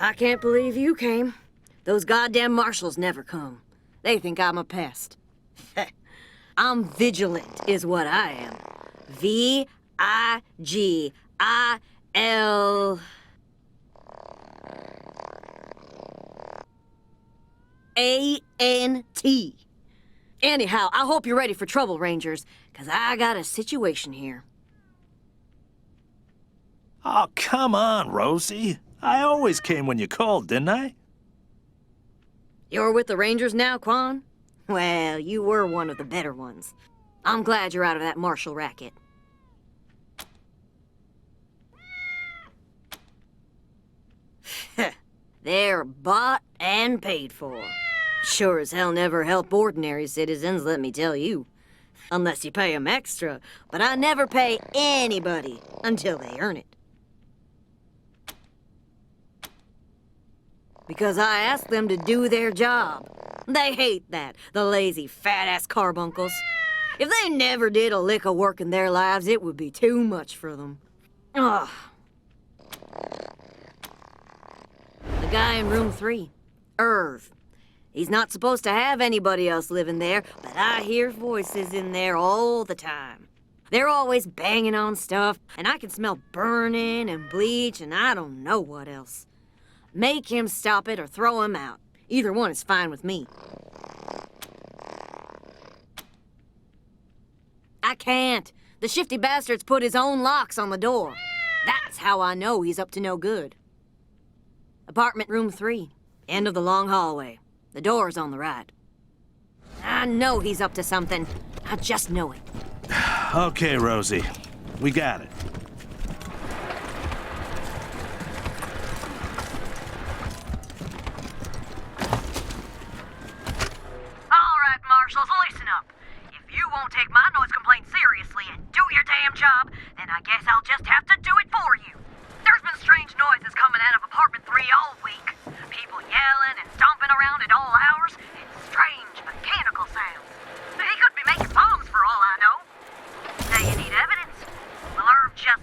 I can't believe you came. Those goddamn marshals never come. They think I'm a pest. I'm vigilant, is what I am. V-I-G-I-L-A-N-T. Anyhow, I hope you're ready for trouble, Rangers, 'cause I got a situation here. Oh, come on, Rosie. I always came when you called, didn't I? You're with the Rangers now, Quan? Well, you were one of the better ones. I'm glad you're out of that marshal racket. They're bought and paid for. Sure as hell never help ordinary citizens, let me tell you. Unless you pay them extra, but I never pay anybody until they earn it. Because I ask them to do their job. They hate that, the lazy, fat-ass carbuncles. If they never did a lick of work in their lives, it would be too much for them. Ugh. The guy in room 3, Irv. He's not supposed to have anybody else living there, but I hear voices in there all the time. They're always banging on stuff, and I can smell burning and bleach and I don't know what else. Make him stop it or throw him out. Either one is fine with me. I can't. The shifty bastard's put his own locks on the door. That's how I know he's up to no good. Apartment room 3, end of the long hallway. The door's on the right. I know he's up to something. I just know it. Okay, Rosie. We got it. All right, marshals, listen up. If you won't take my noise complaint seriously and do your damn job, then I guess I'll just have to do it for you. There's been strange noises coming out of apartment 3 all week. People yelling and stomping around at all hours, and strange mechanical sounds. He could be making bombs for all I know. Say you need evidence? Well, Irv just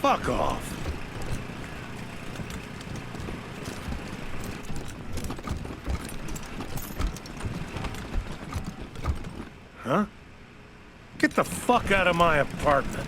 Fuck off. Huh? Get the fuck out of my apartment.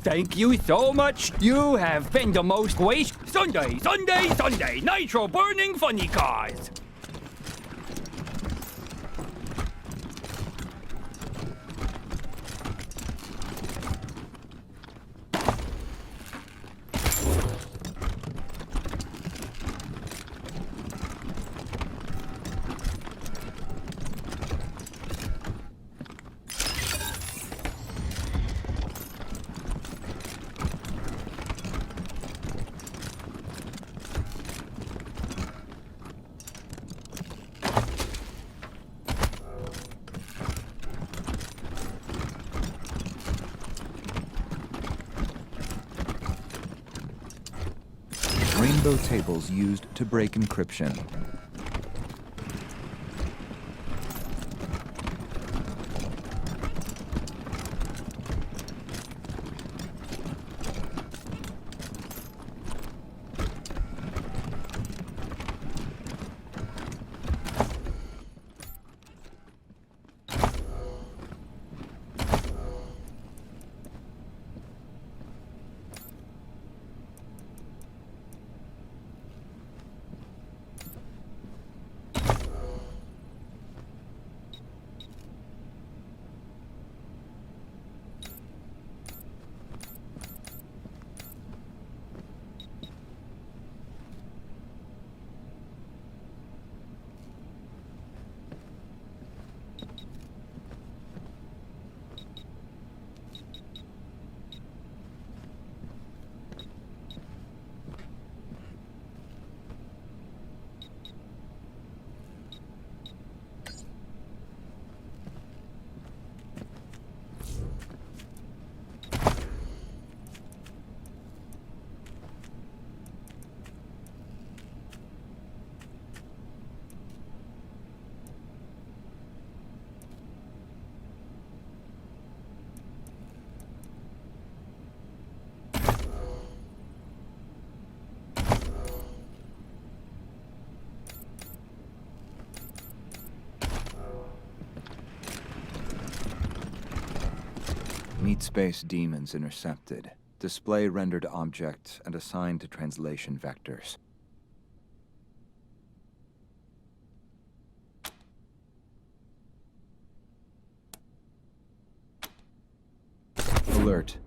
Thank you so much. You have been the most waste. Sunday, Sunday, Sunday. Nitro burning funny cars. Rainbow tables used to break encryption. Meat space demons intercepted. Display rendered object and assigned to translation vectors. Alert.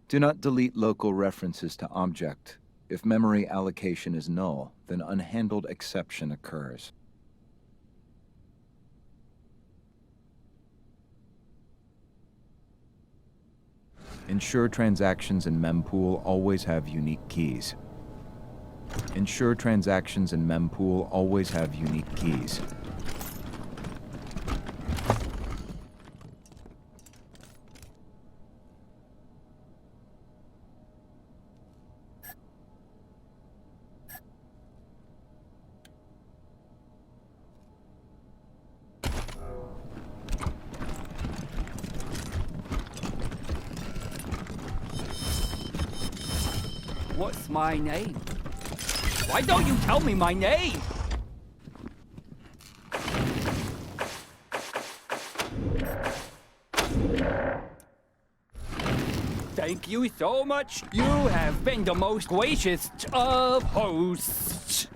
Do not delete local references to object. If memory allocation is null, then unhandled exception occurs. Ensure transactions in mempool always have unique keys. Ensure transactions in mempool always have unique keys. What's my name? Why don't you tell me my name? Thank you so much. You have been the most gracious of hosts.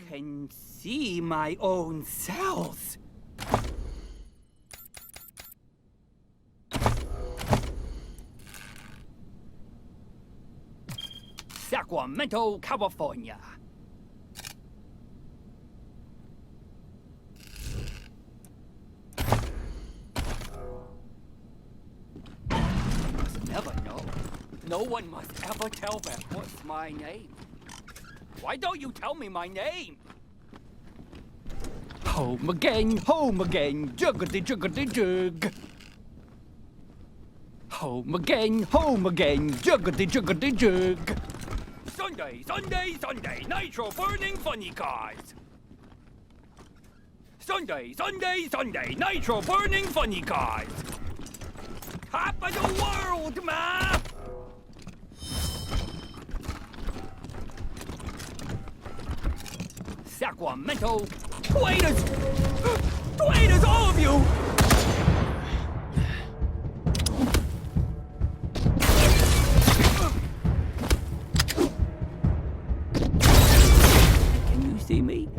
can see my own cells. Sacramento, California. Must never know. No one must ever tell them what's my name. Why don't you tell me my name? Home again, juggity juggity jug. Home again, juggity juggity jug. Sunday, Sunday, Sunday, nitro burning funny cars. Sunday, Sunday, Sunday, nitro burning funny cars. Top of the world, ma! Sacramento, waiters! Waiters, all of you! Can you see me?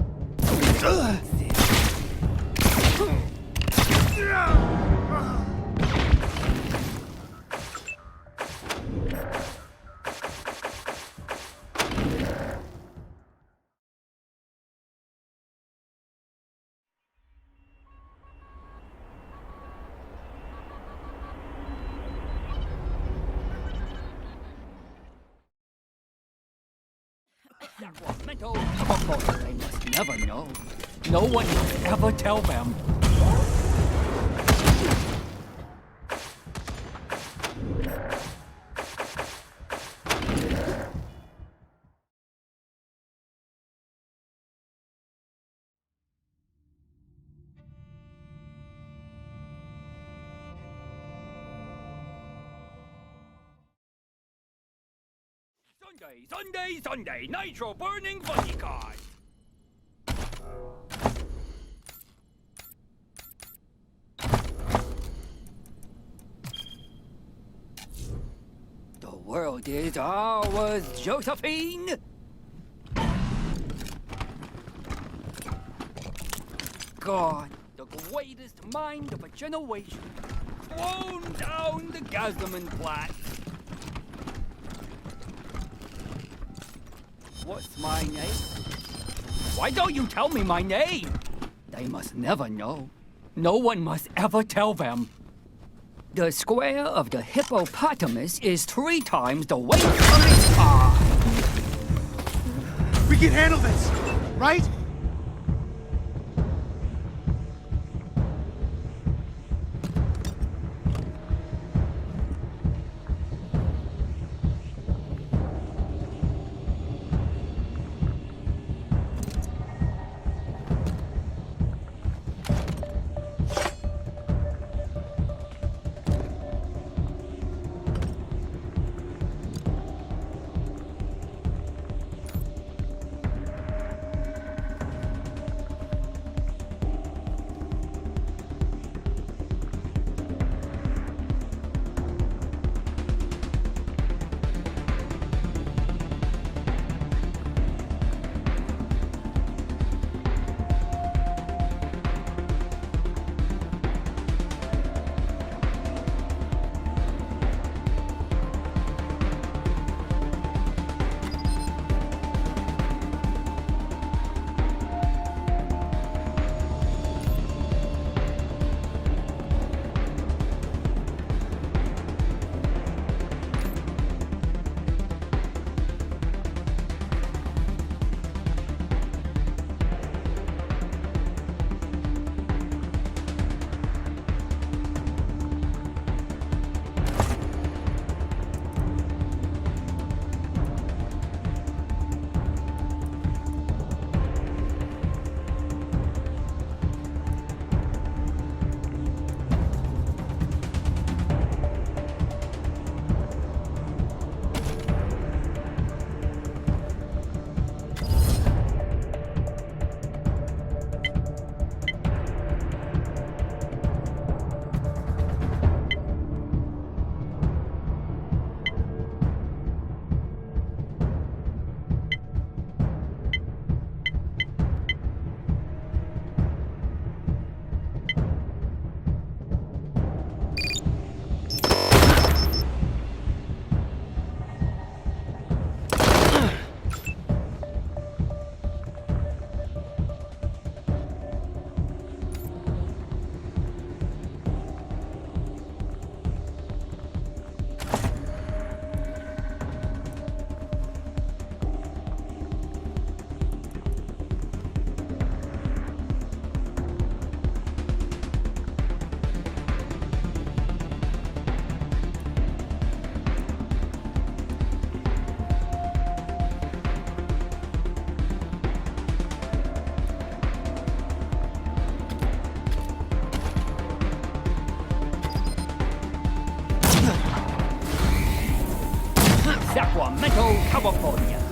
Sacramento, they must never know. No one must ever tell them. Sunday, Sunday, Sunday, nitro burning funny cars. The world is ours, Josephine. God, the greatest mind of a generation, thrown down the Gazelman Plat. What's my name? Why don't you tell me my name? They must never know. No one must ever tell them. The square of the hippopotamus is 3 times the weight of its arm. We can handle this, right? California.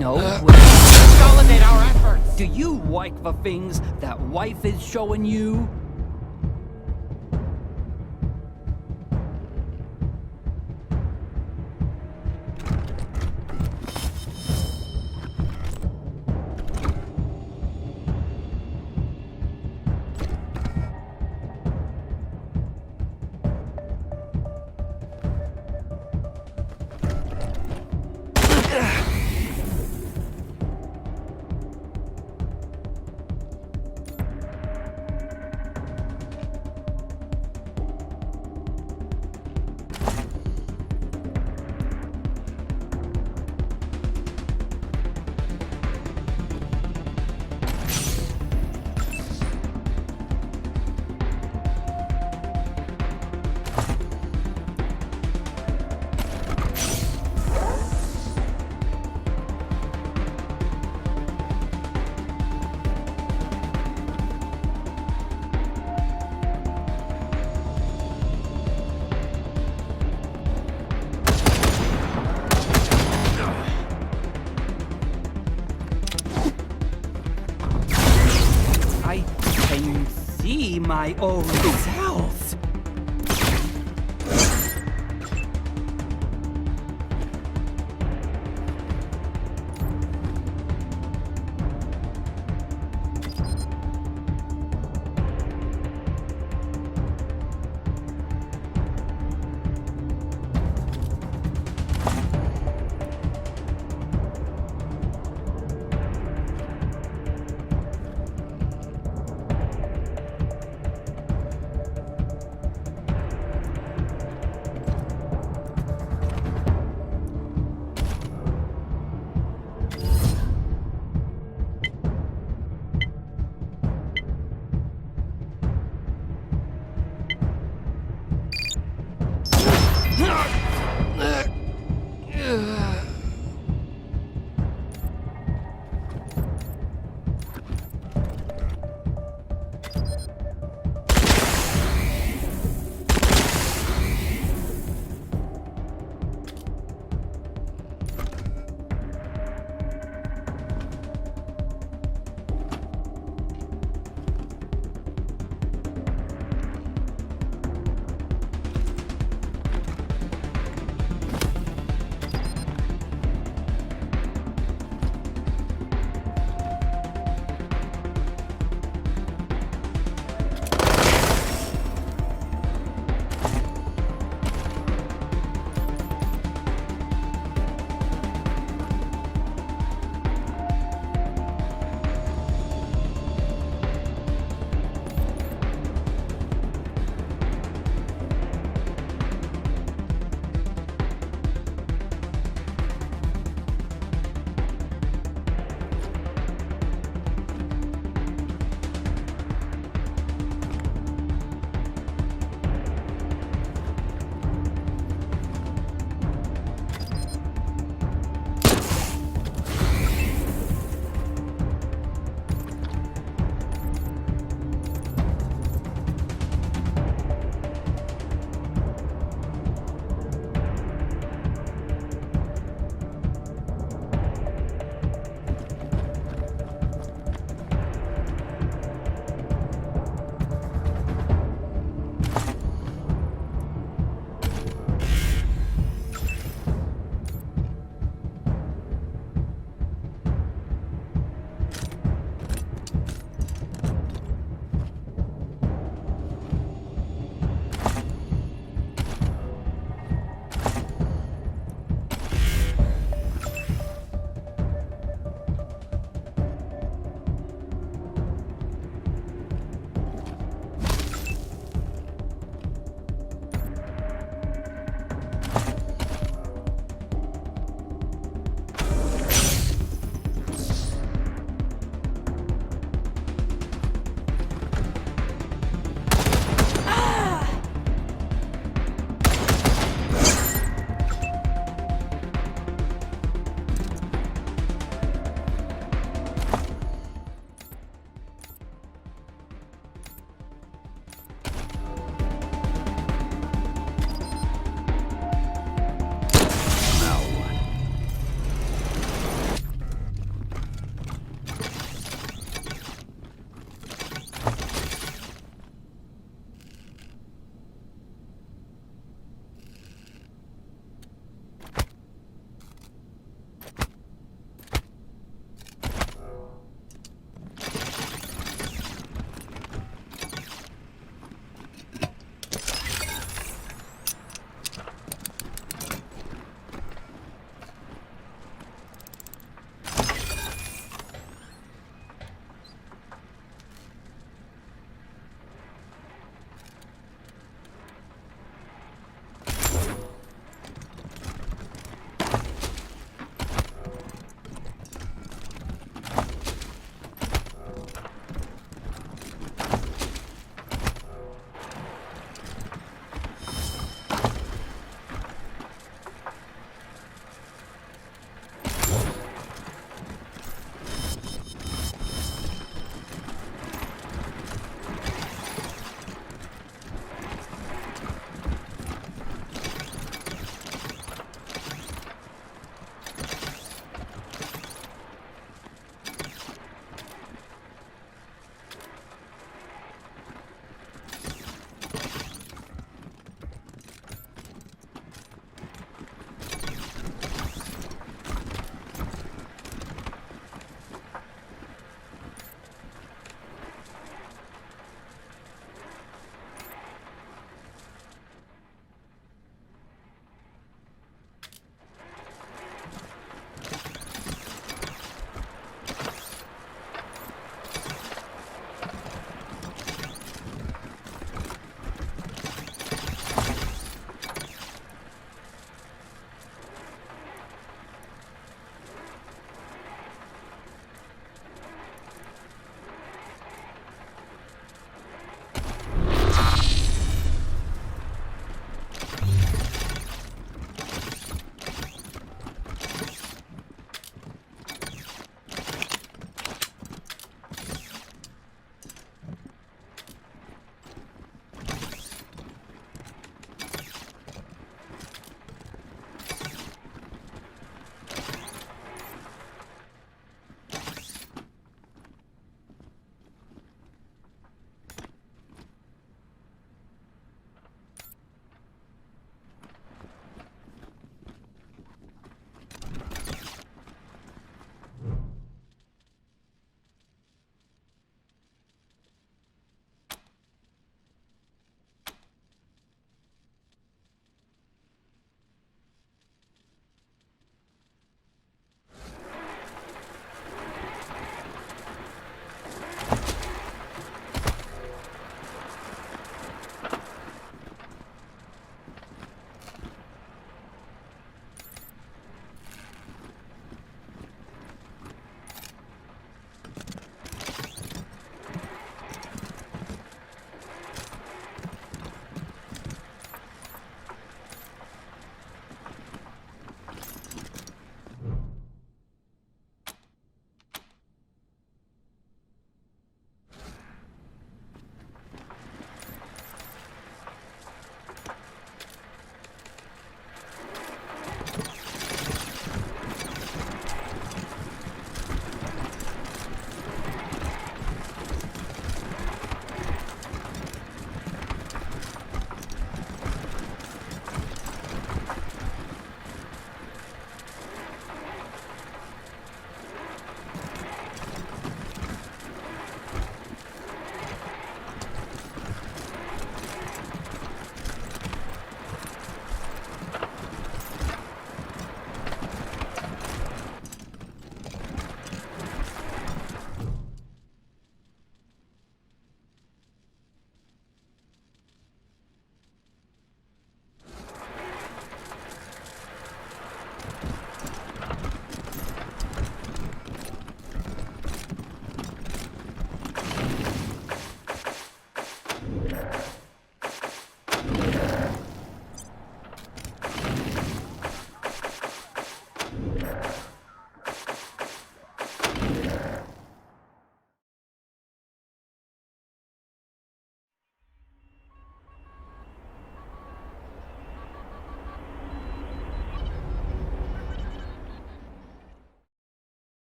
Consolidate our efforts! Do you like the things that wife is showing you? I can see my own self.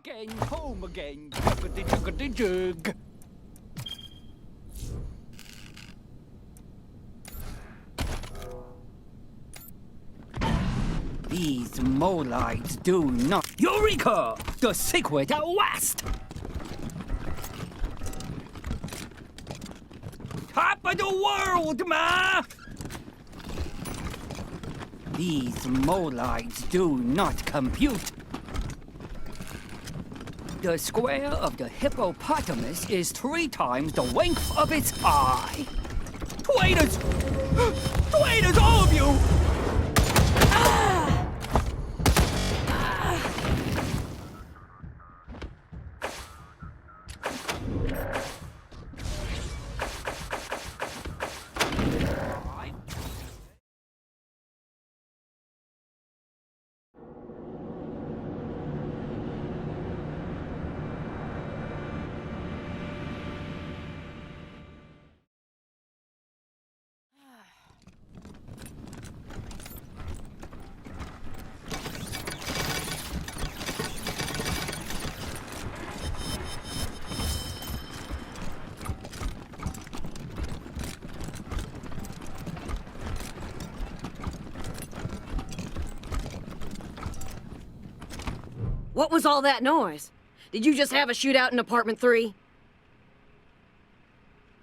home again, jiggity-jiggity-jig. These molites do not... Eureka! The secret at last! Top of the world, ma! These molites do not compute. The square of the hippopotamus is 3 times the length of its eye. Traitors! Traitors, all of you! What was all that noise? Did you just have a shootout in apartment 3?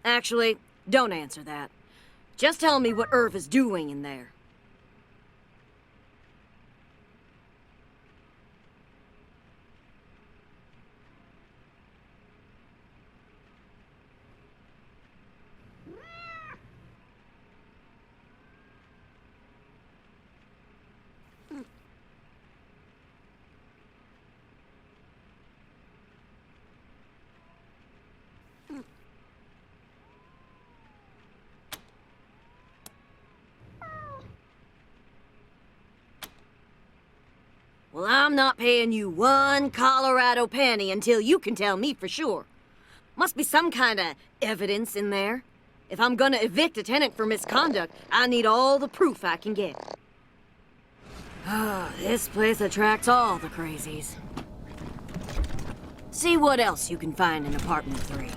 Actually, don't answer that. Just tell me what Irv is doing in there. Well, I'm not paying you 1 Colorado penny until you can tell me for sure. Must be some kind of evidence in there. If I'm gonna evict a tenant for misconduct, I need all the proof I can get. This place attracts all the crazies. See what else you can find in apartment 3.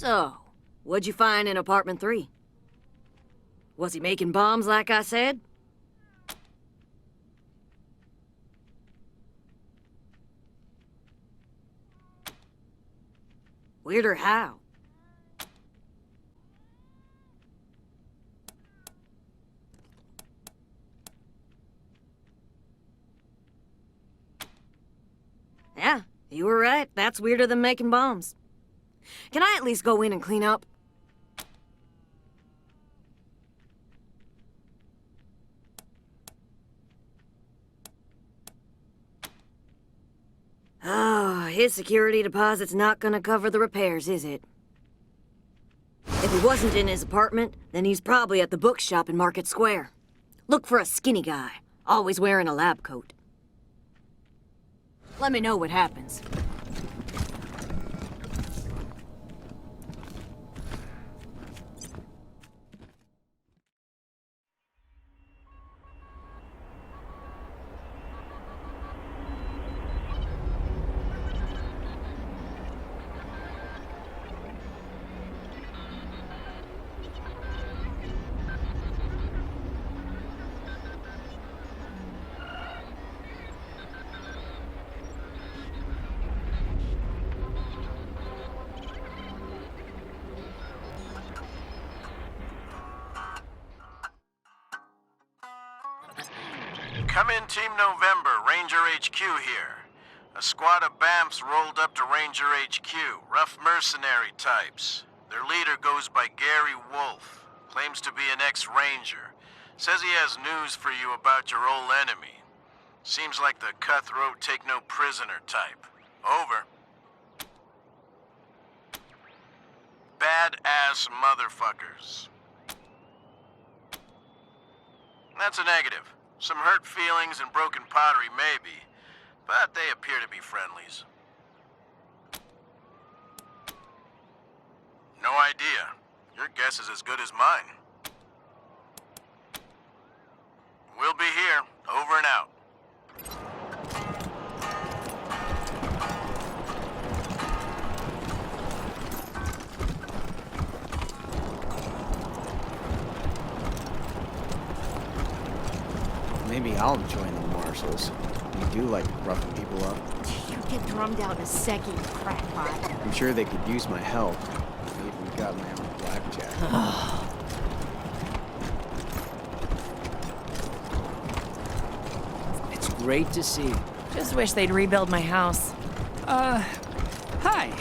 So, what'd you find in apartment 3? Was he making bombs like I said? Weirder how? Yeah, you were right. That's weirder than making bombs. Can I at least go in and clean up? Oh, his security deposit's not gonna cover the repairs, is it? If he wasn't in his apartment, then he's probably at the bookshop in Market Square. Look for a skinny guy, always wearing a lab coat. Let me know what happens. Come in, Team November, Ranger HQ here. A squad of BAMFs rolled up to Ranger HQ, rough mercenary types. Their leader goes by Gary Wolf, claims to be an ex-Ranger. Says he has news for you about your old enemy. Seems like the cutthroat take-no-prisoner type. Over. Badass motherfuckers. That's a negative. Some hurt feelings and broken pottery, maybe, but they appear to be friendlies. No idea. Your guess is as good as mine. We'll be here. Over and out. Maybe I'll join the marshals. You do like roughing people up. You get drummed out in a second, you crackpot. I'm sure they could use my help. Maybe we got my own blackjack. It's great to see. Just wish they'd rebuild my house. Hi.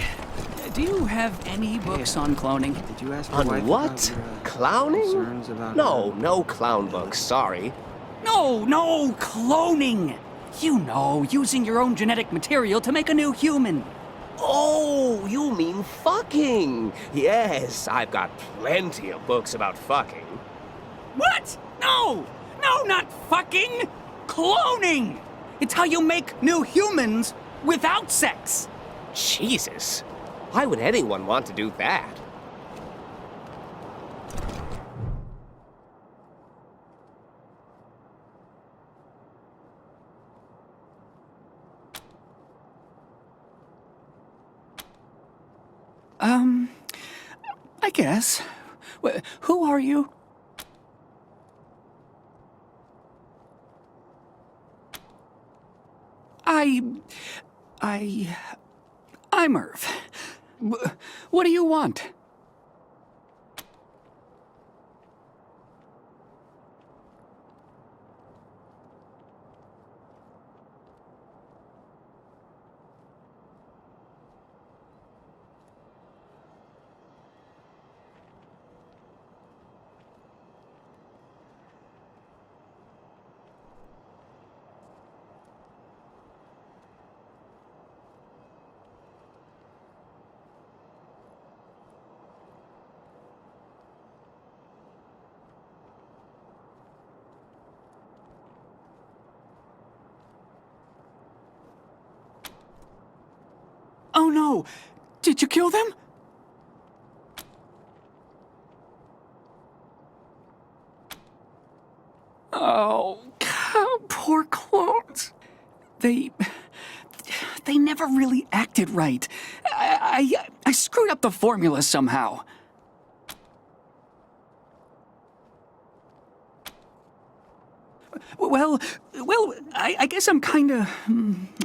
Do you have any books on cloning? Did you ask your On wife what? about your, Clowning? concerns about No, her? no clown books, sorry. No, cloning. You know, using your own genetic material to make a new human. Oh, you mean fucking. Yes, I've got plenty of books about fucking. What? No, not fucking. Cloning. It's how you make new humans without sex. Jesus. Why would anyone want to do that? I guess. Who are you? I'm Irv. What do you want? Oh no! Did you kill them? Oh, poor clones. They never really acted right. I I screwed up the formula somehow. Well, I guess I'm kinda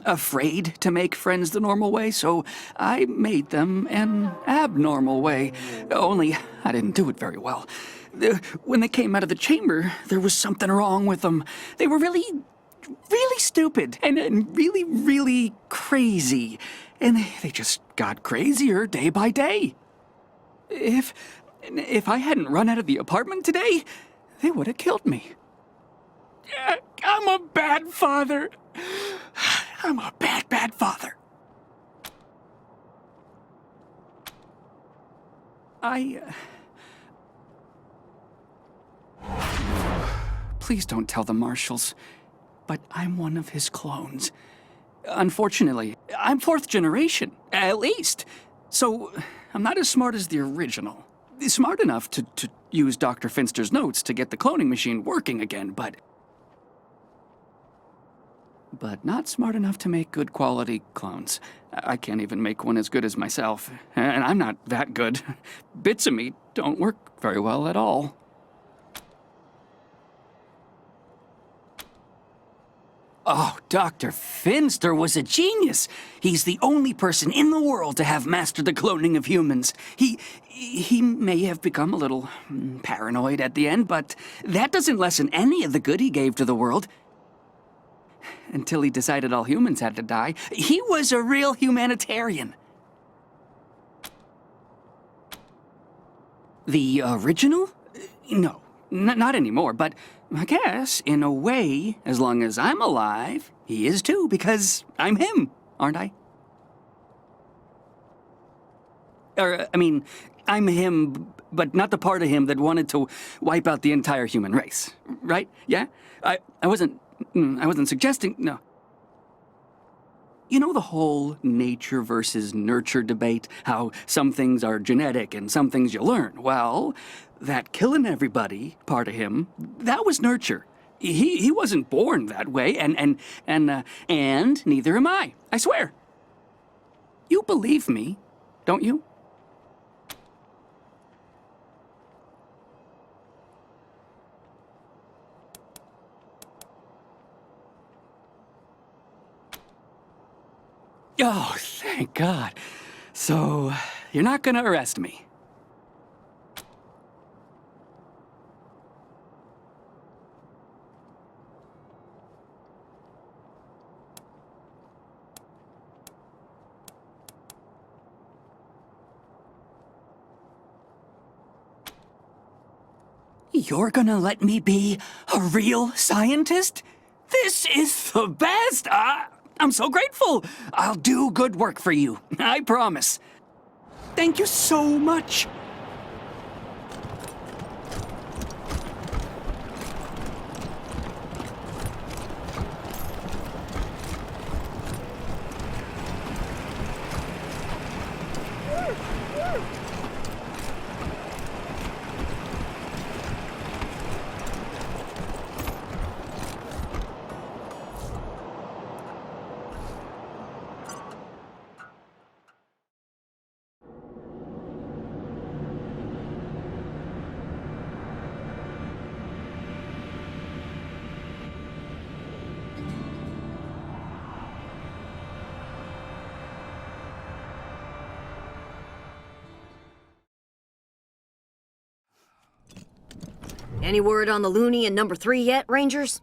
afraid to make friends the normal way, so I made them an abnormal way. Only I didn't do it very well. When they came out of the chamber, there was something wrong with them. They were really stupid and really, really crazy. And they just got crazier day by day. If I hadn't run out of the apartment today, they would have killed me. I'm a bad father. I'm a bad father. Please don't tell the marshals, but I'm one of his clones. Unfortunately, I'm 4th generation, at least. So, I'm not as smart as the original. Smart enough to use Dr. Finster's notes to get the cloning machine working again, but not smart enough to make good quality clones. I can't even make one as good as myself, and I'm not that good. Bits of me don't work very well at all. Oh, Dr. Finster was a genius. He's the only person in the world to have mastered the cloning of humans. He may have become a little paranoid at the end, but that doesn't lessen any of the good he gave to the world. Until he decided all humans had to die. He was a real humanitarian. The original? No, not anymore, but I guess, in a way, as long as I'm alive, he is too, because I'm him, aren't I? I'm him, but not the part of him that wanted to wipe out the entire human race, right? Yeah? I wasn't suggesting, no. You know the whole nature versus nurture debate? How some things are genetic and some things you learn? Well, that killing everybody part of him, that was nurture. He wasn't born that way, and neither am I swear. You believe me, don't you? Oh, thank God. So, you're not gonna arrest me? You're gonna let me be a real scientist? This is the best! I'm so grateful! I'll do good work for you, I promise. Thank you so much. Any word on the loony in number 3 yet, Rangers?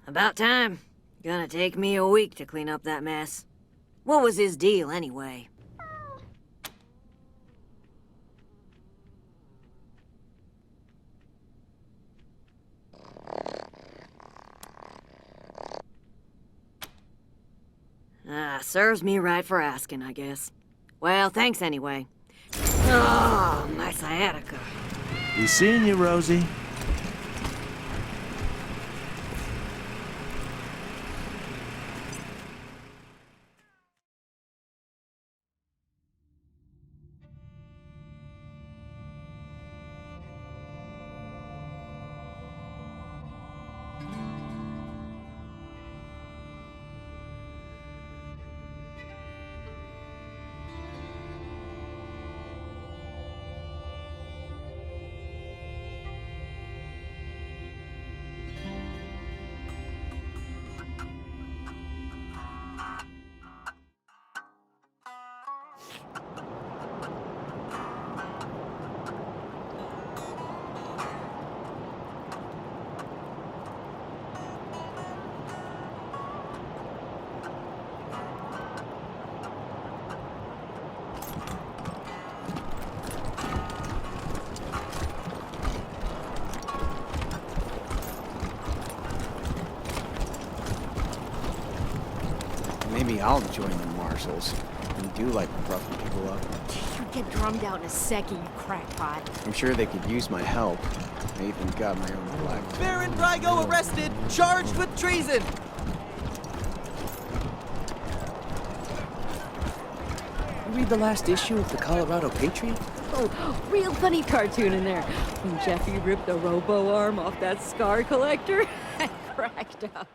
About time. Gonna take me a week to clean up that mess. What was his deal, anyway? Serves me right for asking, I guess. Well, thanks anyway. Oh, my sciatica. We seeing you, Rosie. Maybe I'll join the marshals. You do like roughing people up. You'd get drummed out in a second, you crackpot. I'm sure they could use my help. I even got my own flag. Baron Brygo arrested, charged with treason. You read the last issue of the Colorado Patriot? Oh, real funny cartoon in there. When Jeffy ripped the robo arm off that scar collector, I cracked up.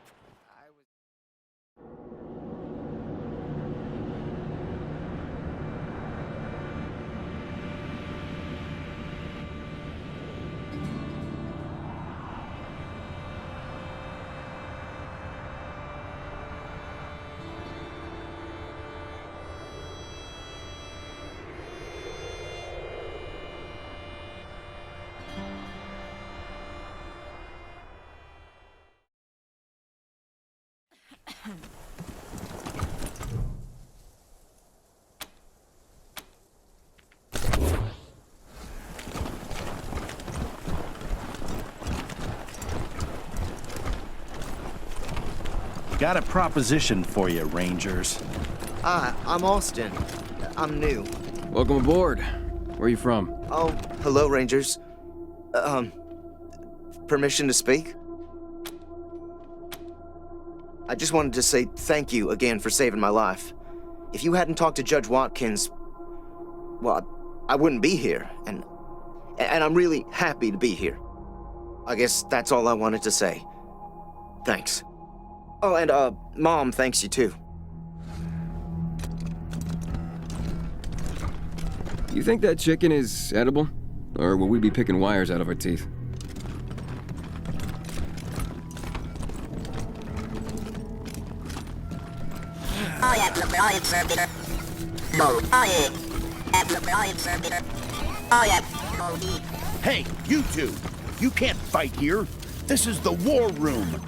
Got a proposition for you, Rangers. Hi, I'm Austin. I'm new. Welcome aboard. Where are you from? Oh, hello, Rangers. Permission to speak? I just wanted to say thank you again for saving my life. If you hadn't talked to Judge Watkins, well, I wouldn't be here, and I'm really happy to be here. I guess that's all I wanted to say. Thanks. Oh, and, Mom thanks you too. You think that chicken is edible? Or will we be picking wires out of our teeth? Hey, you two! You can't fight here. This is the war room.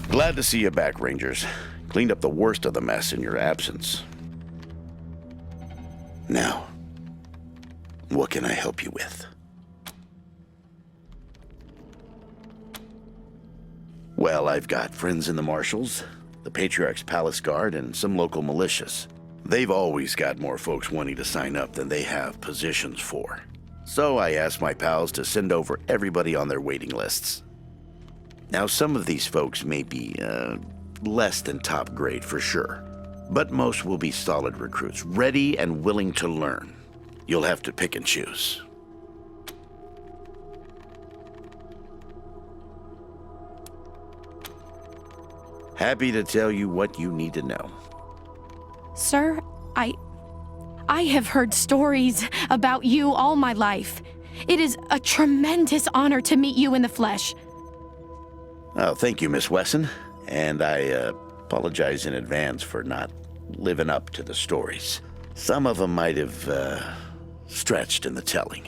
Glad to see you back, Rangers. Cleaned up the worst of the mess in your absence. Now, what can I help you with? Well, I've got friends in the Marshals, the Patriarch's Palace Guard, and some local militias. They've always got more folks wanting to sign up than they have positions for. So I asked my pals to send over everybody on their waiting lists. Now, some of these folks may be, less than top grade for sure, but most will be solid recruits, ready and willing to learn. You'll have to pick and choose. Happy to tell you what you need to know. Sir, I have heard stories about you all my life. It is a tremendous honor to meet you in the flesh. Oh, thank you, Miss Wesson. And I apologize in advance for not living up to the stories. Some of them might have stretched in the telling.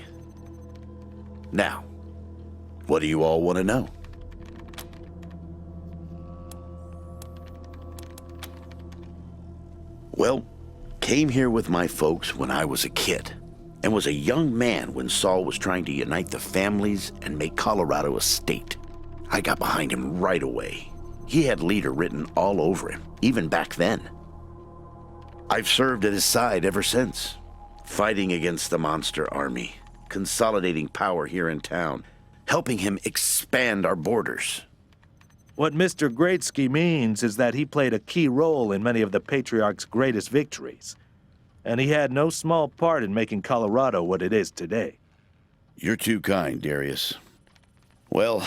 Now, what do you all want to know? Well, came here with my folks when I was a kid, and was a young man when Saul was trying to unite the families and make Colorado a state. I got behind him right away. He had leader written all over him, even back then. I've served at his side ever since, fighting against the monster army, consolidating power here in town, helping him expand our borders. What Mr. Greatsky means is that he played a key role in many of the Patriarch's greatest victories, and he had no small part in making Colorado what it is today. You're too kind, Darius. Well,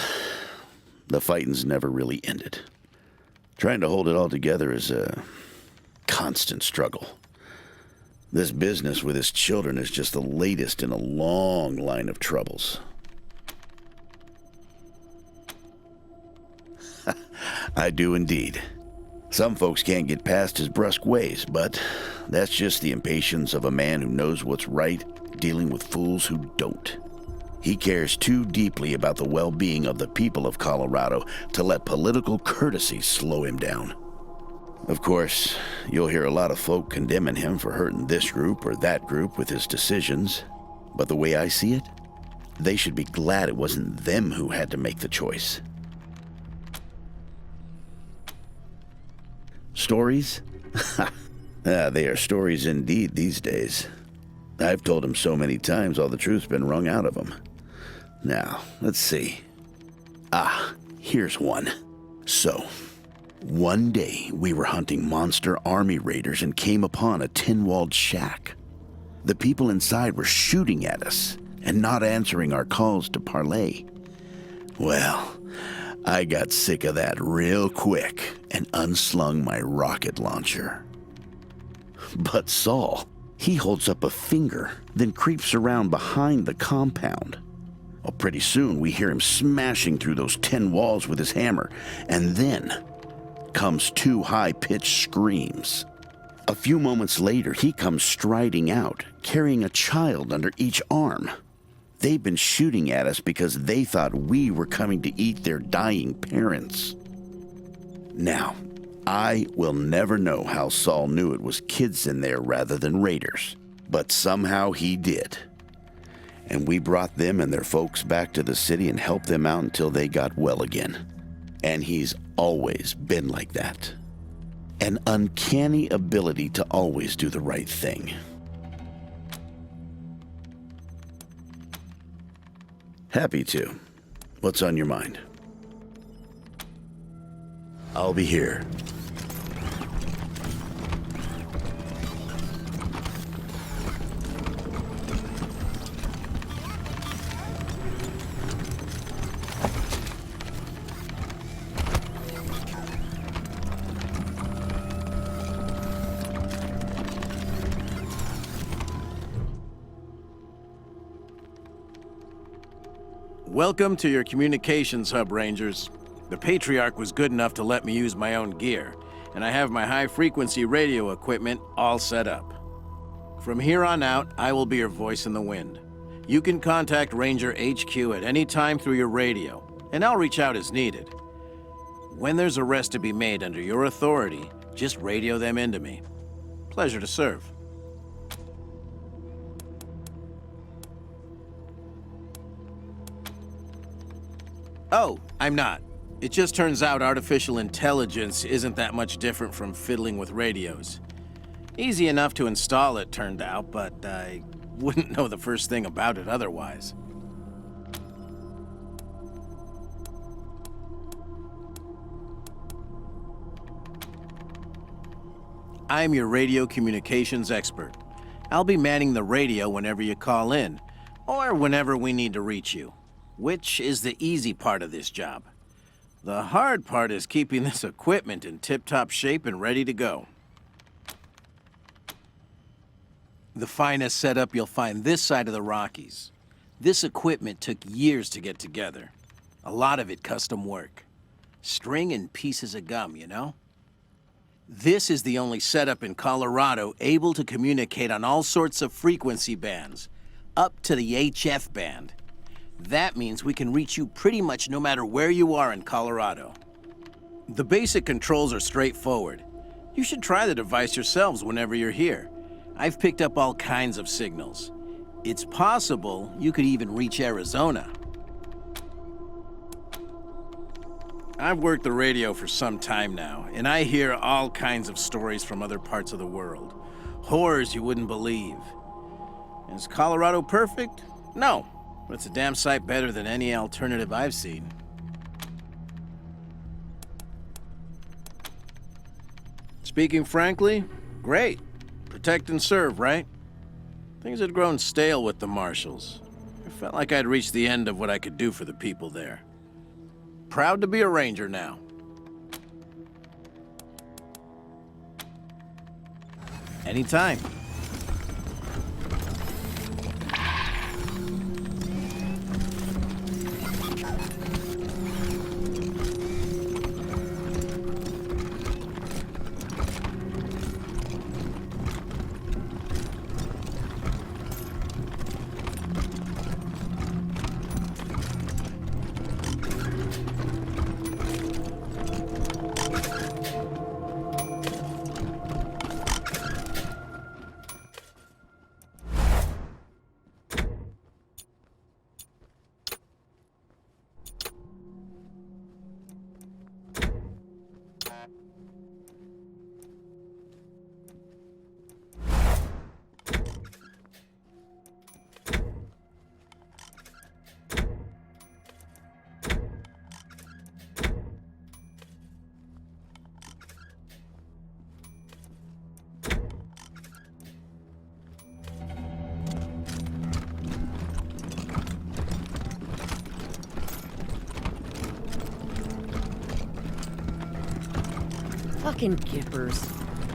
the fighting's never really ended. Trying to hold it all together is a constant struggle. This business with his children is just the latest in a long line of troubles. I do indeed. Some folks can't get past his brusque ways, but that's just the impatience of a man who knows what's right, dealing with fools who don't. He cares too deeply about the well-being of the people of Colorado to let political courtesy slow him down. Of course, you'll hear a lot of folk condemning him for hurting this group or that group with his decisions, but the way I see it, they should be glad it wasn't them who had to make the choice. Stories? They are stories indeed these days. I've told him so many times all the truth's been wrung out of him. Now, let's see. Here's one. So, one day we were hunting monster army raiders and came upon a tin-walled shack. The people inside were shooting at us and not answering our calls to parley. Well, I got sick of that real quick and unslung my rocket launcher. But Saul, he holds up a finger, then creeps around behind the compound. Well, pretty soon we hear him smashing through those tin walls with his hammer, and then comes two high-pitched screams. A few moments later, he comes striding out, carrying a child under each arm. They've been shooting at us because they thought we were coming to eat their dying parents. Now, I will never know how Saul knew it was kids in there rather than raiders, but somehow he did. And we brought them and their folks back to the city and helped them out until they got well again. And he's always been like that. An uncanny ability to always do the right thing. Happy to. What's on your mind? I'll be here. Welcome to your communications hub, Rangers. The Patriarch was good enough to let me use my own gear, and I have my high-frequency radio equipment all set up. From here on out, I will be your voice in the wind. You can contact Ranger HQ at any time through your radio, and I'll reach out as needed. When there's arrests to be made under your authority, just radio them into me. Pleasure to serve. Oh, I'm not. It just turns out artificial intelligence isn't that much different from fiddling with radios. Easy enough to install, it turned out, but I wouldn't know the first thing about it otherwise. I'm your radio communications expert. I'll be manning the radio whenever you call in, or whenever we need to reach you. Which is the easy part of this job. The hard part is keeping this equipment in tip-top shape and ready to go. The finest setup you'll find this side of the Rockies. This equipment took years to get together. A lot of it custom work. String and pieces of gum, you know? This is the only setup in Colorado able to communicate on all sorts of frequency bands, up to the HF band. That means we can reach you pretty much no matter where you are in Colorado. The basic controls are straightforward. You should try the device yourselves whenever you're here. I've picked up all kinds of signals. It's possible you could even reach Arizona. I've worked the radio for some time now, and I hear all kinds of stories from other parts of the world. Horrors you wouldn't believe. Is Colorado perfect? No. But it's a damn sight better than any alternative I've seen. Speaking frankly, great. Protect and serve, right? Things had grown stale with the Marshals. I felt like I'd reached the end of what I could do for the people there. Proud to be a ranger now. Anytime. Fucking gippers.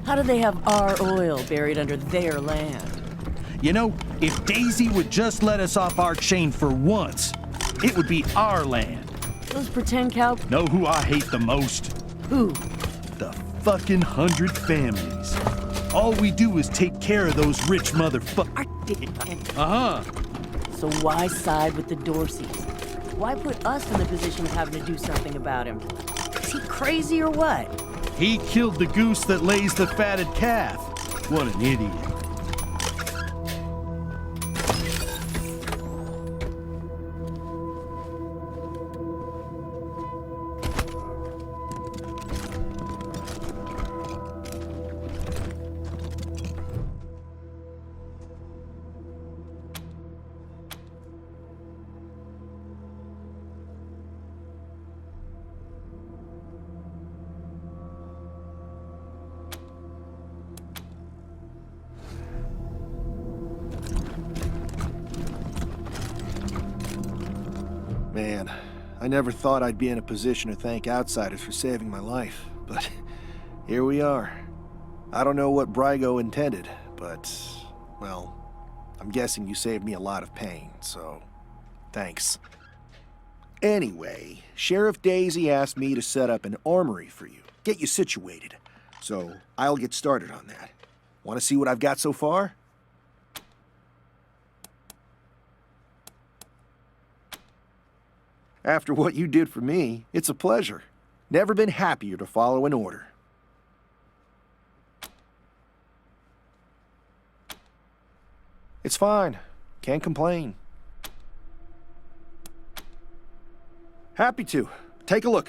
How do they have our oil buried under their land? You know, if Daisy would just let us off our chain for once, it would be our land. Those pretend cow... Know who I hate the most? Who? The fucking 100 families. All we do is take care of those rich motherfuckers. Uh-huh. So why side with the Dorseys? Why put us in the position of having to do something about him? Is he crazy or what? He killed the goose that lays the fatted calf. What an idiot. Man, I never thought I'd be in a position to thank outsiders for saving my life, but here we are. I don't know what Brygo intended, but, well, I'm guessing you saved me a lot of pain, so thanks. Anyway, Sheriff Daisy asked me to set up an armory for you, get you situated, so I'll get started on that. Want to see what I've got so far? After what you did for me, it's a pleasure. Never been happier to follow an order. It's fine. Can't complain. Happy to. Take a look.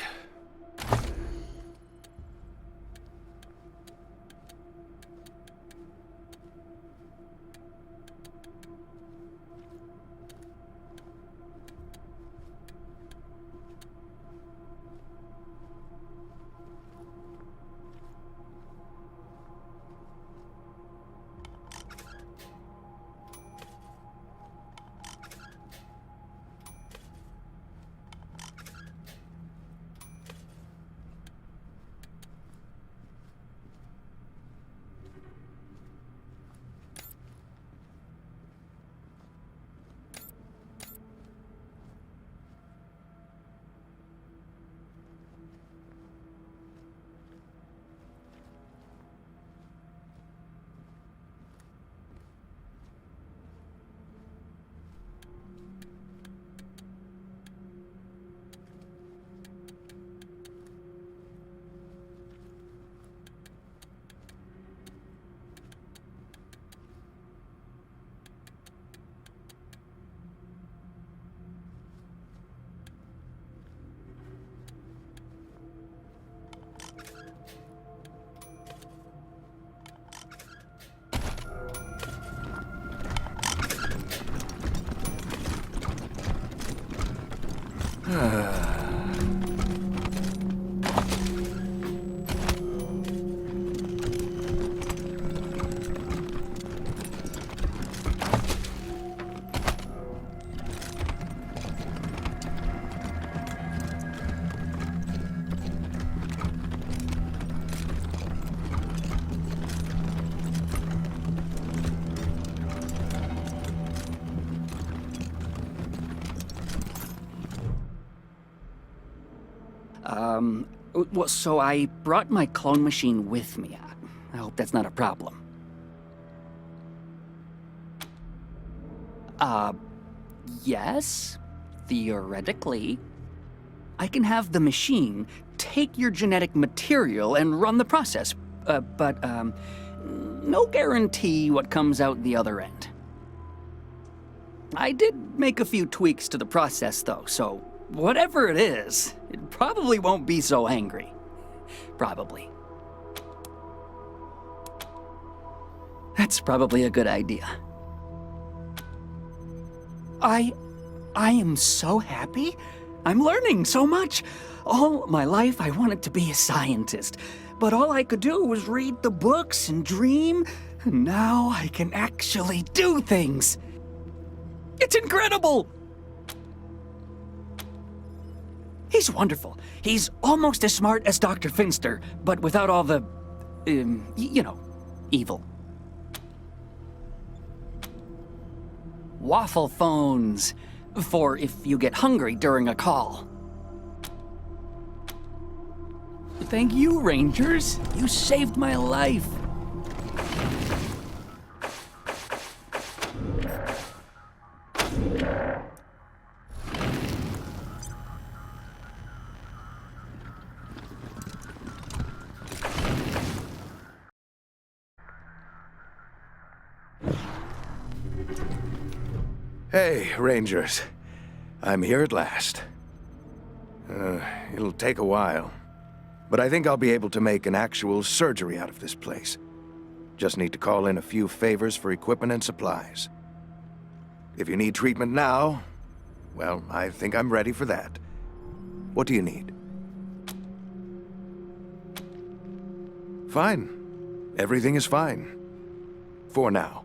Well, so I brought my clone machine with me. I hope that's not a problem. Yes, theoretically. I can have the machine take your genetic material and run the process, but no guarantee what comes out the other end. I did make a few tweaks to the process, though, so whatever it is, it probably won't be so angry. Probably. That's probably a good idea. I am so happy. I'm learning so much. All my life I wanted to be a scientist, but all I could do was read the books and dream, and now I can actually do things. It's incredible! He's wonderful. He's almost as smart as Dr. Finster, but without all the, evil. Waffle phones, for if you get hungry during a call. Thank you, Rangers. You saved my life. Hey, Rangers. I'm here at last. It'll take a while, but I think I'll be able to make an actual surgery out of this place. Just need to call in a few favors for equipment and supplies. If you need treatment now, well, I think I'm ready for that. What do you need? Fine. Everything is fine. For now.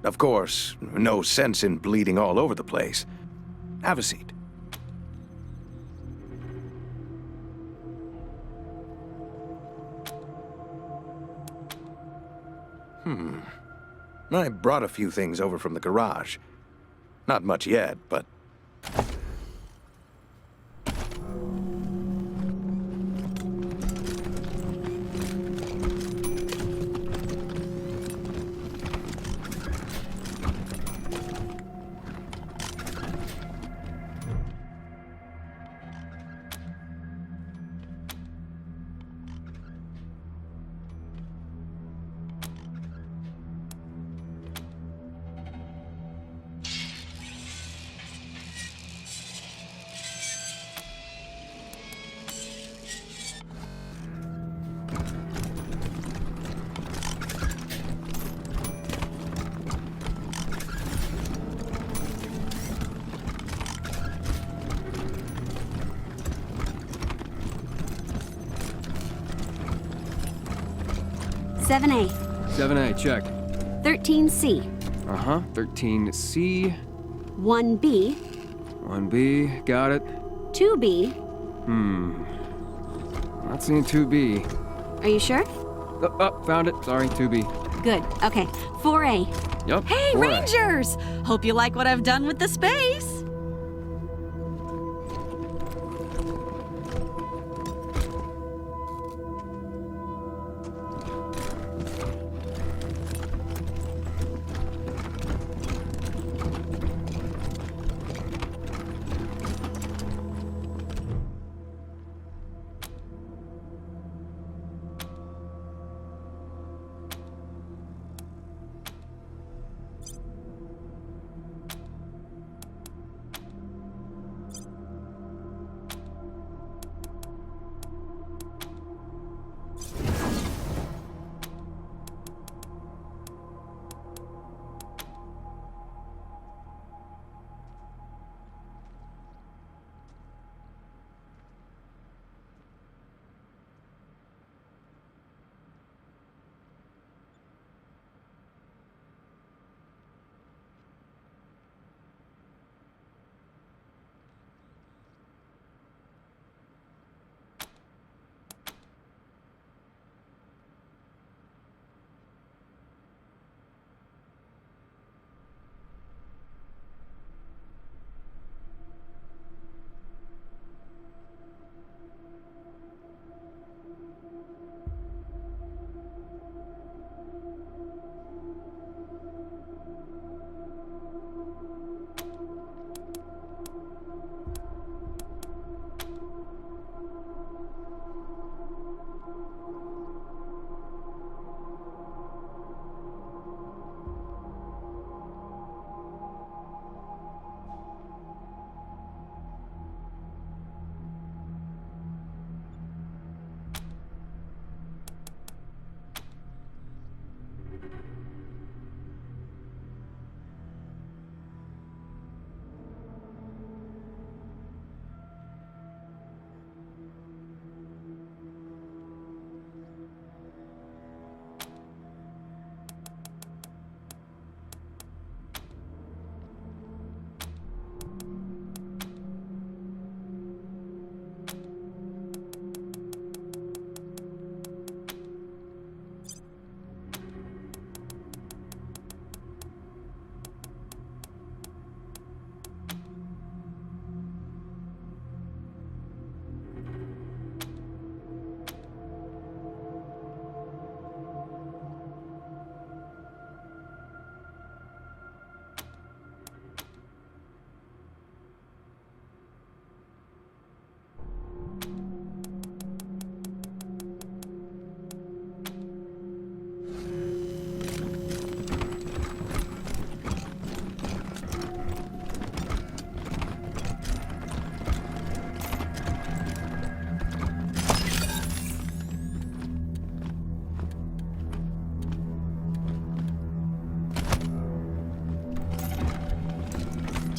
Of course, no sense in bleeding all over the place. Have a seat. I brought a few things over from the garage. Not much yet, but... Seven A. 7A, check. 13C. 13C. 1B. 1B, got it. 2B. Not seeing 2B. Are you sure? Oh, found it. Sorry, 2B. Good. Okay. 4A. Yup. Hey, 4A. Rangers! Hope you like what I've done with the space.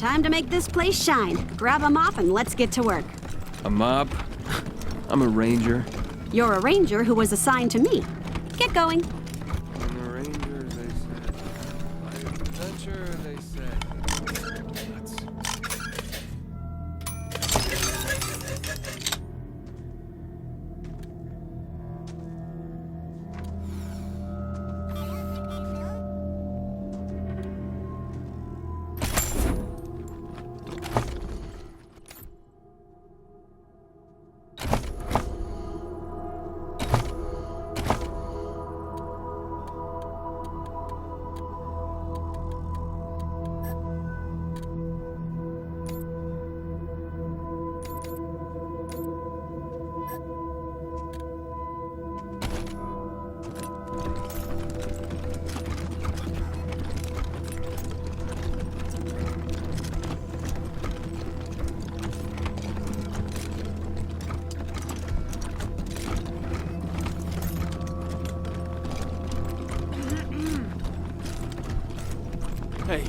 Time to make this place shine. Grab a mop and let's get to work. A mop? I'm a ranger. You're a ranger who was assigned to me. Get going. I'm a ranger, they said. Adventure, they said. Nuts. Hey,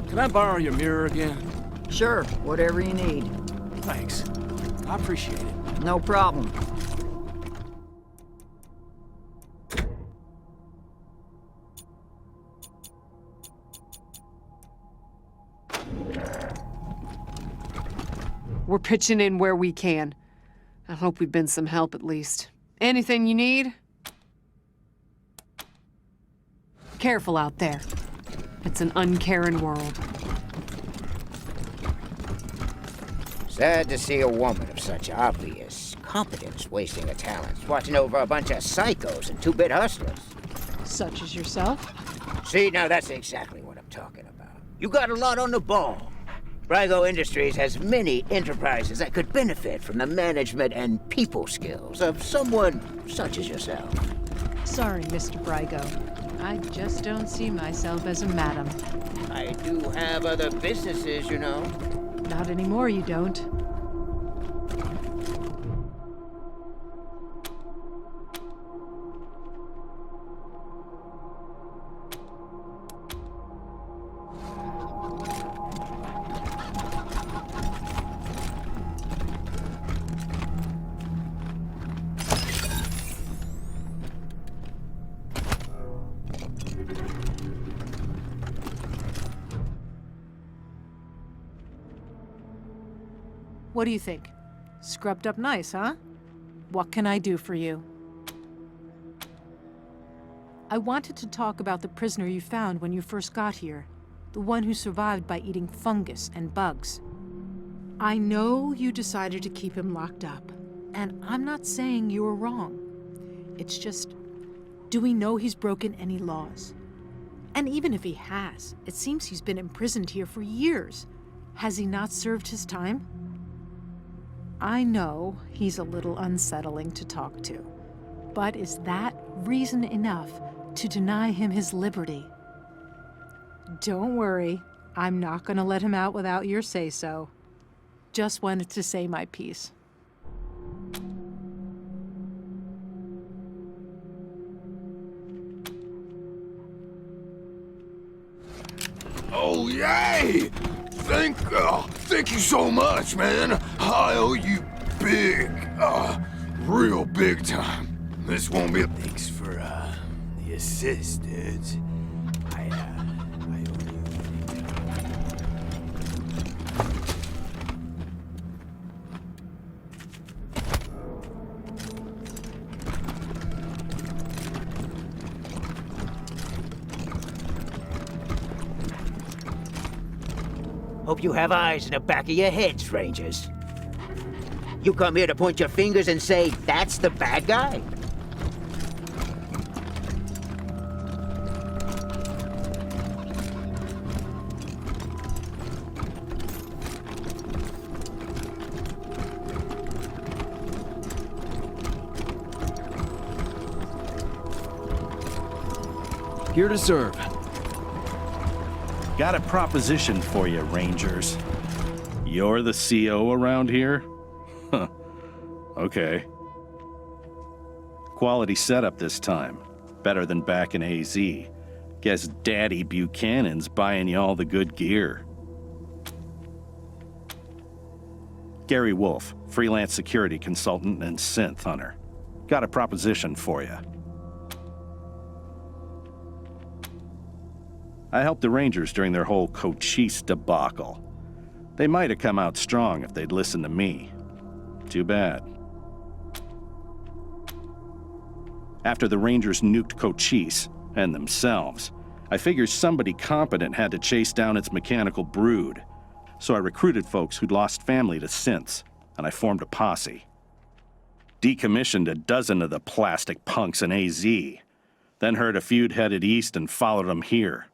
can I borrow your mirror again? Sure, whatever you need. Thanks. I appreciate it. No problem. We're pitching in where we can. I hope we've been some help at least. Anything you need? Careful out there. It's an uncaring world. Sad to see a woman of such obvious competence wasting her talents, watching over a bunch of psychos and two-bit hustlers. Such as yourself? See, now that's exactly what I'm talking about. You got a lot on the ball. Brygo Industries has many enterprises that could benefit from the management and people skills of someone such as yourself. Sorry, Mr. Brygo. I just don't see myself as a madam. I do have other businesses, you know. Not anymore, you don't. What do you think? Scrubbed up nice, huh? What can I do for you? I wanted to talk about the prisoner you found when you first got here. The one who survived by eating fungus and bugs. I know you decided to keep him locked up, and I'm not saying you were wrong. It's just, do we know he's broken any laws? And even if he has, it seems he's been imprisoned here for years. Has he not served his time? I know he's a little unsettling to talk to, but is that reason enough to deny him his liberty? Don't worry, I'm not gonna let him out without your say-so. Just wanted to say my piece. Oh, yay! Thank you so much, man. I owe you big, real big time. This won't be a... Thanks for, the assist, dudes. I owe you. Hope you have eyes in the back of your heads, Rangers. You come here to point your fingers and say, that's the bad guy? Here to serve. Got a proposition for you, Rangers. You're the CO around here? Huh. Okay. Quality setup this time. Better than back in AZ. Guess Daddy Buchanan's buying you all the good gear. Gary Wolf, freelance security consultant and synth hunter. Got a proposition for you. I helped the Rangers during their whole Cochise debacle. They might have come out strong if they'd listened to me. Too bad. After the Rangers nuked Cochise, and themselves, I figured somebody competent had to chase down its mechanical brood. So I recruited folks who'd lost family to synths, and I formed a posse. Decommissioned a dozen of the plastic punks in AZ, then heard a feud headed east and followed them here.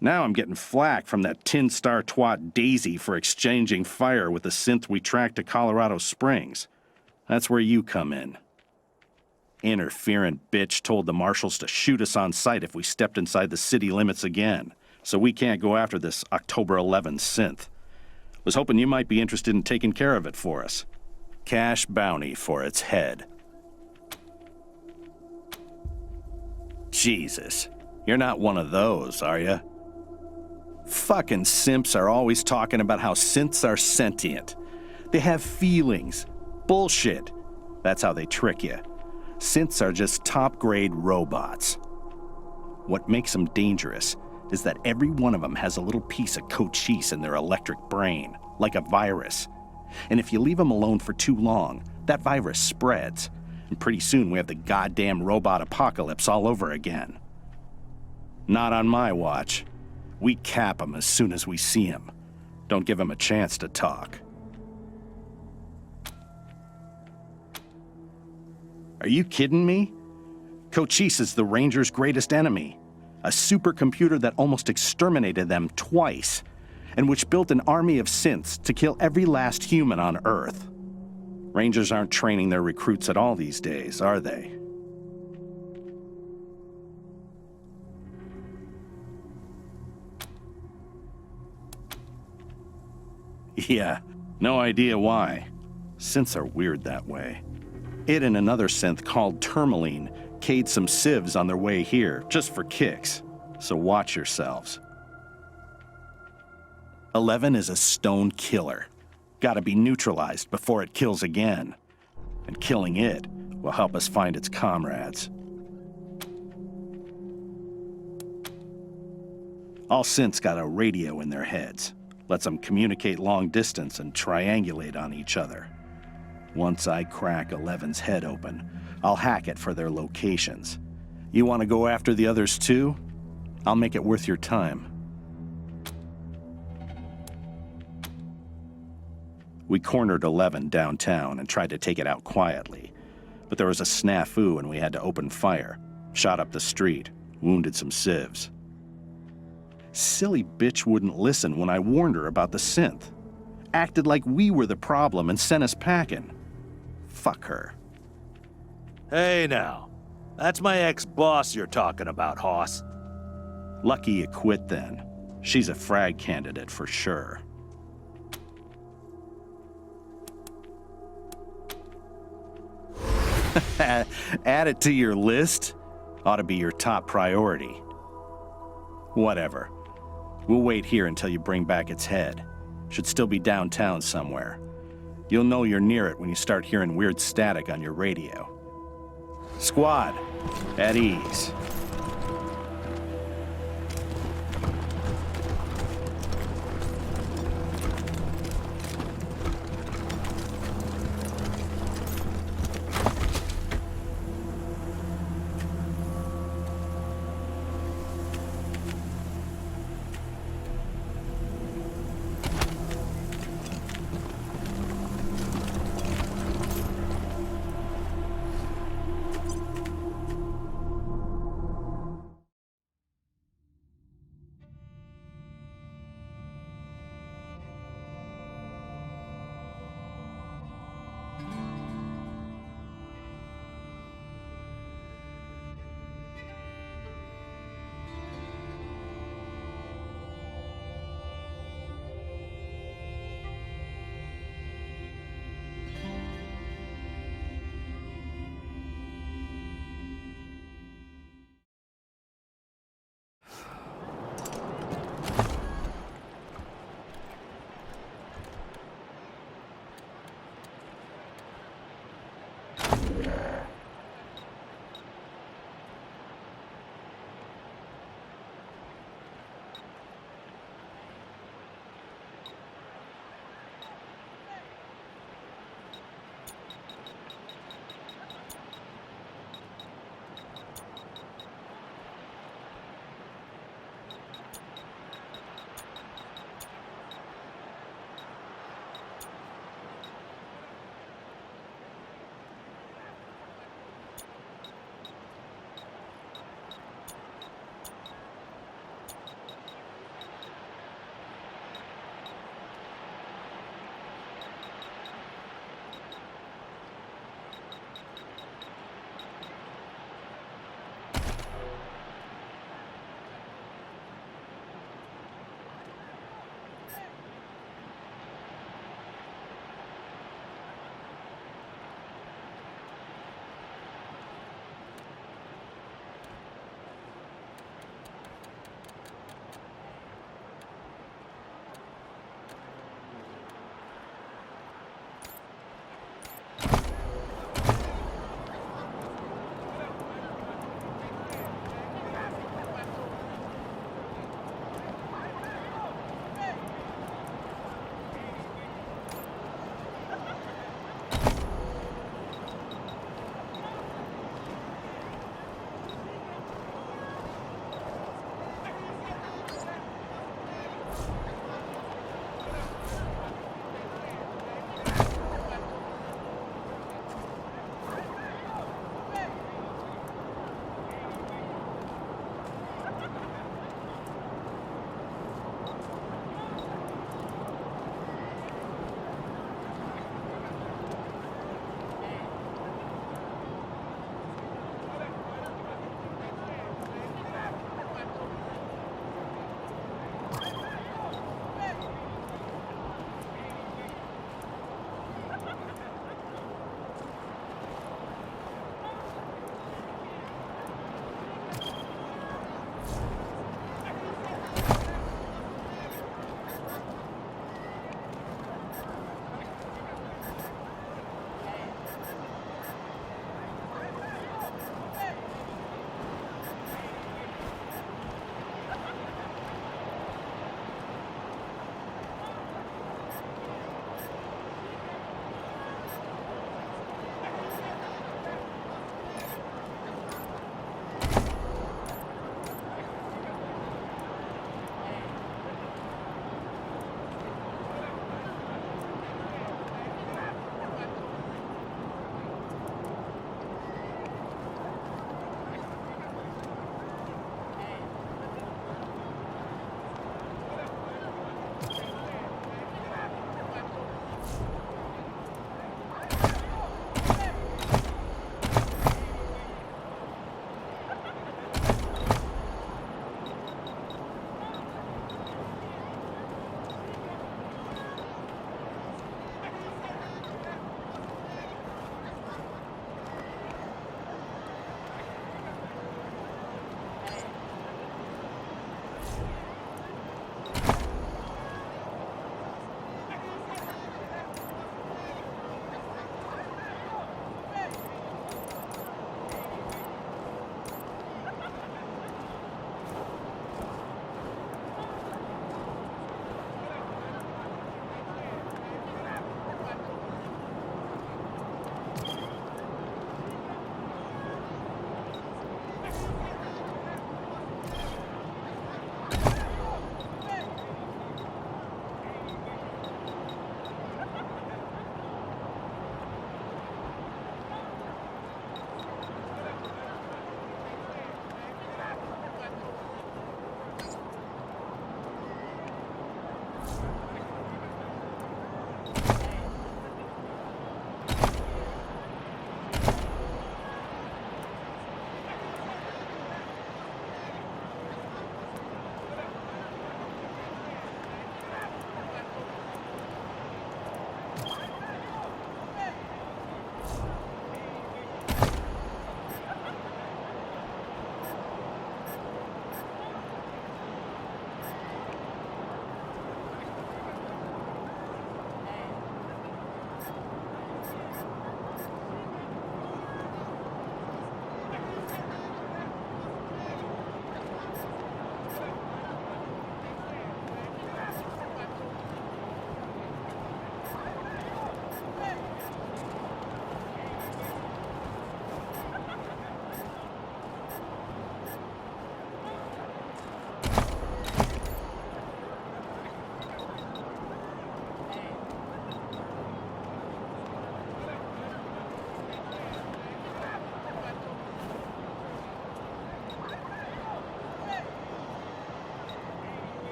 Now I'm getting flack from that tin star twat Daisy for exchanging fire with the synth we tracked to Colorado Springs. That's where you come in. Interferent bitch told the marshals to shoot us on sight if we stepped inside the city limits again, so we can't go after this October 11 synth. Was hoping you might be interested in taking care of it for us. Cash bounty for its head. Jesus, you're not one of those, are you? Fucking simps are always talking about how synths are sentient. They have feelings. Bullshit. That's how they trick you. Synths are just top-grade robots. What makes them dangerous is that every one of them has a little piece of Cochise in their electric brain, like a virus. And if you leave them alone for too long, that virus spreads, and pretty soon we have the goddamn robot apocalypse all over again. Not on my watch. We cap them as soon as we see them. Don't give them a chance to talk. Are you kidding me? Cochise is the Rangers' greatest enemy. A supercomputer that almost exterminated them twice, and which built an army of synths to kill every last human on Earth. Rangers aren't training their recruits at all these days, are they? Yeah, no idea why. Synths are weird that way. It and another synth called Tourmaline K'd some civs on their way here, just for kicks. So watch yourselves. 11 is a stone killer. Gotta be neutralized before it kills again. And killing it will help us find its comrades. All synths got a radio in their heads. Lets them communicate long distance and triangulate on each other. Once I crack 11's head open, I'll hack it for their locations. You want to go after the others too? I'll make it worth your time. We cornered 11 downtown and tried to take it out quietly, but there was a snafu and we had to open fire. Shot up the street, wounded some civs. Silly bitch wouldn't listen when I warned her about the synth. Acted like we were the problem and sent us packing. Fuck her. Hey now, that's my ex-boss you're talking about, Hoss. Lucky you quit then. She's a frag candidate for sure. Add it to your list? Ought to be your top priority. Whatever. We'll wait here until you bring back its head. Should still be downtown somewhere. You'll know you're near it when you start hearing weird static on your radio. Squad, at ease.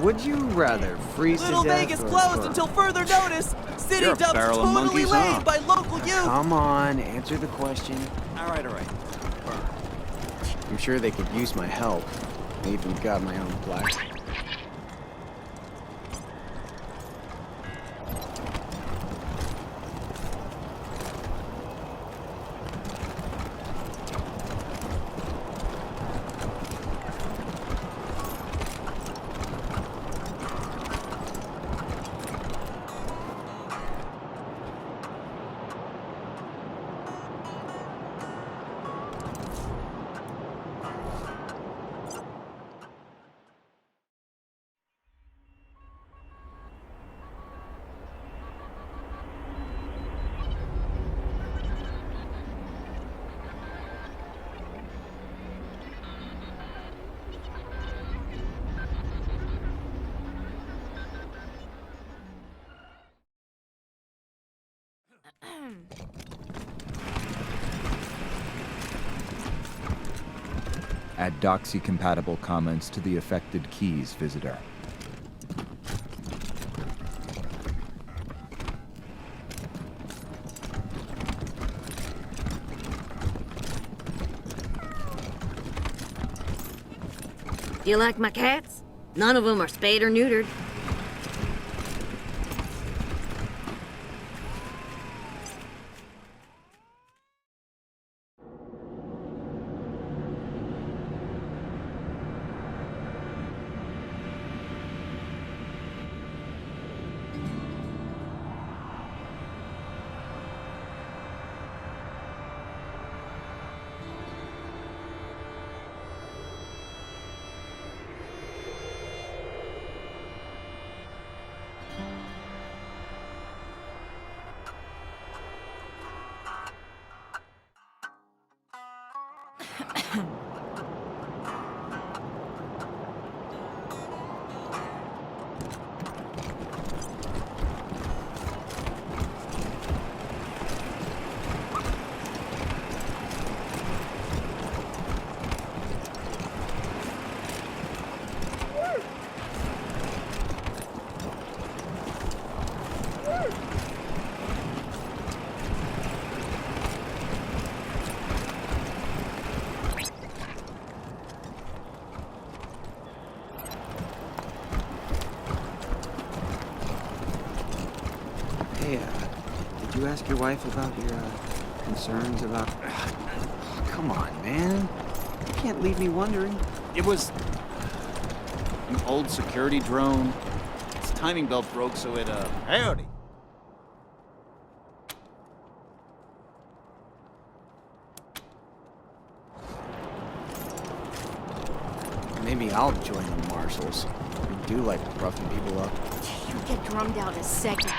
would you rather freeze Little to death Vegas or closed burn? until further notice. City You're a dubs barrel of totally monkeys, laid huh? by local youth. Come on, answer the question. All right. I'm sure they could use my help. I even got my own black. Add doxy-compatible comments to the affected keys, visitor. Do you like my cats? None of them are spayed or neutered. Hey, did you ask your wife about your, concerns about... Come on, man. You can't leave me wondering. It was an old security drone. Its timing belt broke, so it, howdy. Maybe I'll join the marshals. We do like roughing people up. You get drummed out in a second.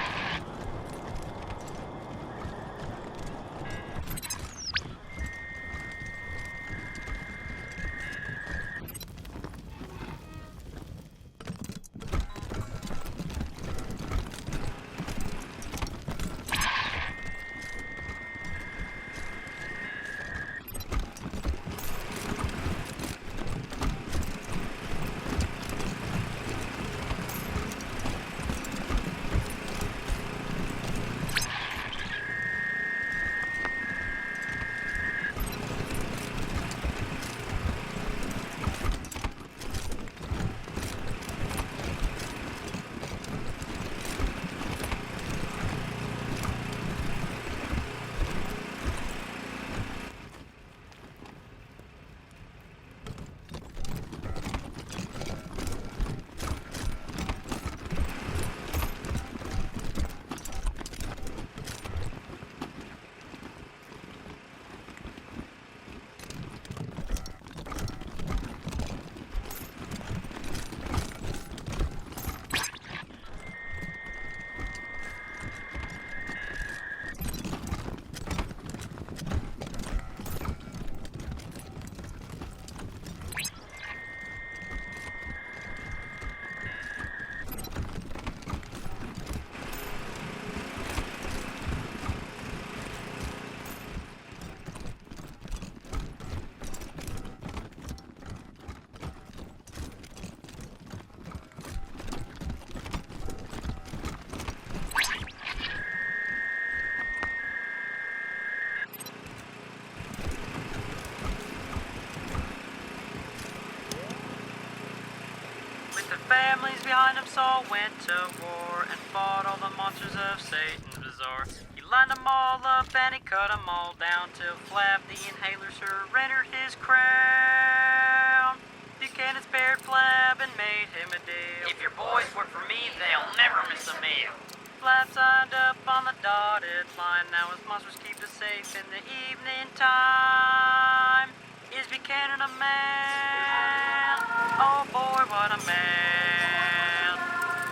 Twisted families behind him Saul went to war and fought all the monsters of Satan's bazaar. He lined them all up and he cut them all down till Flab the Inhaler surrendered his crown. Buchanan spared Flab and made him a deal. If your boys work for me, they'll never miss a meal. Flab signed up on the dotted line. Now his monsters keep us safe in the evening time. Is Buchanan a man? Oh boy, what a man.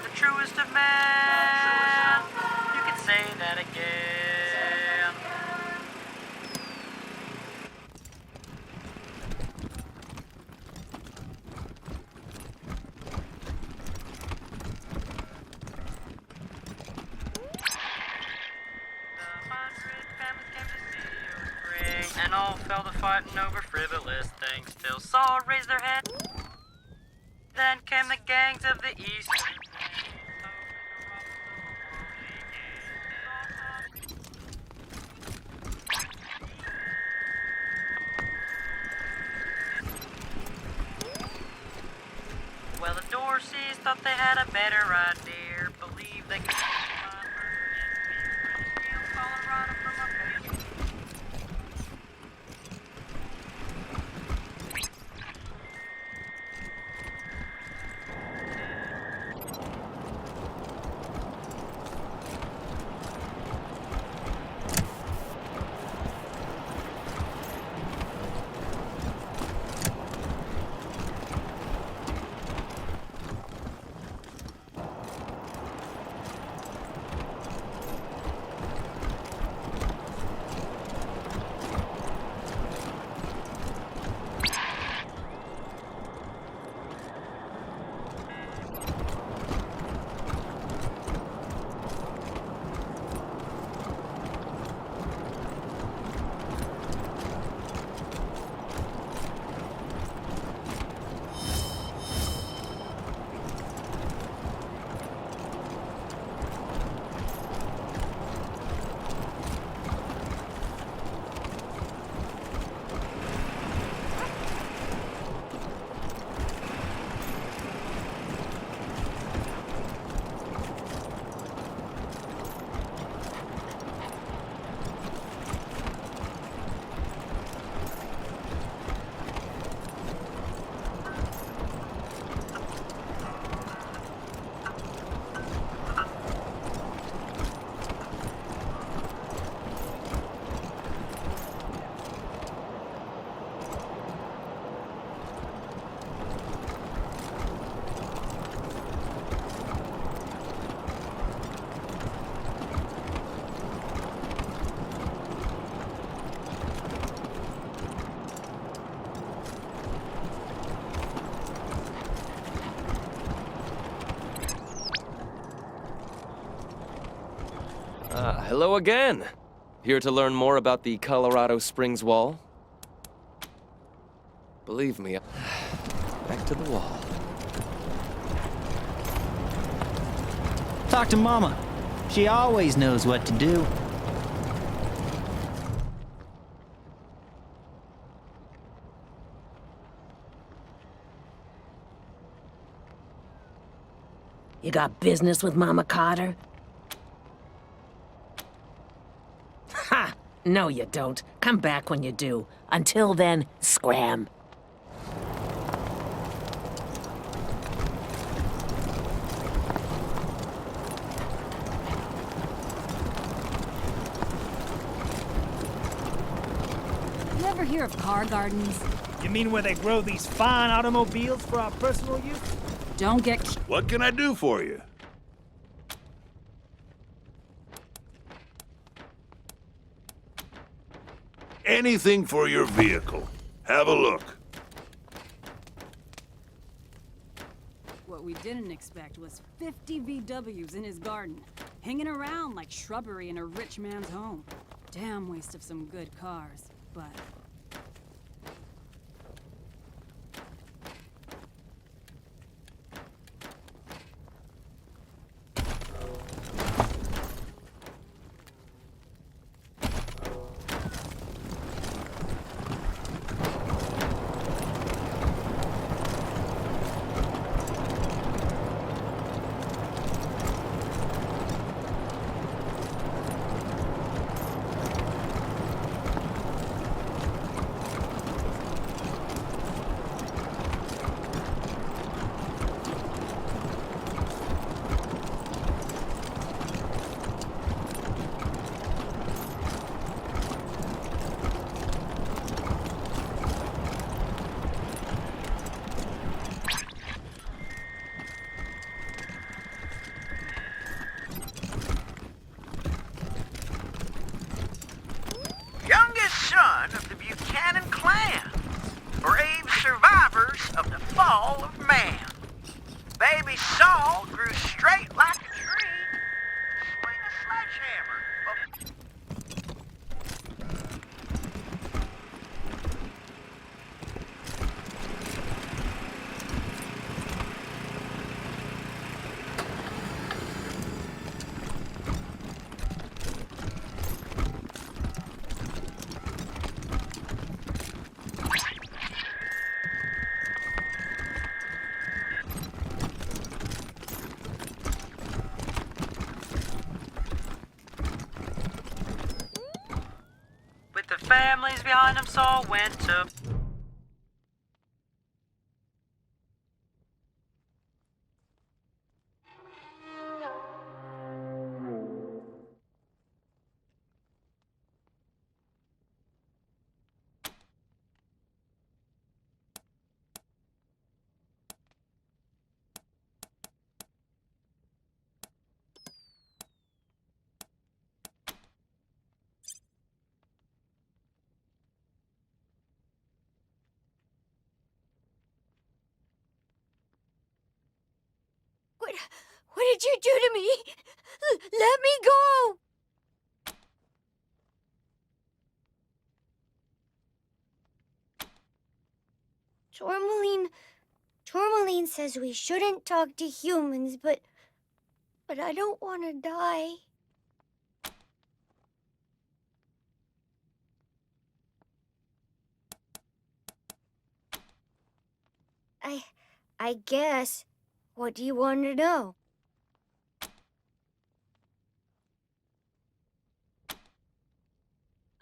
The truest of men. You can say that again. And all fell to fighting over frivolous things till Saul raised their head. Then came the gangs of the east. Well, the Dorseys thought they had a better idea. Believe they could Colorado from a base. Hello again. Here to learn more about the Colorado Springs Wall? Believe me, back to the wall. Talk to Mama. She always knows what to do. You got business with Mama Carter? Ha! No, you don't. Come back when you do. Until then, scram. You ever hear of car gardens? You mean where they grow these fine automobiles for our personal use? Don't get... What can I do for you? Anything for your vehicle. Have a look. What we didn't expect was 50 VWs in his garden, hanging around like shrubbery in a rich man's home. Damn waste of some good cars, but... the families behind them saw went to... What did you do to me? Let me go! Tourmaline says we shouldn't talk to humans, but I don't want to die. I guess. What do you want to know?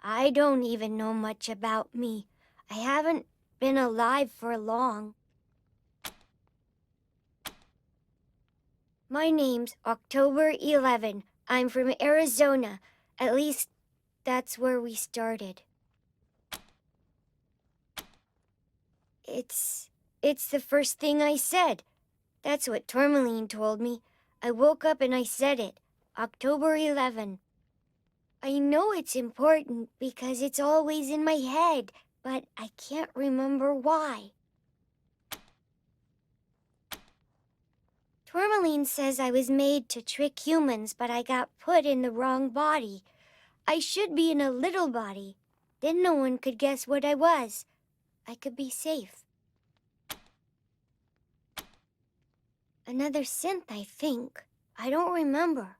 I don't even know much about me. I haven't been alive for long. My name's October 11. I'm from Arizona. At least, that's where we started. It's the first thing I said. That's what Tourmaline told me. I woke up and I said it. October 11. I know it's important because it's always in my head, but I can't remember why. Tourmaline says I was made to trick humans, but I got put in the wrong body. I should be in a little body. Then no one could guess what I was. I could be safe. Another synth, I think. I don't remember.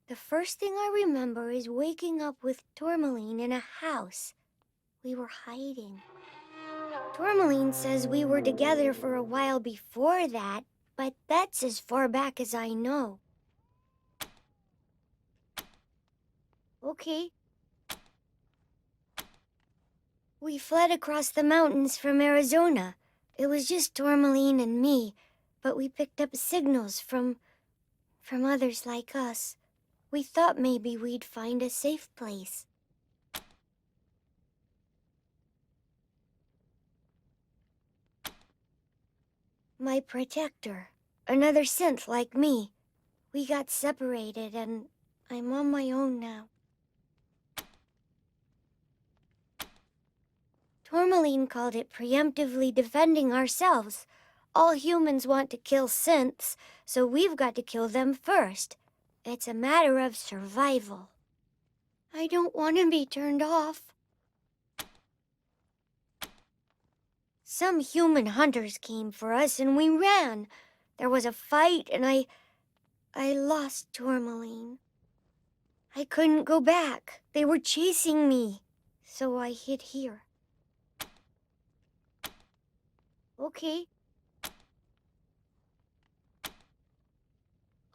The first thing I remember is waking up with Tourmaline in a house. We were hiding. Tourmaline says we were together for a while before that, but that's as far back as I know. Okay. We fled across the mountains from Arizona. It was just Tourmaline and me, but we picked up signals from others like us. We thought maybe we'd find a safe place. My protector, another synth like me. We got separated and I'm on my own now. Tourmaline called it preemptively defending ourselves. All humans want to kill synths, so we've got to kill them first. It's a matter of survival. I don't want to be turned off. Some human hunters came for us and we ran. There was a fight and I lost Tourmaline. I couldn't go back. They were chasing me, so I hid here. Okay.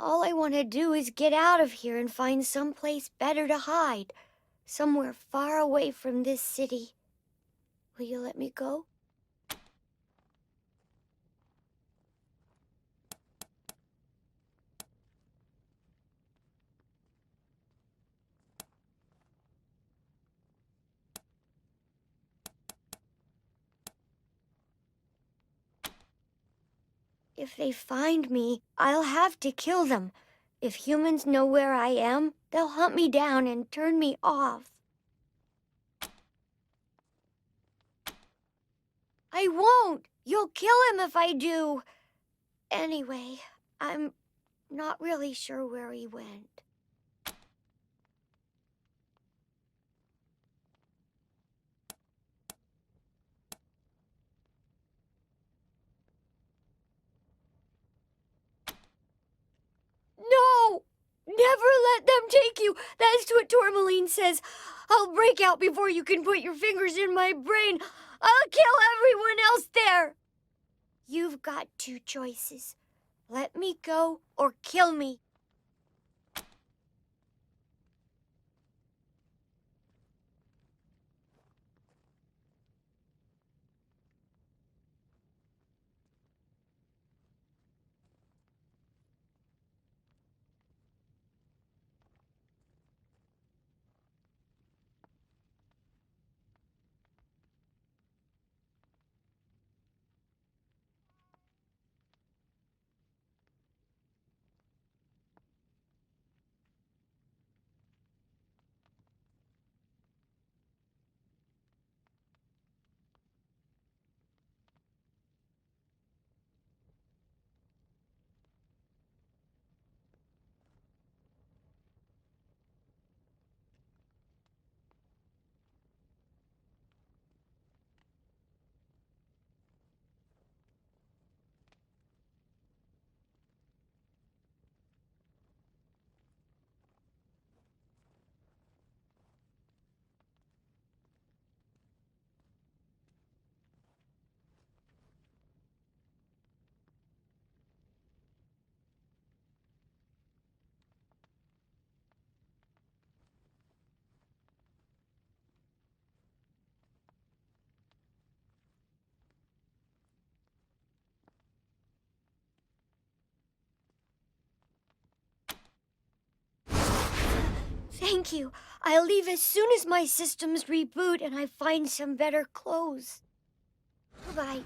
All I want to do is get out of here and find someplace better to hide. Somewhere far away from this city. Will you let me go? If they find me, I'll have to kill them. If humans know where I am, they'll hunt me down and turn me off. I won't! You'll kill him if I do. Anyway, I'm not really sure where he went. No! Never let them take you! That's what Tourmaline says. I'll break out before you can put your fingers in my brain. I'll kill everyone else there! You've got two choices. Let me go or kill me. Thank you. I'll leave as soon as my systems reboot and I find some better clothes. Bye-bye.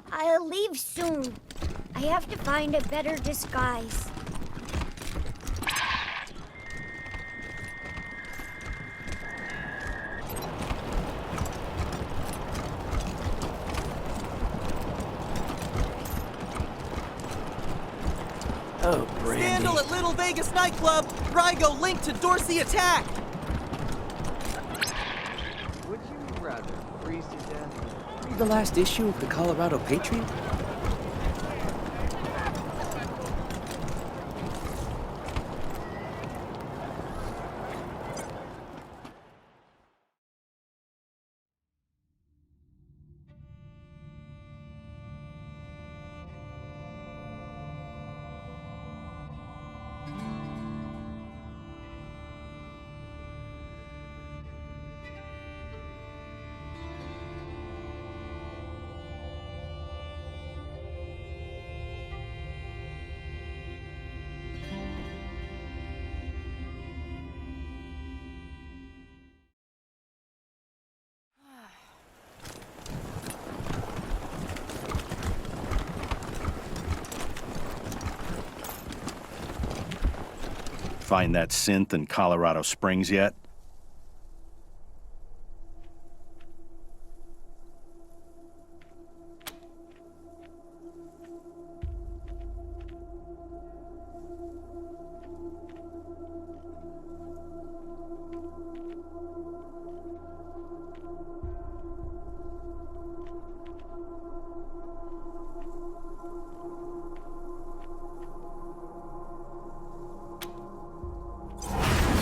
I'll leave soon. I have to find a better disguise. Oh, Brandy. Scandal at Little Vegas nightclub. Rygo linked to Dorsey attack. Would you rather freeze to death? Read the last issue of the Colorado Patriot? Find that synth in Colorado Springs yet?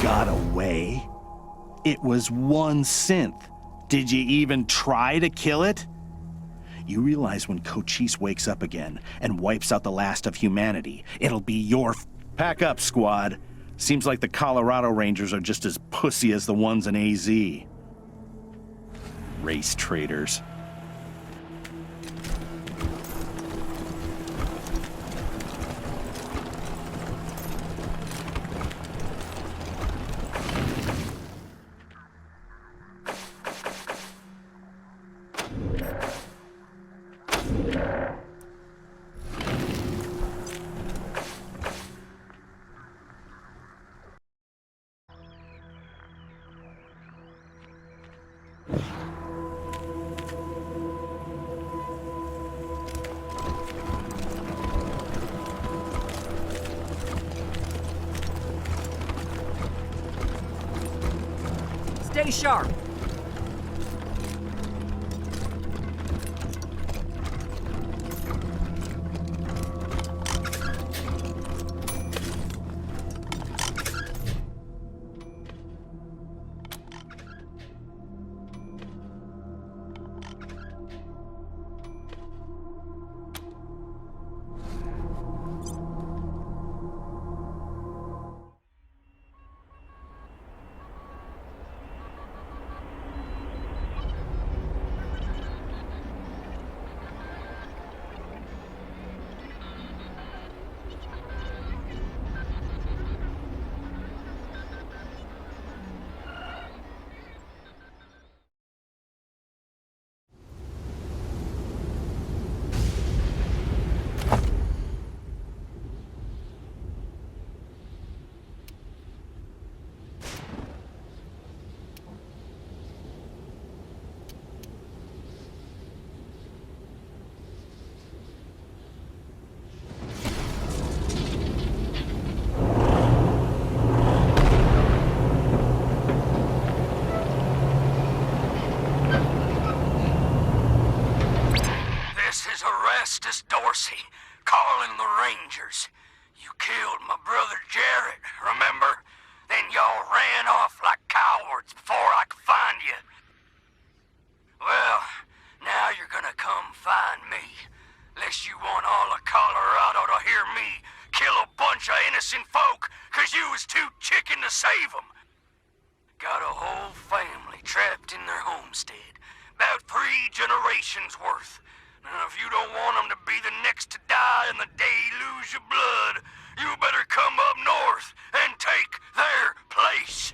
Got away? It was one synth. Did you even try to kill it? You realize when Cochise wakes up again and wipes out the last of humanity, it'll be your pack up, squad. Seems like the Colorado Rangers are just as pussy as the ones in AZ. Race traitors. Stay sharp. Dorsey, calling the Rangers. You killed my brother Jarrett, remember? Then y'all ran off like cowards before I could find you. Well, now you're gonna come find me. Lest you want all of Colorado to hear me kill a bunch of innocent folk 'cause you was too chicken to save them. Got a whole family trapped in their homestead. About 3 generations worth. Now, if you don't want them to be the next to die and the day you lose your blood, you better come up north and take their place.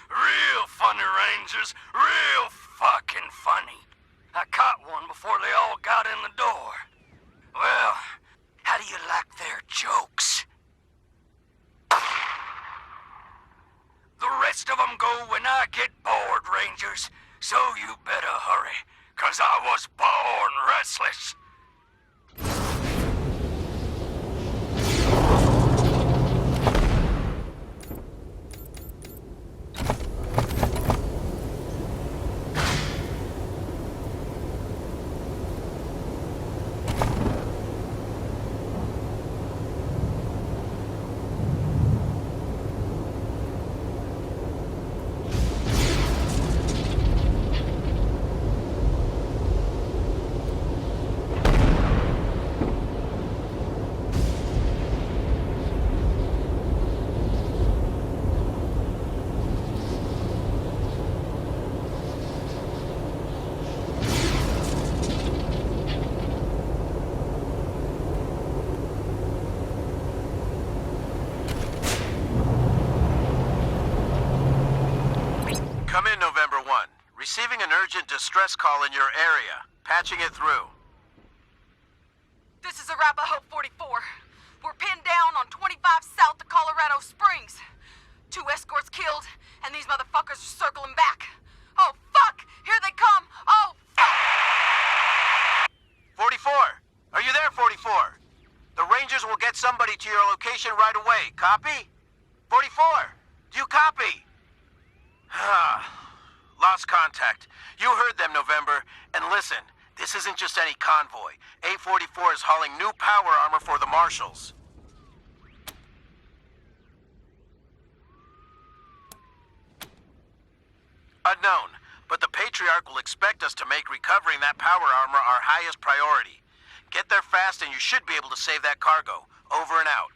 Real funny, Rangers. Real fucking funny. I caught one before they all got in the door. Well, how do you like their jokes? The rest of them go when I get bored, Rangers. So you better hurry, 'cause I was born restless. Come in, November 1. Receiving an urgent distress call in your area. Patching it through. This is Arapahoe 44. We're pinned down on 25 south of Colorado Springs. 2 escorts killed, and these motherfuckers are circling back. Oh, fuck! Here they come! Oh, fuck! 44! Are you there, 44? The Rangers will get somebody to your location right away. Copy? 44! Do you copy? Lost contact. You heard them, November. And listen, this isn't just any convoy. A44 is hauling new power armor for the Marshals. Unknown, but the Patriarch will expect us to make recovering that power armor our highest priority. Get there fast and you should be able to save that cargo. Over and out.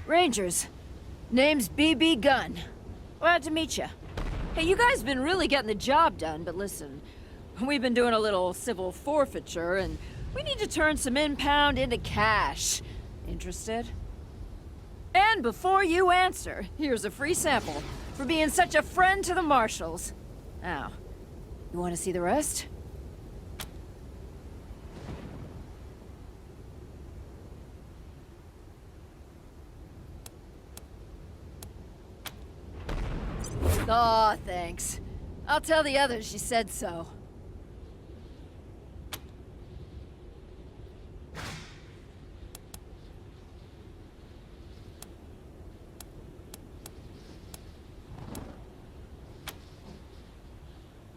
Rangers. Name's BB Gunn. Glad to meet you. Hey, you guys been really getting the job done, but listen, we've been doing a little civil forfeiture, and we need to turn some impound into cash. Interested? And before you answer, here's a free sample for being such a friend to the marshals. Now, you want to see the rest? Aw, thanks. I'll tell the others you said so.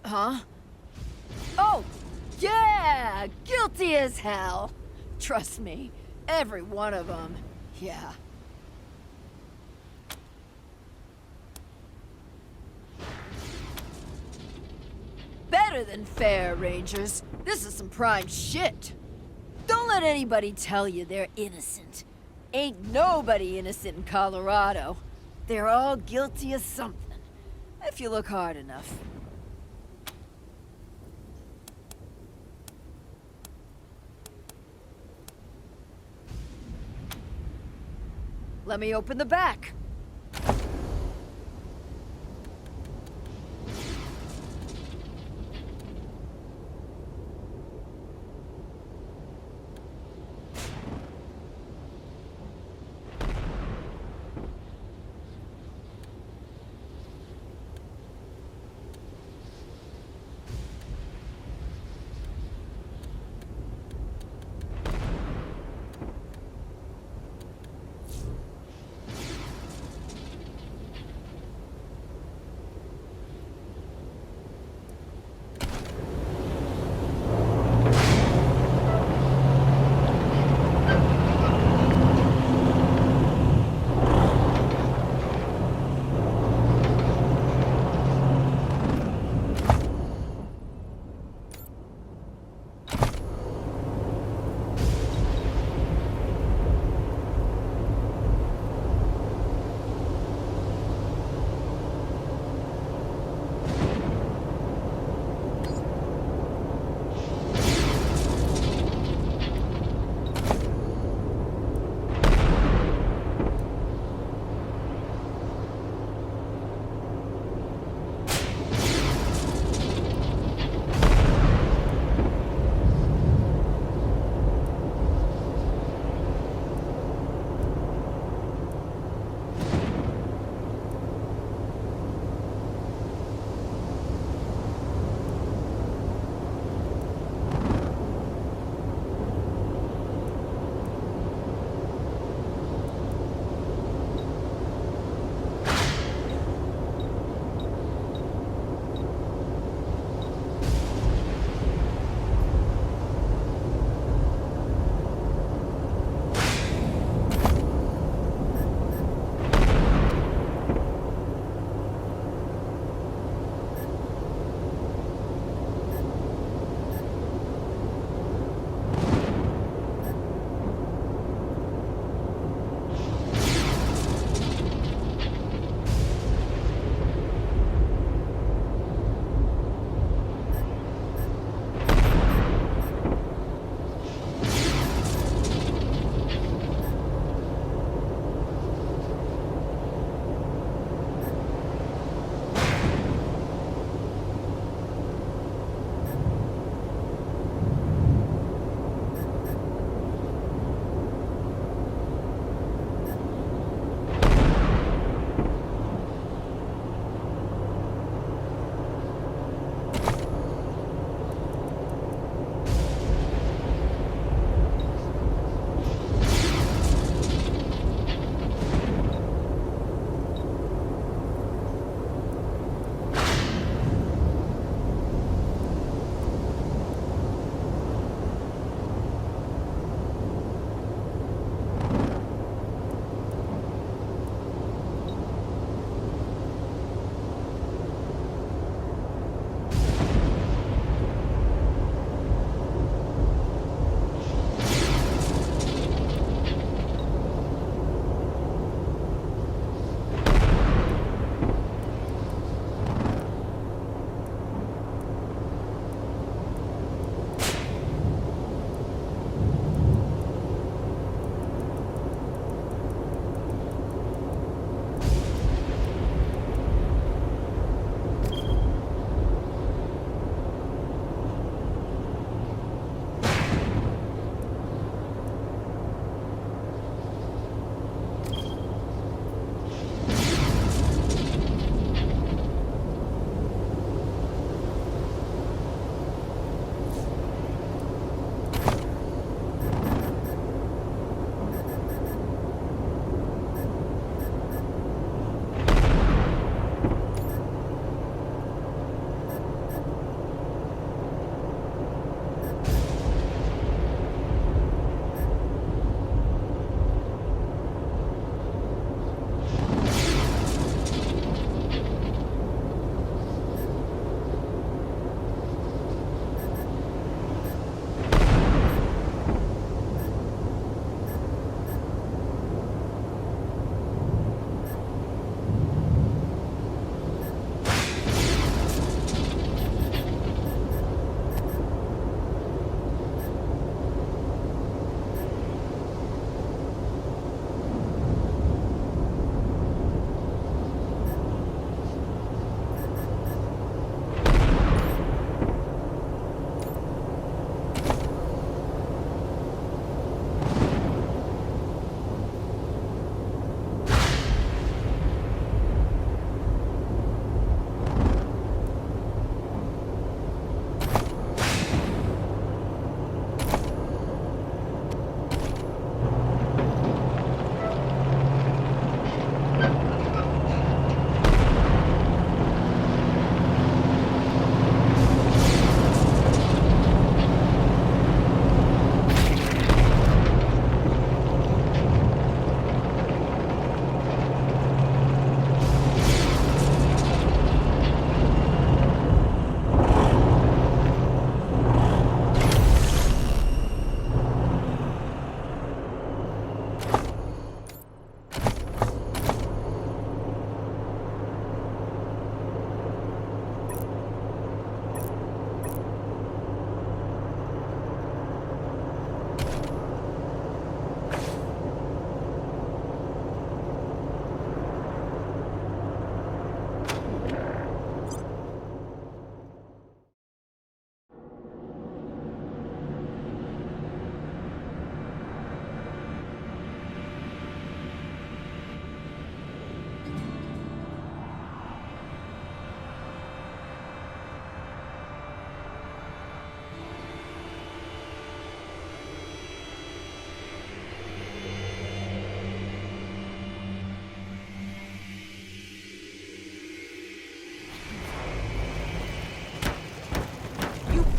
Huh? Oh, yeah! Guilty as hell! Trust me, every one of them. Yeah. Better than fair, Rangers. This is some prime shit. Don't let anybody tell you they're innocent. Ain't nobody innocent in Colorado. They're all guilty of something, if you look hard enough. Let me open the back.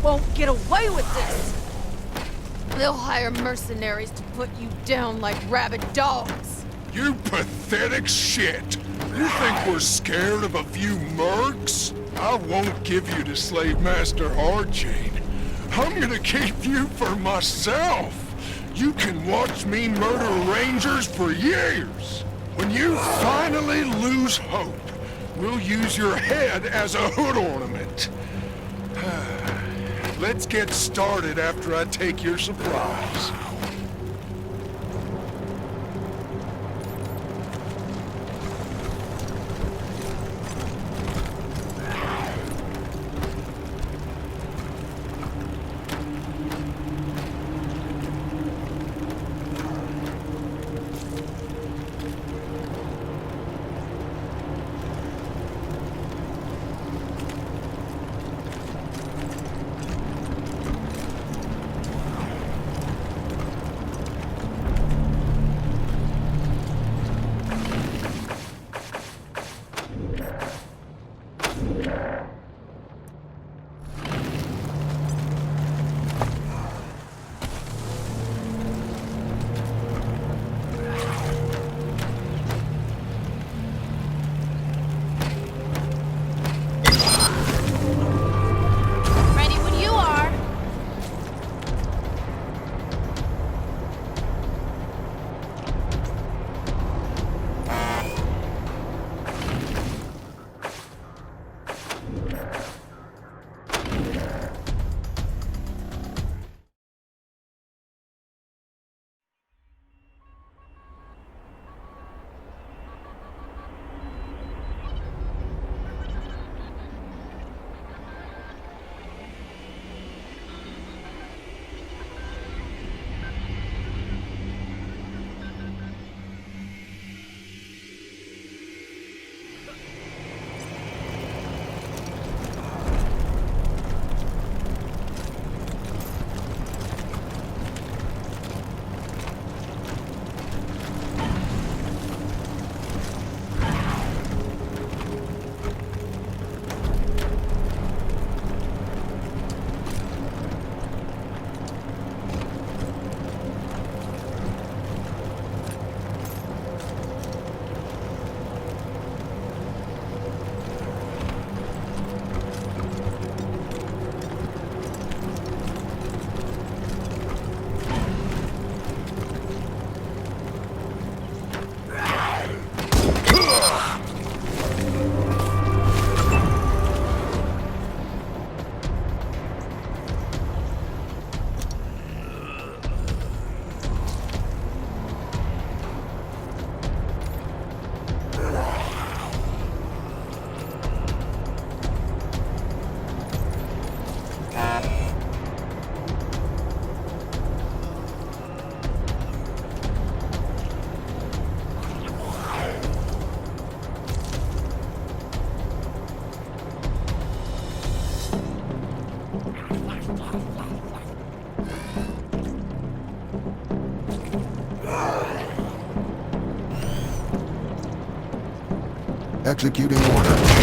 won't get away with this! They'll hire mercenaries to put you down like rabid dogs! You pathetic shit! You think we're scared of a few mercs? I won't give you to Slave Master Hardchain. I'm gonna keep you for myself! You can watch me murder rangers for years! When you finally lose hope, we'll use your head as a hood ornament. Let's get started after I take your supplies. Executing order.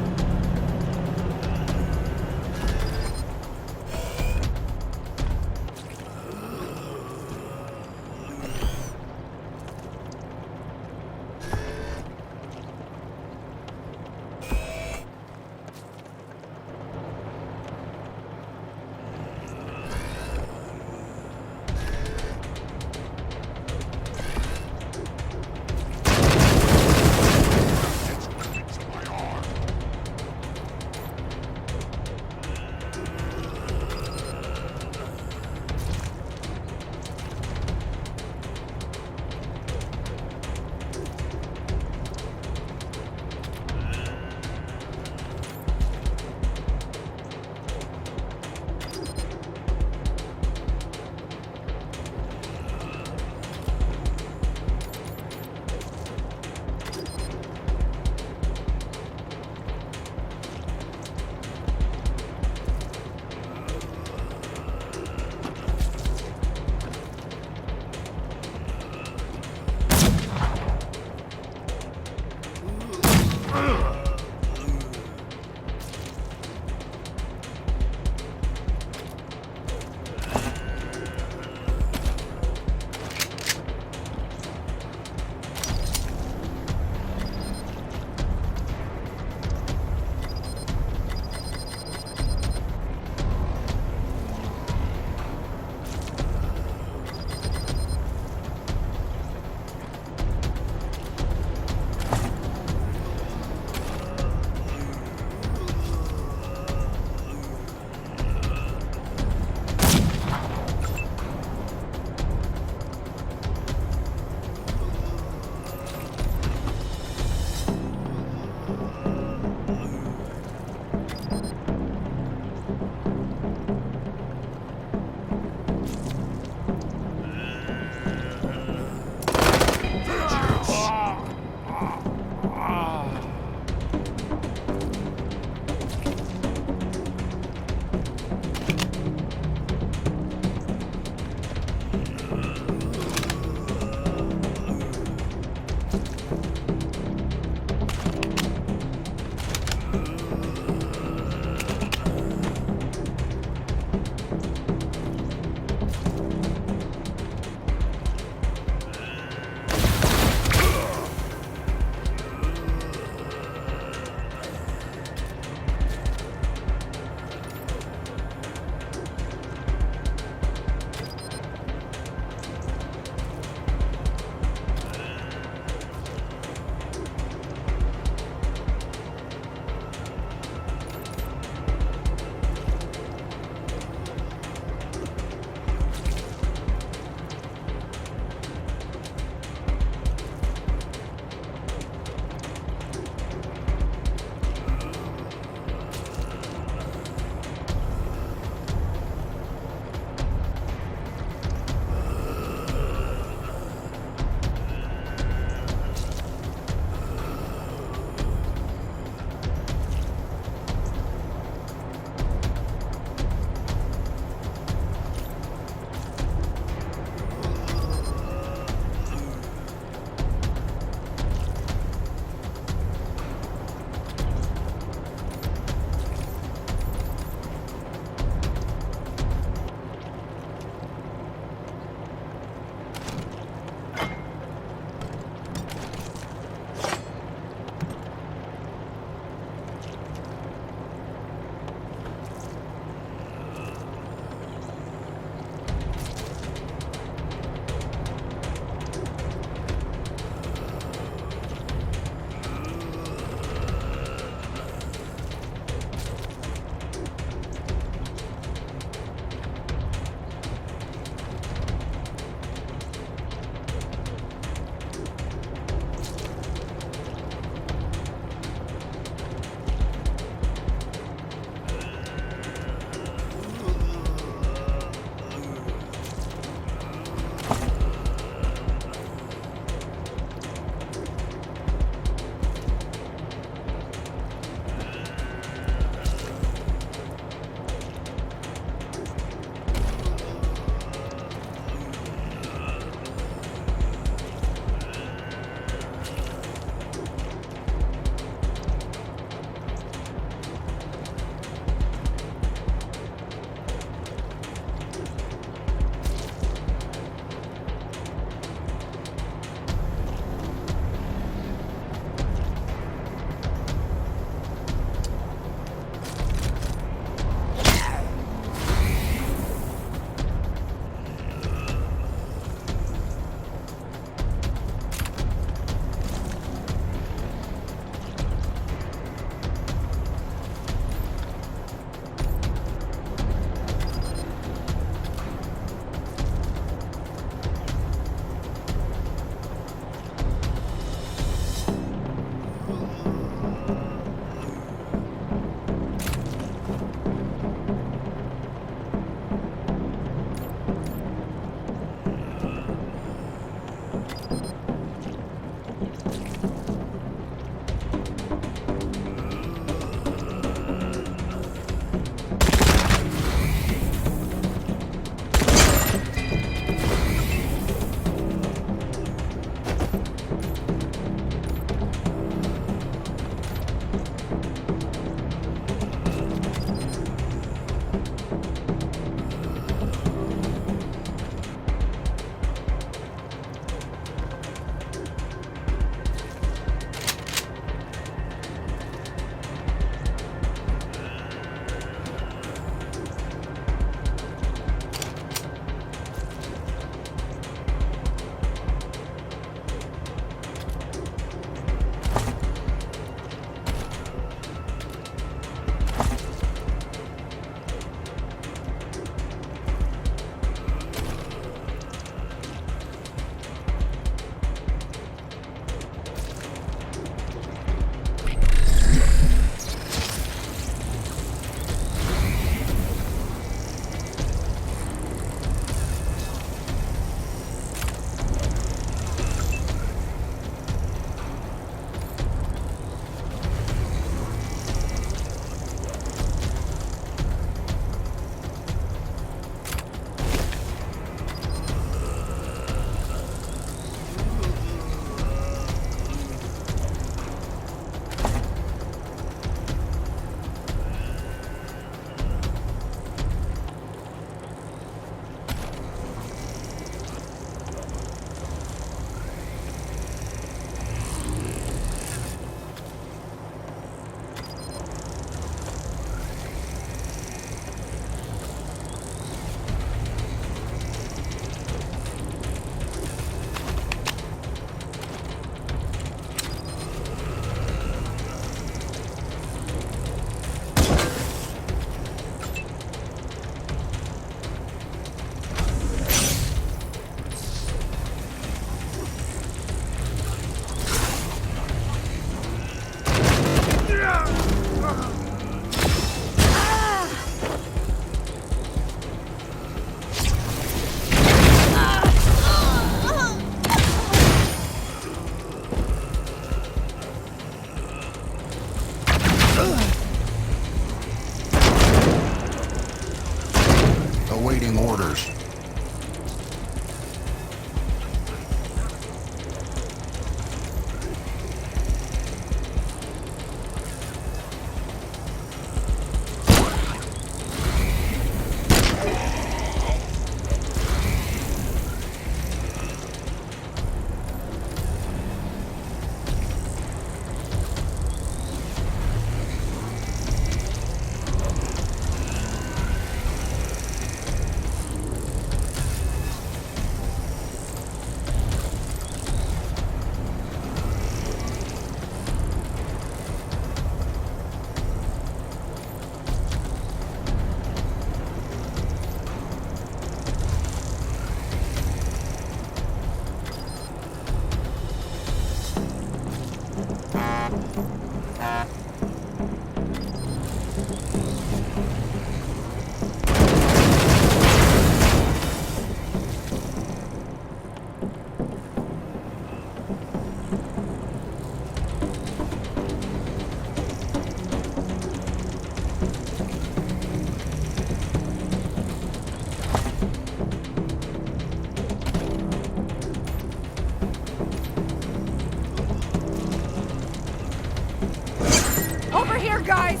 Over here, guys!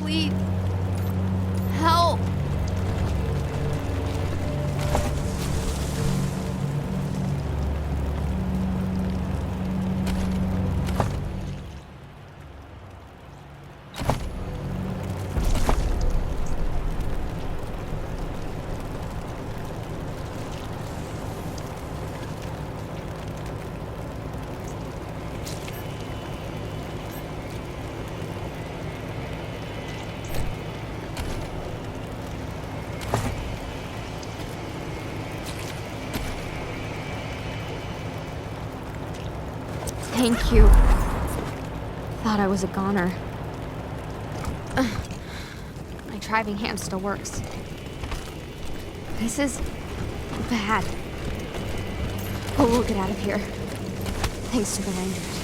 Please. Help. Thank you. Thought I was a goner. My driving hand still works. This is bad. But we'll get out of here. Thanks to the Rangers.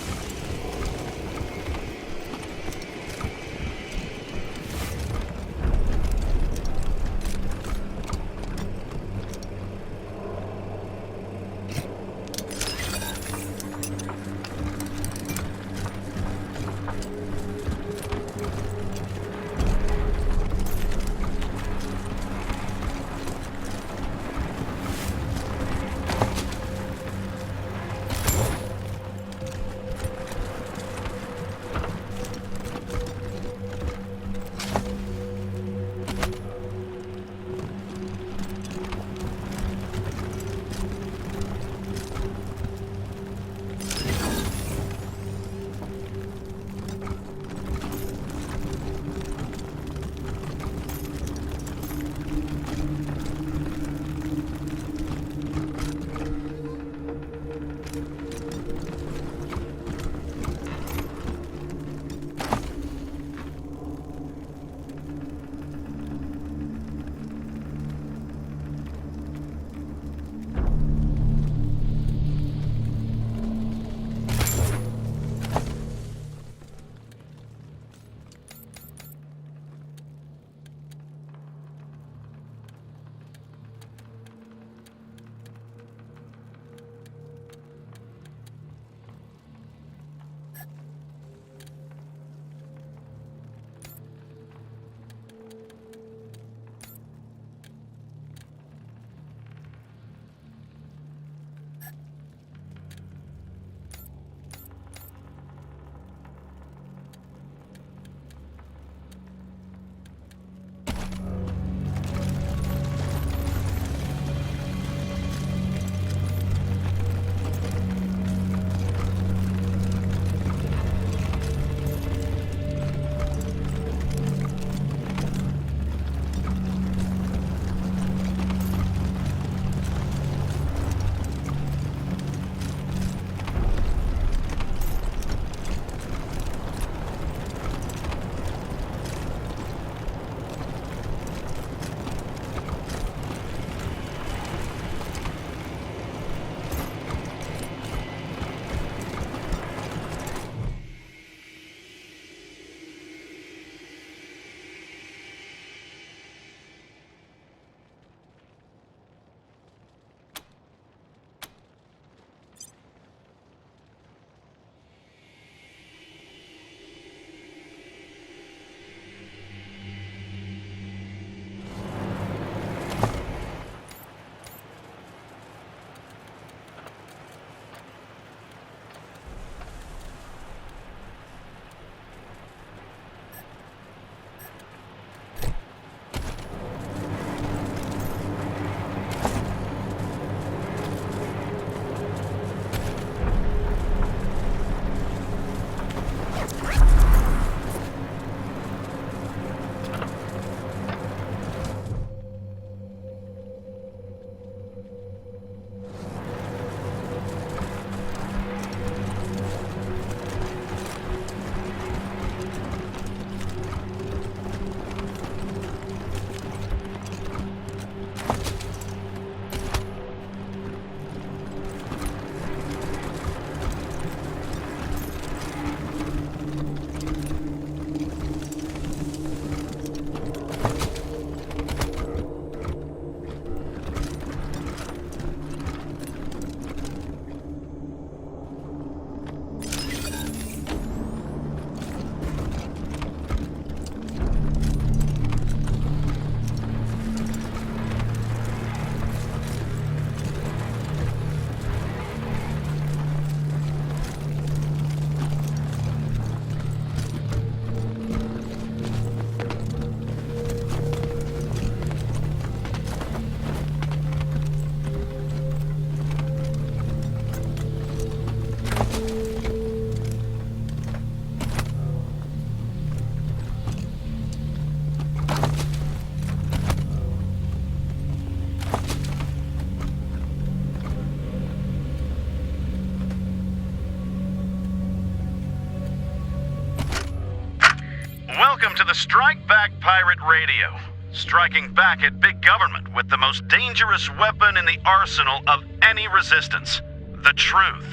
the Strike Back Pirate Radio. Striking back at big government with the most dangerous weapon in the arsenal of any resistance. The truth.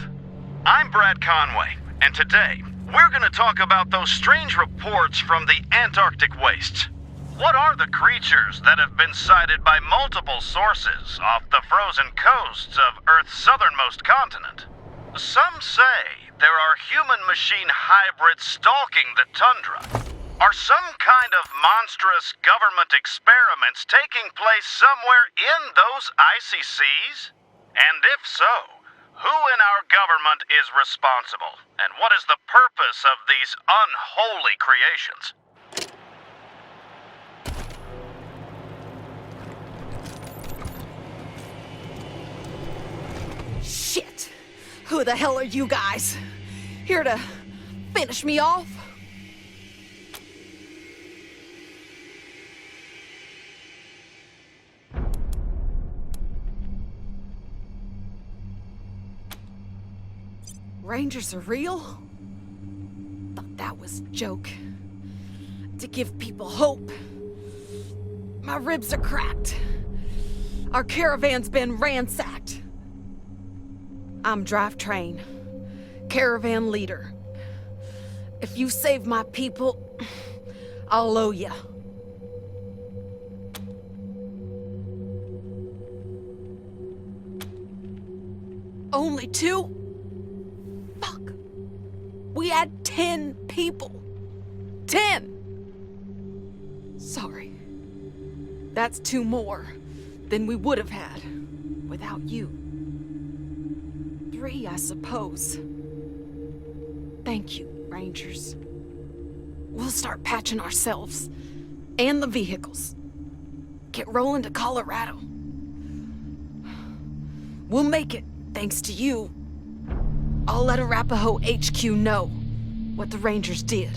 I'm Brad Conway, and today, we're gonna talk about those strange reports from the Antarctic wastes. What are the creatures that have been sighted by multiple sources off the frozen coasts of Earth's southernmost continent? Some say there are human-machine hybrids stalking the tundra. Are some kind of monstrous government experiments taking place somewhere in those icy seas? And if so, who in our government is responsible? And what is the purpose of these unholy creations? Shit! Who the hell are you guys? Here to finish me off? Rangers are real? Thought that was a joke. To give people hope. My ribs are cracked. Our caravan's been ransacked. I'm drivetrain, caravan leader. If you save my people, I'll owe ya. Only 2? Fuck. We had 10 people. 10! Sorry. That's 2 more than we would have had without you. 3, I suppose. Thank you, Rangers. We'll start patching ourselves and the vehicles. Get rolling to Colorado. We'll make it, thanks to you. I'll let Arapaho HQ know what the Rangers did.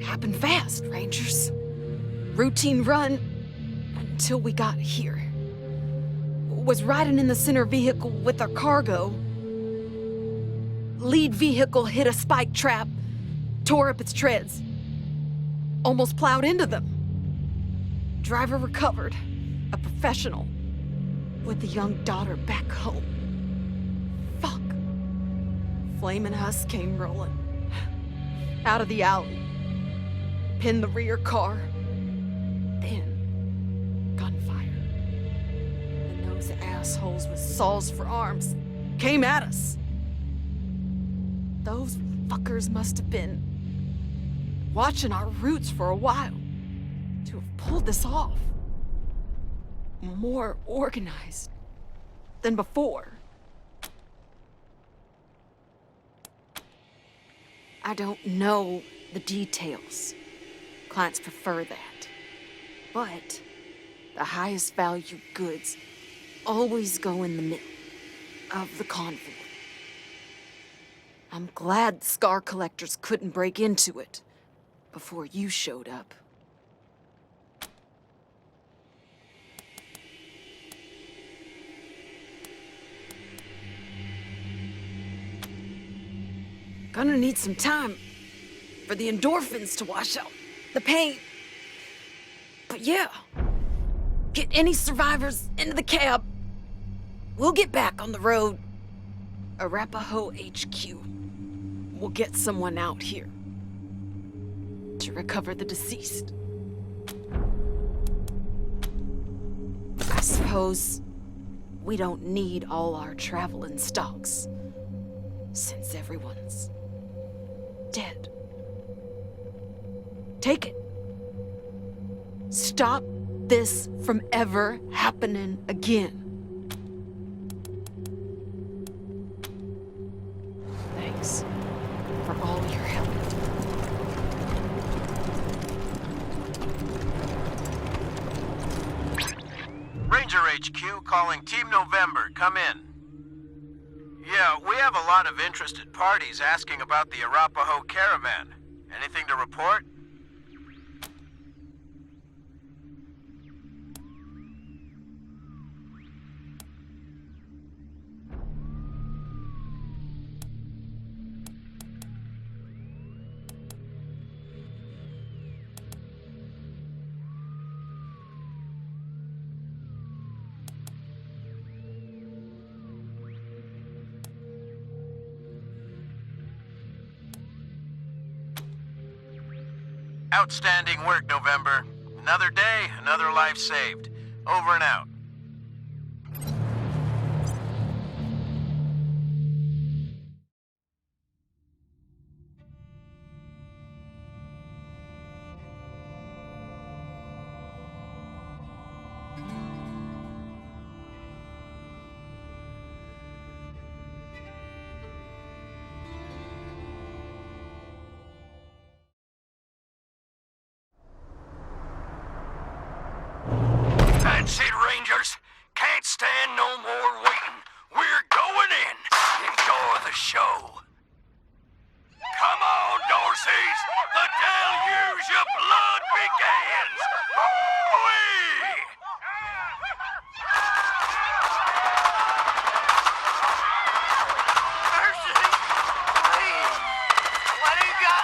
Happened fast, Rangers. Routine run until we got here. Was riding in the center vehicle with our cargo. Lead vehicle hit a spike trap, tore up its treads. Almost plowed into them. Driver recovered, a professional, with a young daughter back home. Fuck. Flaming Huss came rolling. Out of the alley. Pinned the rear car. Then, gunfire. And those assholes with saws for arms came at us. Those fuckers must have been watching our routes for a while to have pulled this off. More organized than before. I don't know the details. Clients prefer that. But the highest value goods always go in the middle of the convoy. I'm glad the Scar Collectors couldn't break into it before you showed up. Gonna need some time for the endorphins to wash out the pain. But yeah, get any survivors into the cab. We'll get back on the road. Arapaho HQ. We'll get someone out here to recover the deceased. I suppose we don't need all our traveling stocks, since everyone's dead. Take it. Stop this from ever happening again. Thanks for all your help. Ranger HQ calling Team November. Come in. Yeah, we have a lot of interested parties asking about the Arapaho caravan. Anything to report? Outstanding work, November. Another day, another life saved. Over and out. That's it, Rangers. Can't stand no more waiting. We're going in. Enjoy the show. Come on, Dorseys. The deluge of blood begins. Whee! Pearson, please. What do you got?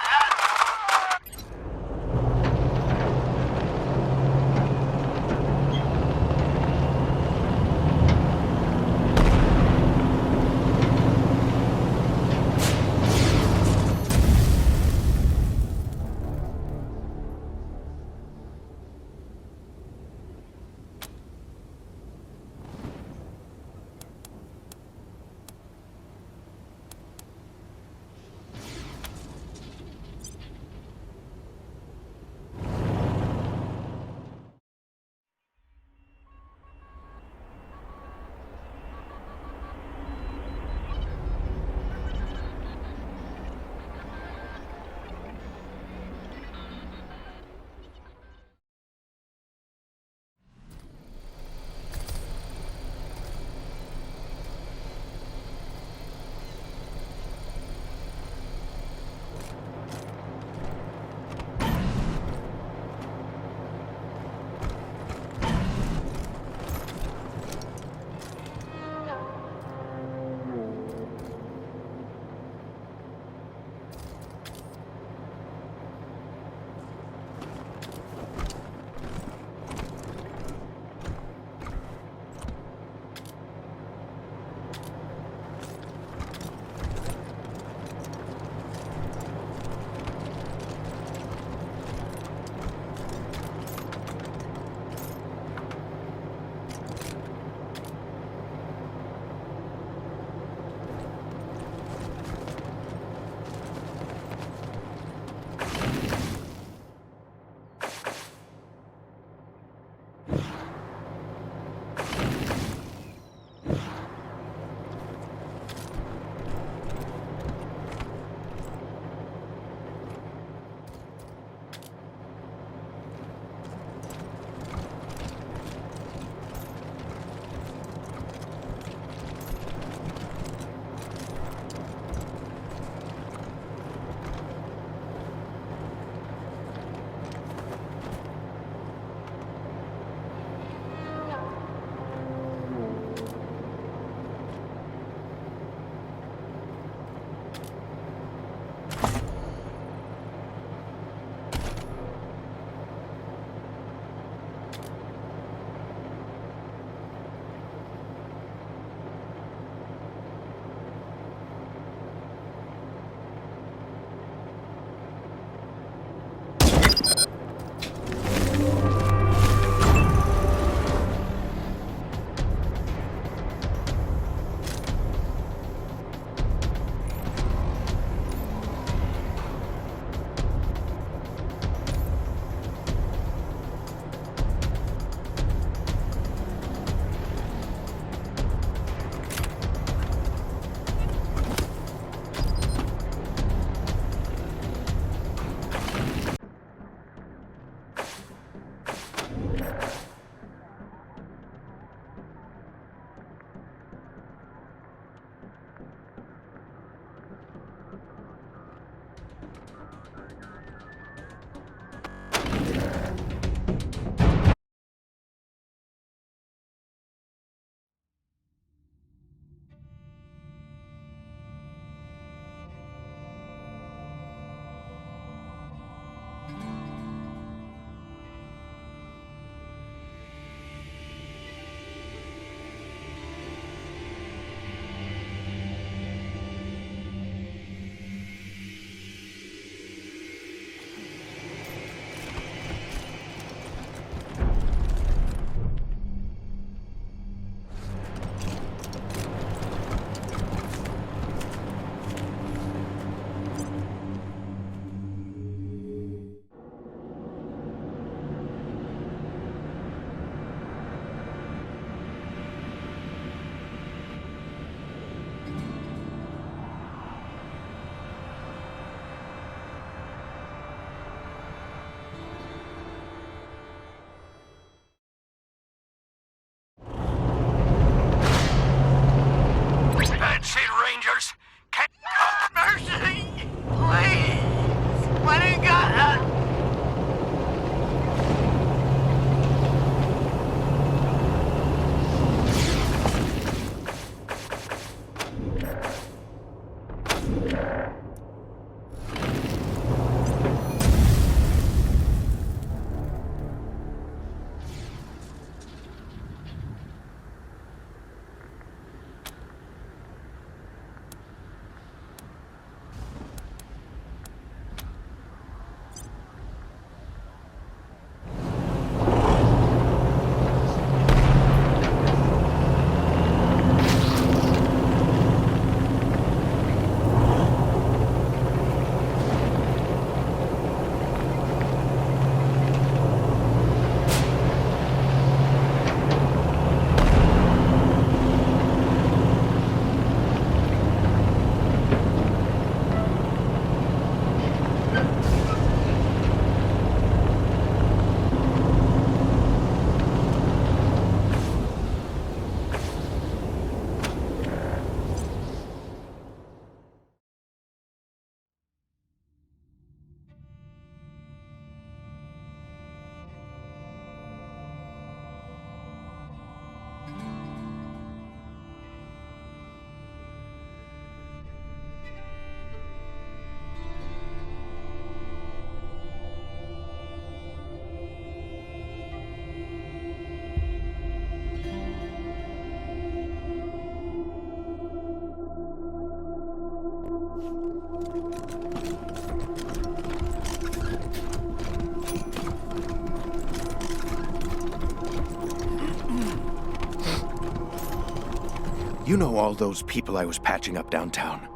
You know all those people I was patching up downtown?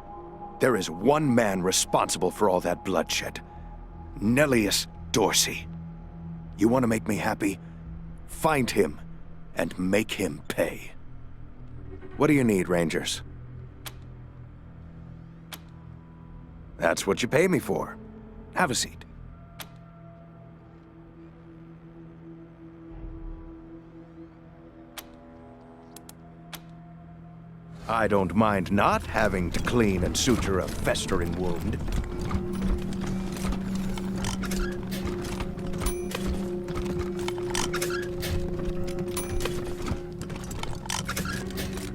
There is one man responsible for all that bloodshed. Nellius Dorsey. You want to make me happy? Find him and make him pay. What do you need, Rangers? That's what you pay me for. Have a seat. I don't mind not having to clean and suture a festering wound.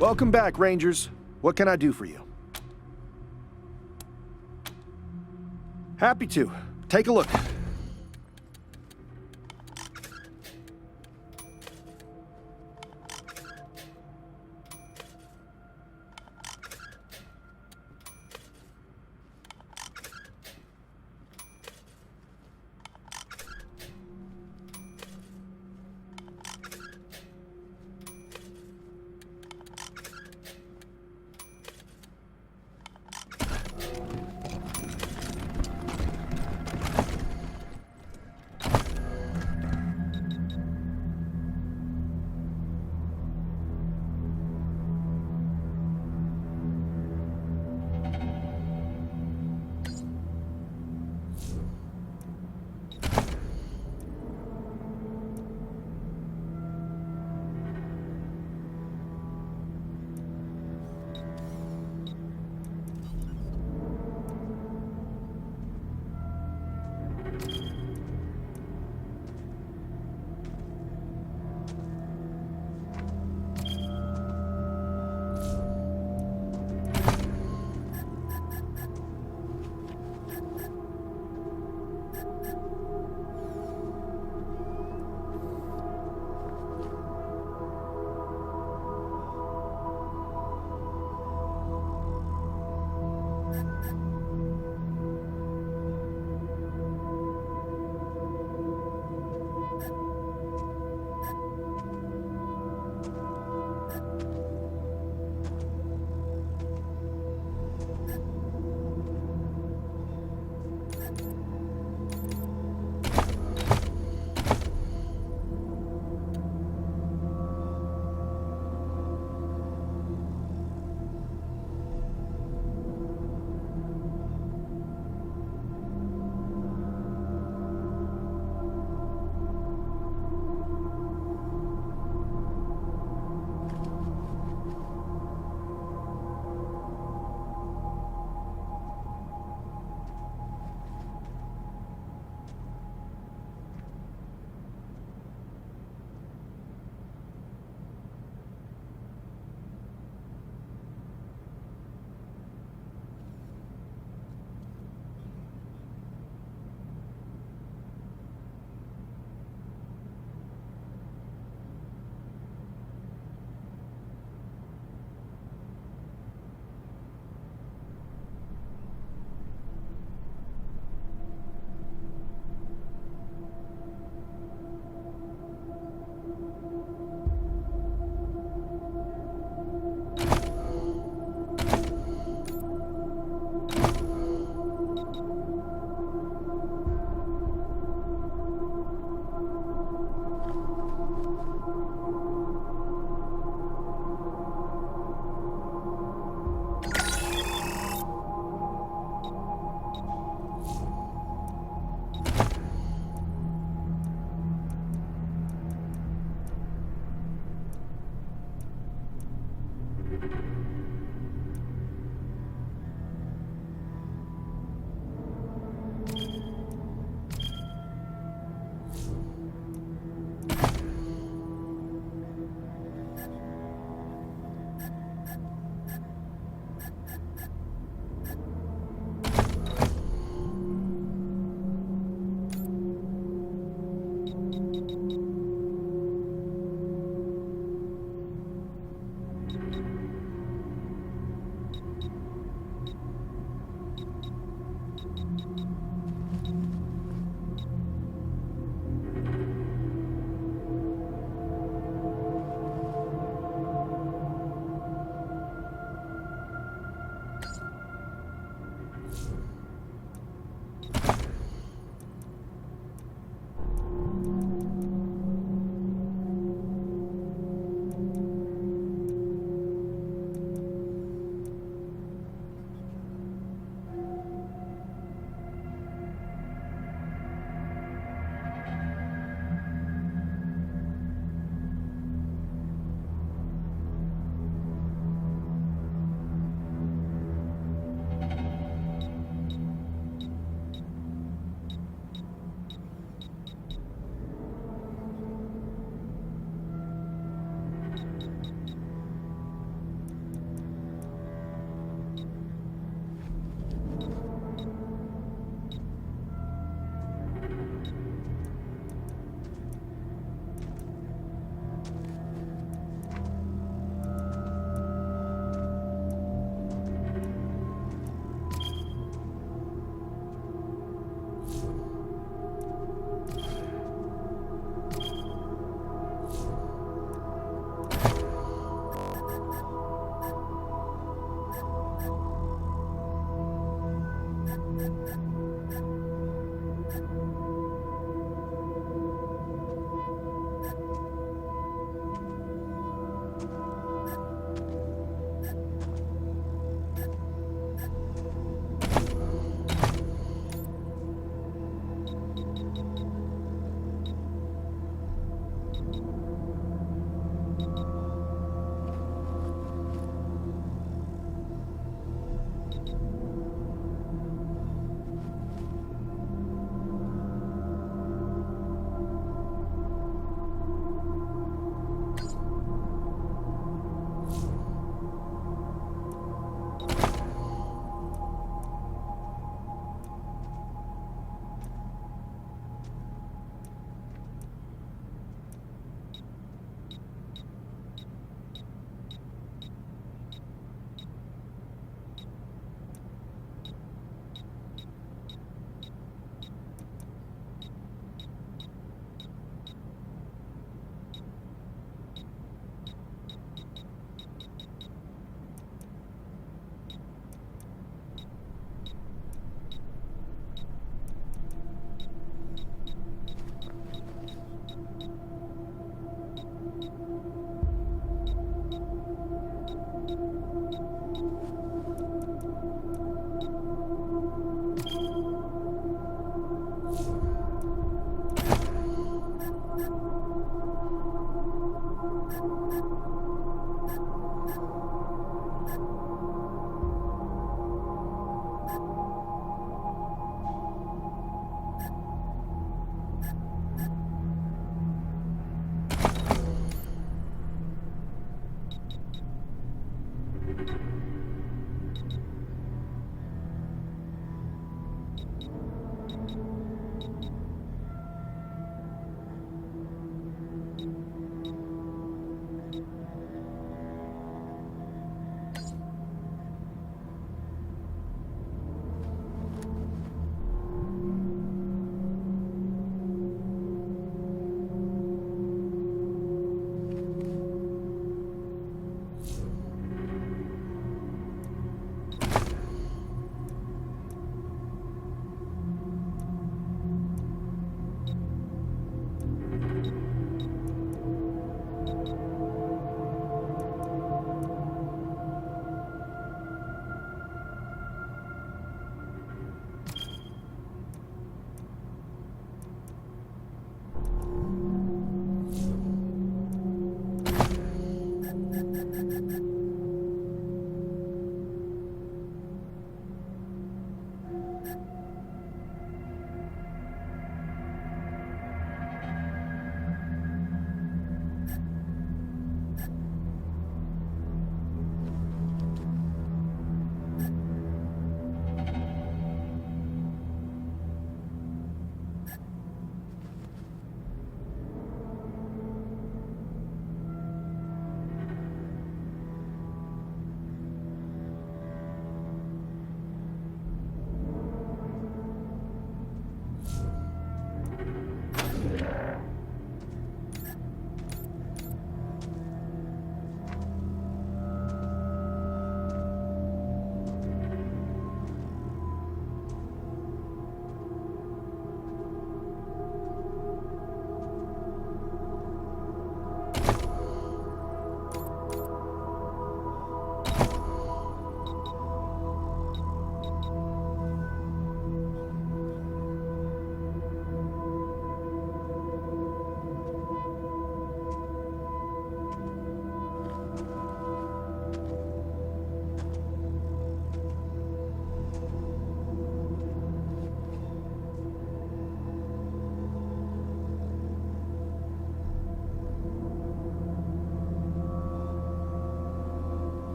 Welcome back, Rangers. What can I do for you? Happy to. Take a look.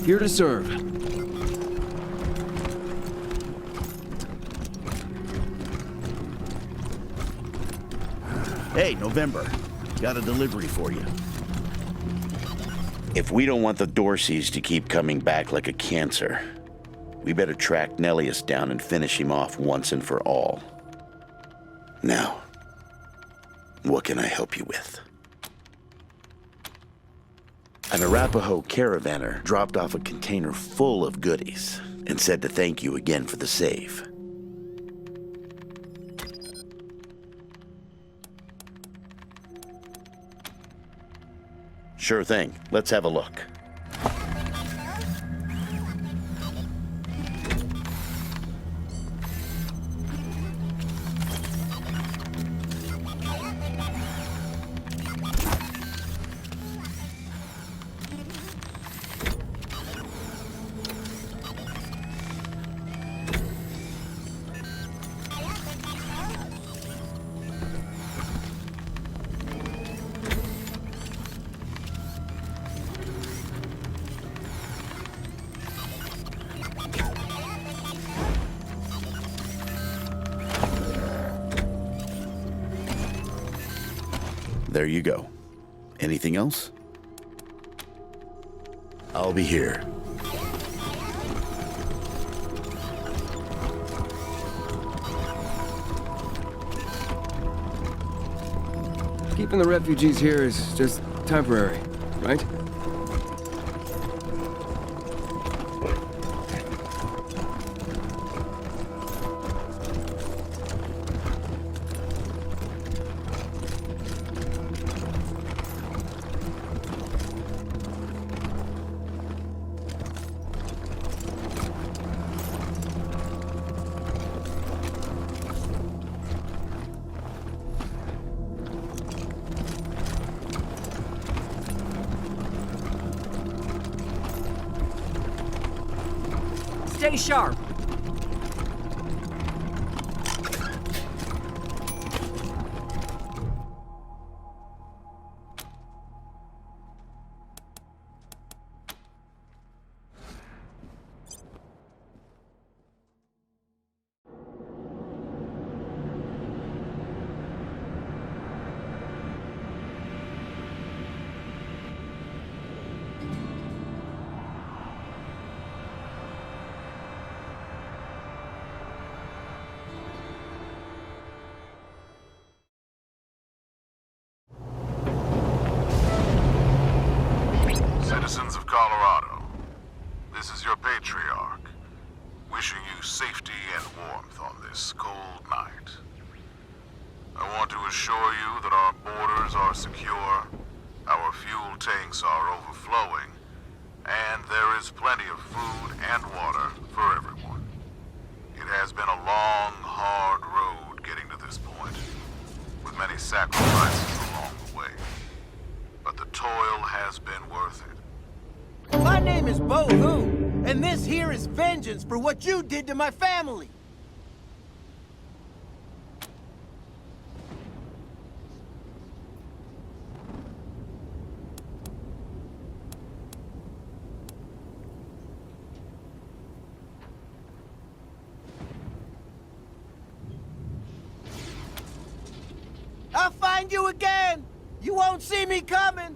Here to serve. Hey, November. Got a delivery for you. If we don't want the Dorseys to keep coming back like a cancer, we better track Nellius down and finish him off once and for all. Now, what can I help you with? An Arapaho caravaner dropped off a container full of goodies and said to thank you again for the save. Sure thing. Let's have a look. There you go. Anything else? I'll be here. Keeping the refugees here is just temporary, right? Stay sharp. Citizens of Colorado, this is your patriarch, wishing you safety and warmth on this cold night. I want to assure you that our borders are secure, our fuel tanks are overflowing, and there is plenty of food and water for everyone. It has been a long, hard road getting to this point, with many sacrifices along the way. But the toil has been worth it. My name is Bo Who, and this here is vengeance for what you did to my family. I'll find you again! You won't see me coming!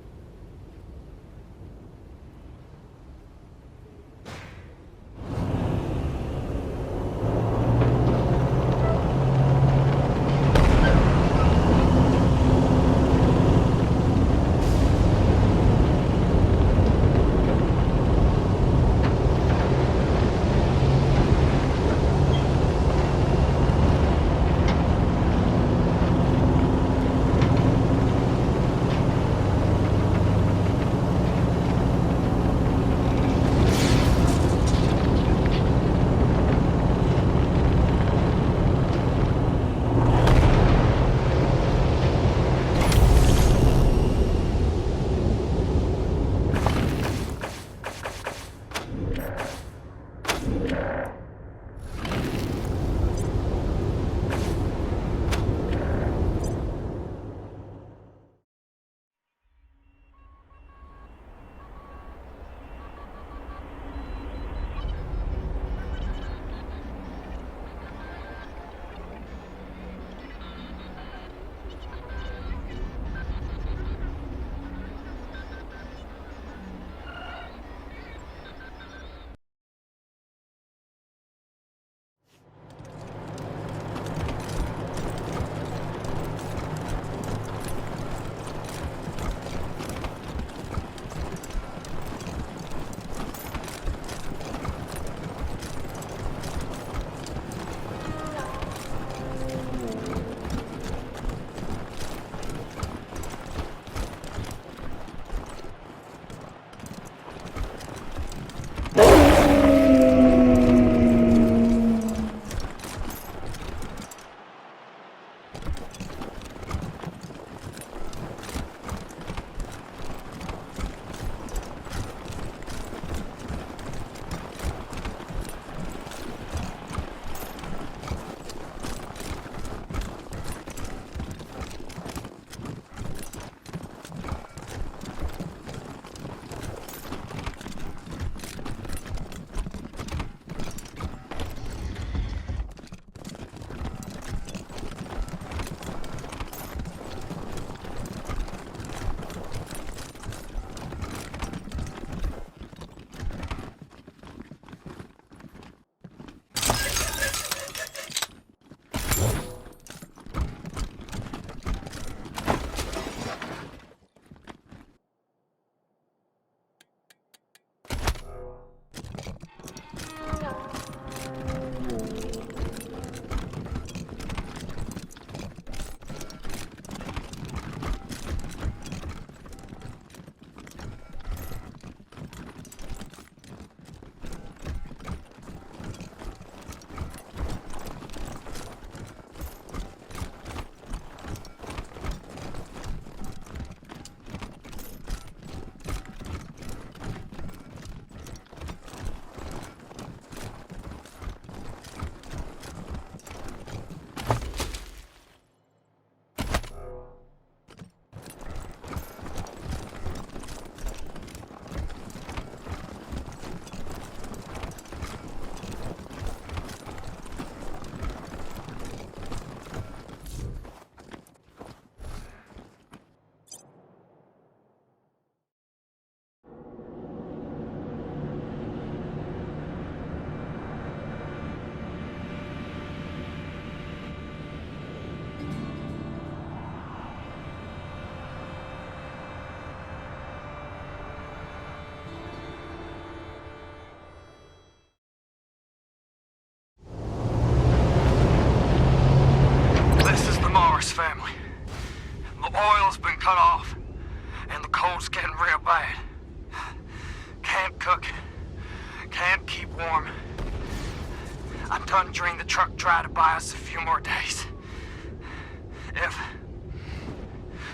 us a few more days.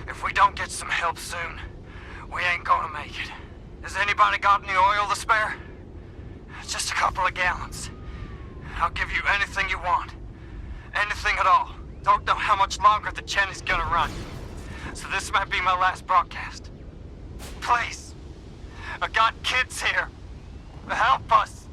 If we don't get some help soon, we ain't gonna make it. Has anybody got any oil to spare? Just a couple of gallons. I'll give you anything you want. Anything at all. Don't know how much longer the Jenny's gonna run. So this might be my last broadcast. Please. I got kids here. Help us.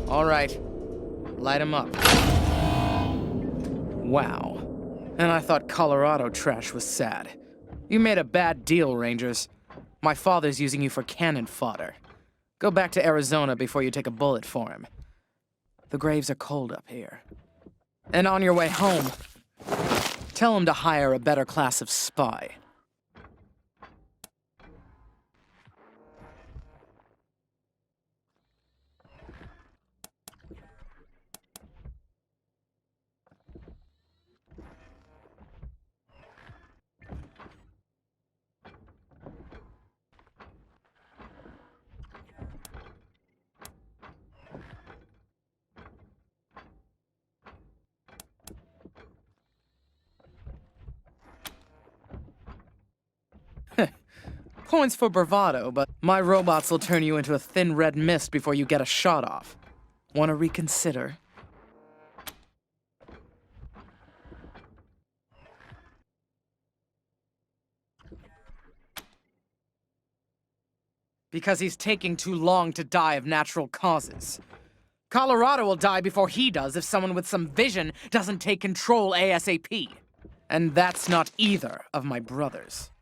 All right. Light 'em up. Wow. And I thought Colorado trash was sad. You made a bad deal, Rangers. My father's using you for cannon fodder. Go back to Arizona before you take a bullet for him. The graves are cold up here. And on your way home, tell him to hire a better class of spy. Points for bravado, but my robots will turn you into a thin red mist before you get a shot off. Want to reconsider? Because he's taking too long to die of natural causes. Colorado will die before he does if someone with some vision doesn't take control ASAP. And that's not either of my brothers.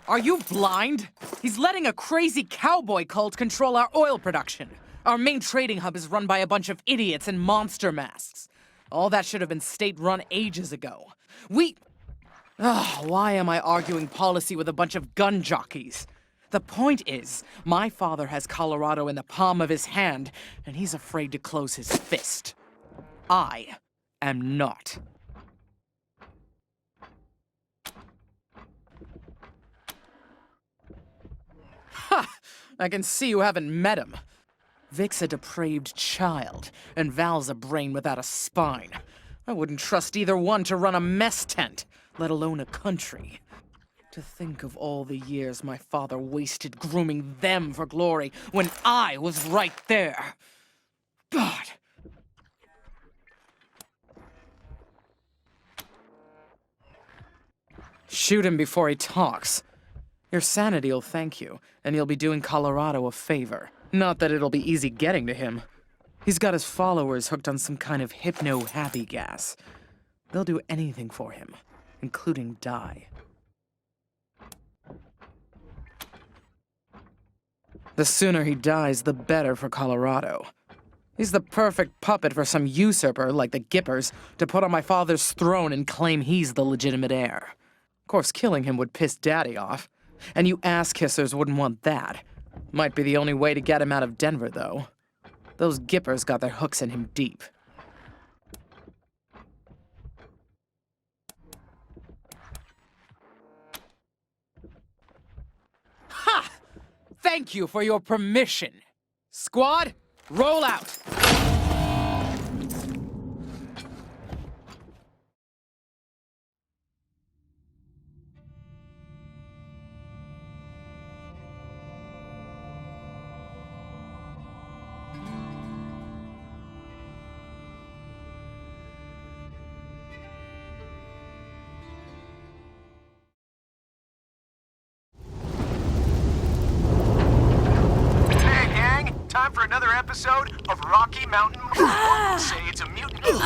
Are you blind? He's letting a crazy cowboy cult control our oil production. Our main trading hub is run by a bunch of idiots in monster masks. All that should have been state-run ages ago. Why am I arguing policy with a bunch of gun jockeys? The point is, my father has Colorado in the palm of his hand, and he's afraid to close his fist. I am not. Ha! I can see you haven't met him. Vic's a depraved child, and Val's a brain without a spine. I wouldn't trust either one to run a mess tent, let alone a country. To think of all the years my father wasted grooming them for glory when I was right there. God. Shoot him before he talks. Your sanity'll thank you, and you'll be doing Colorado a favor. Not that it'll be easy getting to him. He's got his followers hooked on some kind of hypno-happy gas. They'll do anything for him, including die. The sooner he dies, the better for Colorado. He's the perfect puppet for some usurper like the Gippers to put on my father's throne and claim he's the legitimate heir. Of course, killing him would piss Daddy off, and you ass-kissers wouldn't want that. Might be the only way to get him out of Denver, though. Those Gippers got their hooks in him deep. Ha! Thank you for your permission. Squad, roll out! Hey, gang! Time for another episode of Rocky Mountain Movie. Say it's a mutant.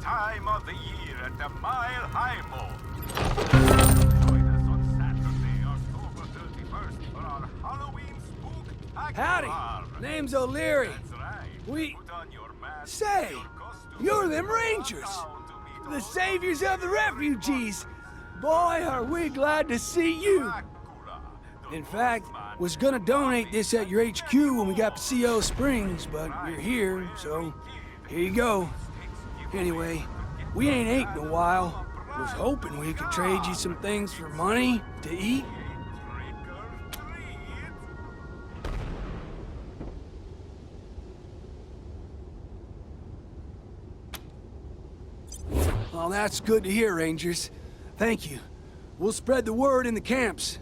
Time of the year at the Mile High Mall. Join us on Saturday, October 31st for our Halloween spook. Howdy. Name's O'Leary. Say, you're them Rangers. The saviors of the refugees. Boy, are we glad to see you. In fact, was gonna donate this at your HQ when we got to CO Springs, but you're here, so here you go. Anyway, we ain't ate in a while. Was hoping we could trade you some things for money to eat. Well, that's good to hear, Rangers. Thank you. We'll spread the word in the camps.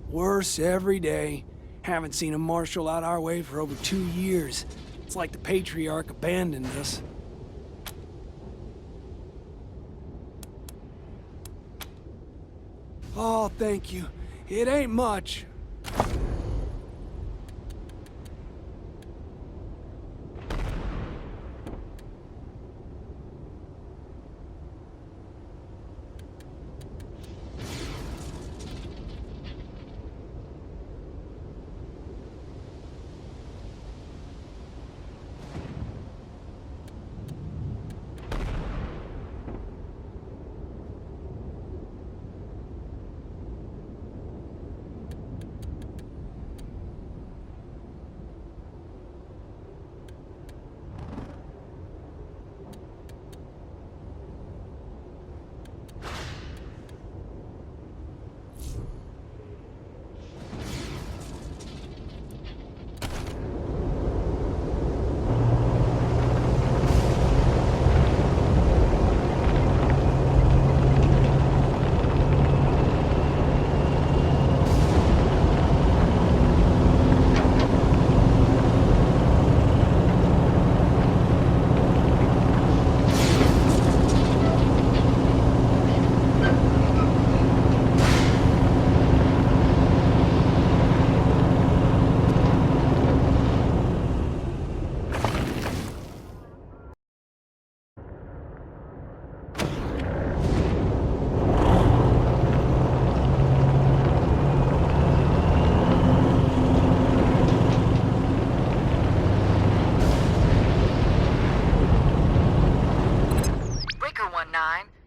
Worse every day. Haven't seen a marshal out our way for over 2 years. It's like the Patriarch abandoned us. Oh, thank you. It ain't much.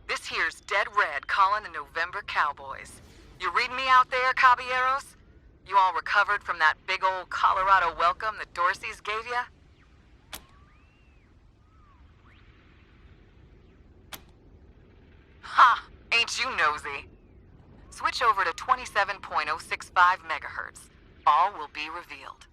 This here's Dead Red calling the November Cowboys. You reading me out there, caballeros? You all recovered from that big old Colorado welcome that Dorsey's gave ya? Ha! Ain't you nosy? Switch over to 27.065 megahertz. All will be revealed.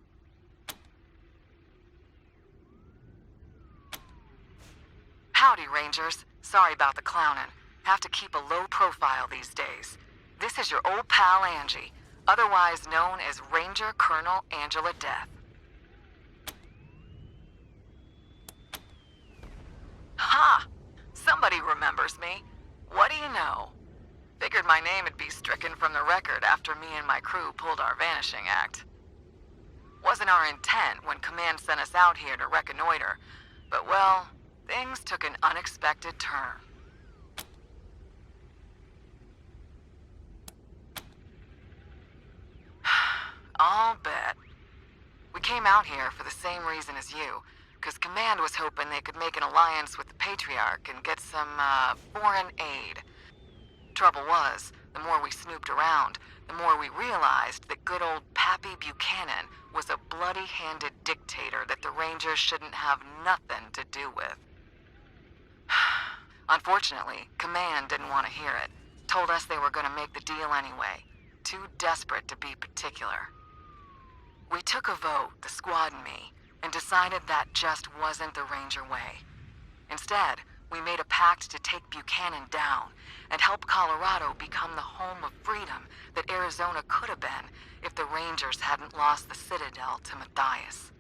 Howdy, Rangers. Sorry about the clowning. Have to keep a low profile these days. This is your old pal Angie, otherwise known as Ranger Colonel Angela Death. Ha! Somebody remembers me. What do you know? Figured my name would be stricken from the record after me and my crew pulled our vanishing act. Wasn't our intent when Command sent us out here to reconnoiter, but well, things took an unexpected turn. I'll bet. We came out here for the same reason as you, because Command was hoping they could make an alliance with the Patriarch and get some, foreign aid. Trouble was, the more we snooped around, the more we realized that good old Pappy Buchanan was a bloody-handed dictator that the Rangers shouldn't have nothing to do with. Unfortunately, Command didn't want to hear it. Told us they were going to make the deal anyway. Too desperate to be particular. We took a vote, the squad and me, and decided that just wasn't the Ranger way. Instead, we made a pact to take Buchanan down and help Colorado become the home of freedom that Arizona could have been if the Rangers hadn't lost the Citadel to Matthias.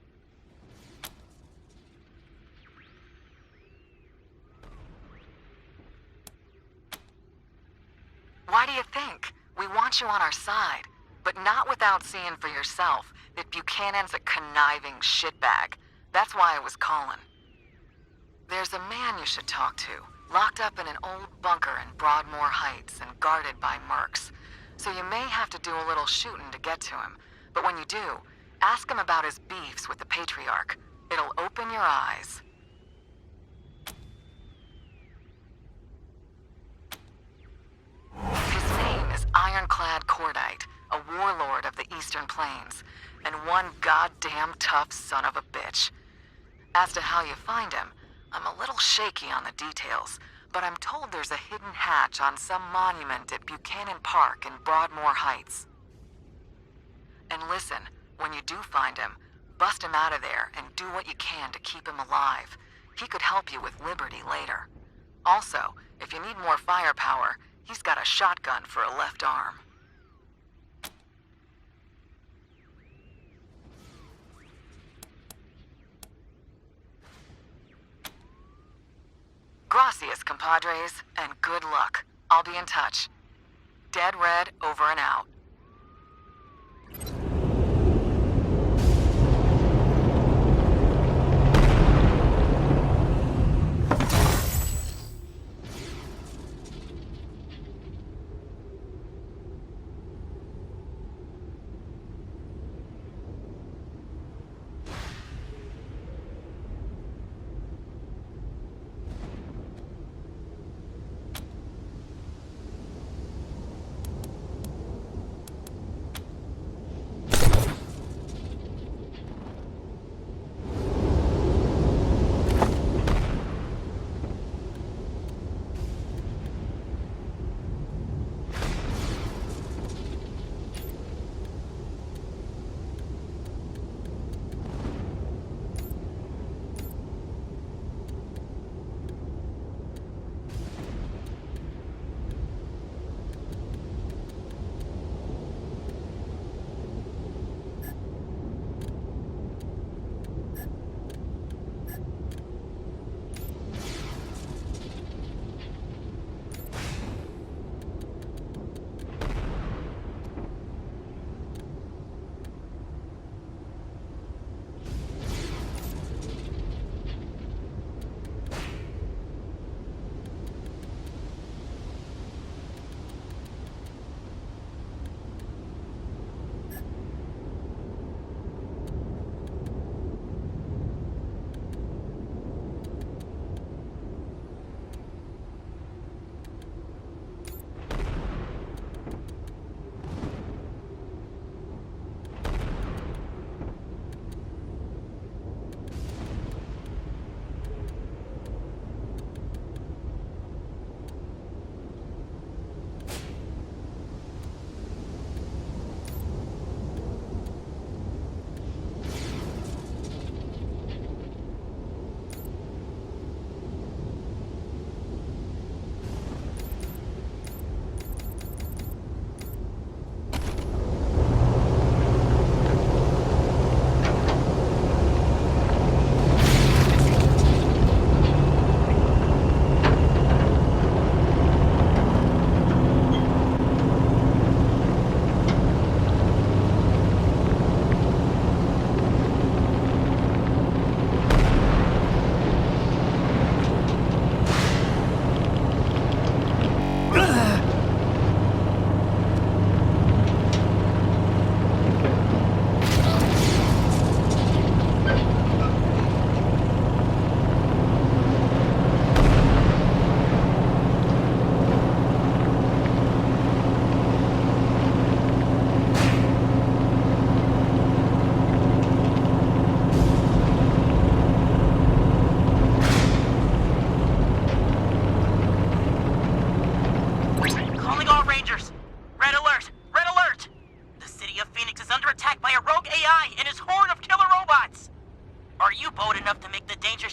Why do you think? We want you on our side, but not without seeing for yourself that Buchanan's a conniving shitbag. That's why I was calling. There's a man you should talk to, locked up in an old bunker in Broadmoor Heights and guarded by mercs. So you may have to do a little shooting to get to him, but when you do, ask him about his beefs with the Patriarch. It'll open your eyes. His name is Ironclad Cordite, a warlord of the Eastern Plains, and one goddamn tough son of a bitch. As to how you find him, I'm a little shaky on the details, but I'm told there's a hidden hatch on some monument at Buchanan Park in Broadmoor Heights. And listen, when you do find him, bust him out of there and do what you can to keep him alive. He could help you with Liberty later. Also, if you need more firepower, he's got a shotgun for a left arm. Gracias, compadres, and good luck. I'll be in touch. Dead Red, over and out.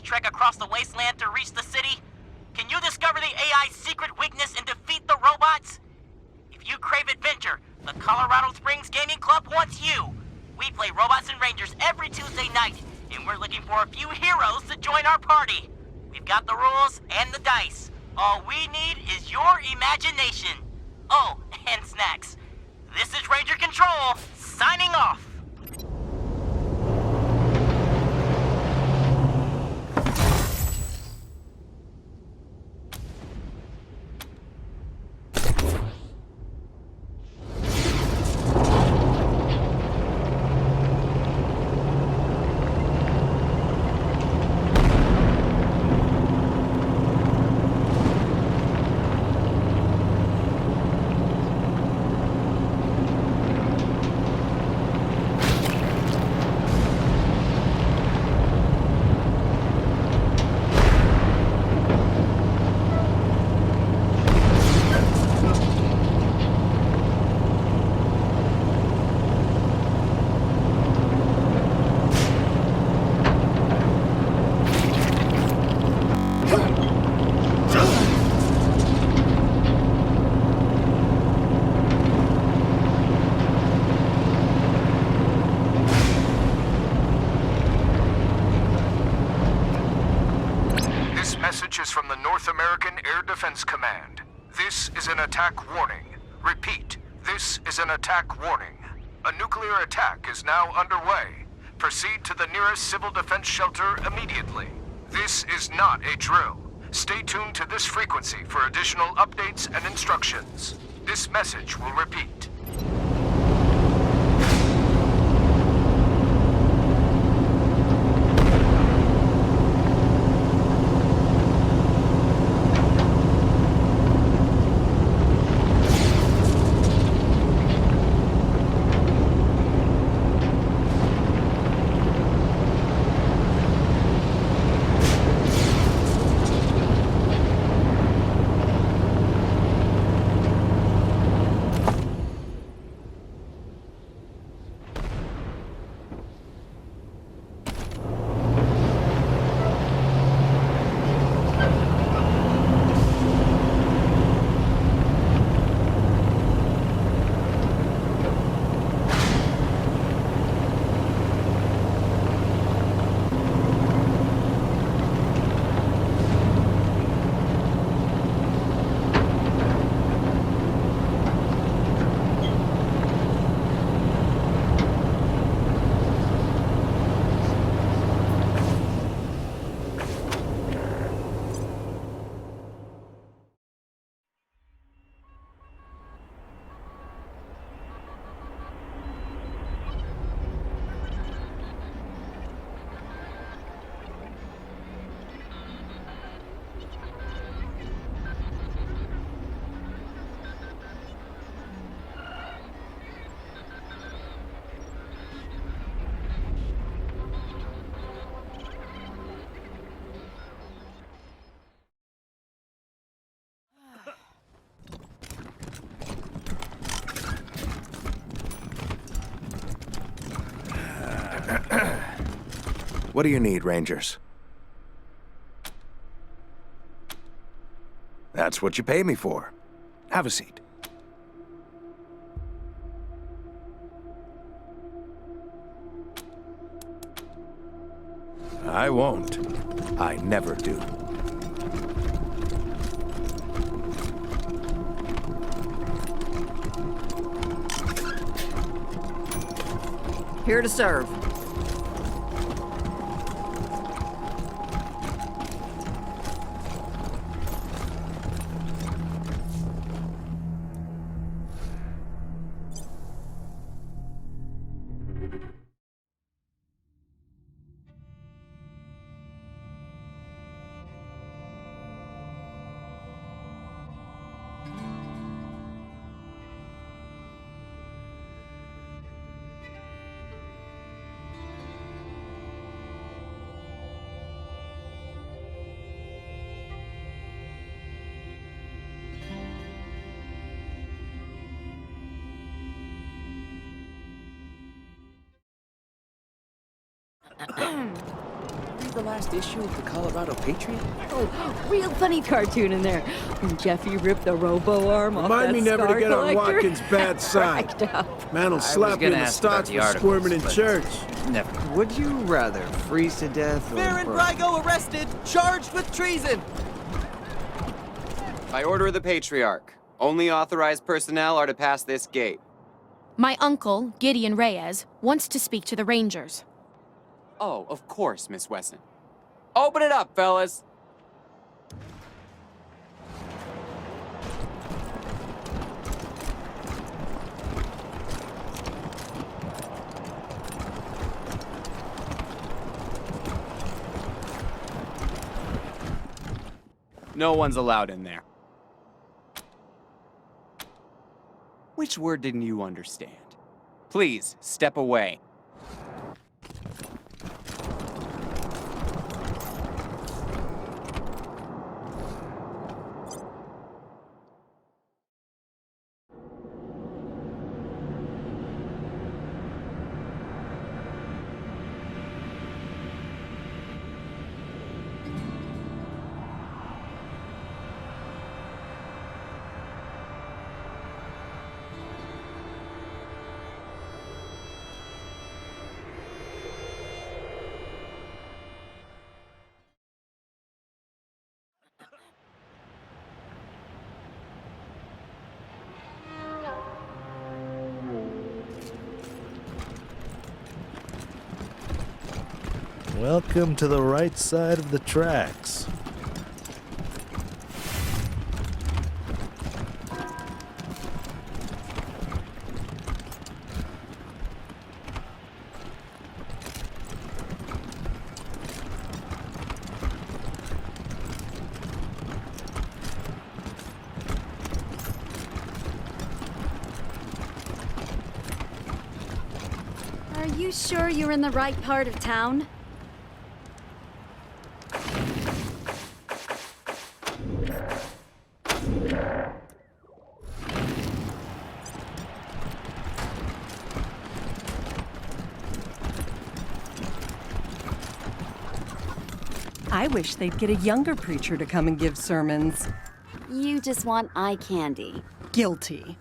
trek across the Wasteland to reach the city? Can you discover the AI's secret weakness and defeat the robots? If you crave adventure, the Colorado Springs Gaming Club wants you. We play Robots and Rangers every Tuesday night, and we're looking for a few heroes to join our party. We've got the rules and the dice. All we need is your imagination. Oh, and snacks. This is Ranger Control, signing off. Message is from the North American Air Defense Command. This is an attack warning. Repeat, this is an attack warning. A nuclear attack is now underway. Proceed to the nearest civil defense shelter immediately. This is not a drill. Stay tuned to this frequency for additional updates and instructions. This message will repeat. What do you need, Rangers? That's what you pay me for. Have a seat. I won't. I never do. Here to serve. read the last issue of the Colorado Patriot? Oh, real funny cartoon in there. When Jeffy ripped the robo arm off Remind that me never to scar get on collector. Watkins' bad side. Cracked up. Man will slap you in the stocks for squirming in church. Never. Would you rather freeze to death or Baron burn? Brygo arrested, charged with treason. By order of the Patriarch, only authorized personnel are to pass this gate. My uncle, Gideon Reyes, wants to speak to the Rangers. Oh, of course, Miss Wesson. Open it up, fellas. No one's allowed in there. Which word didn't you understand? Please, step away. Welcome to the right side of the tracks. Are you sure you're in the right part of town? I wish they'd get a younger preacher to come and give sermons. You just want eye candy. Guilty.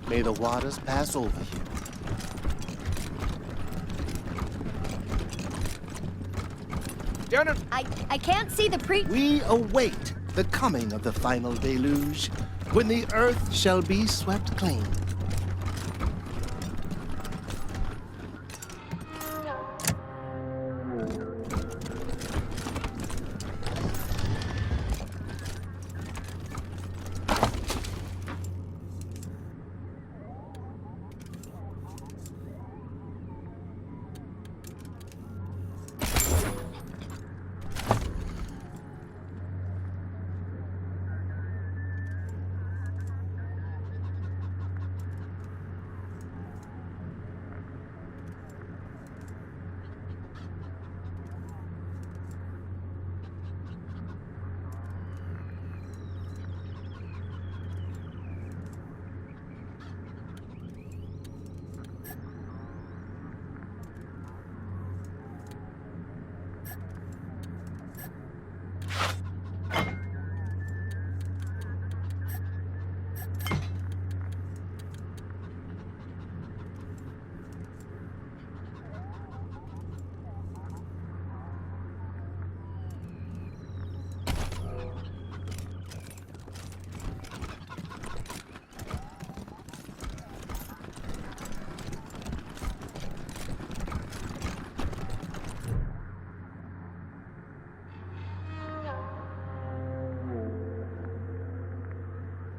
May the waters pass over you. I can't see the We await the coming of the final deluge, when the earth shall be swept clean.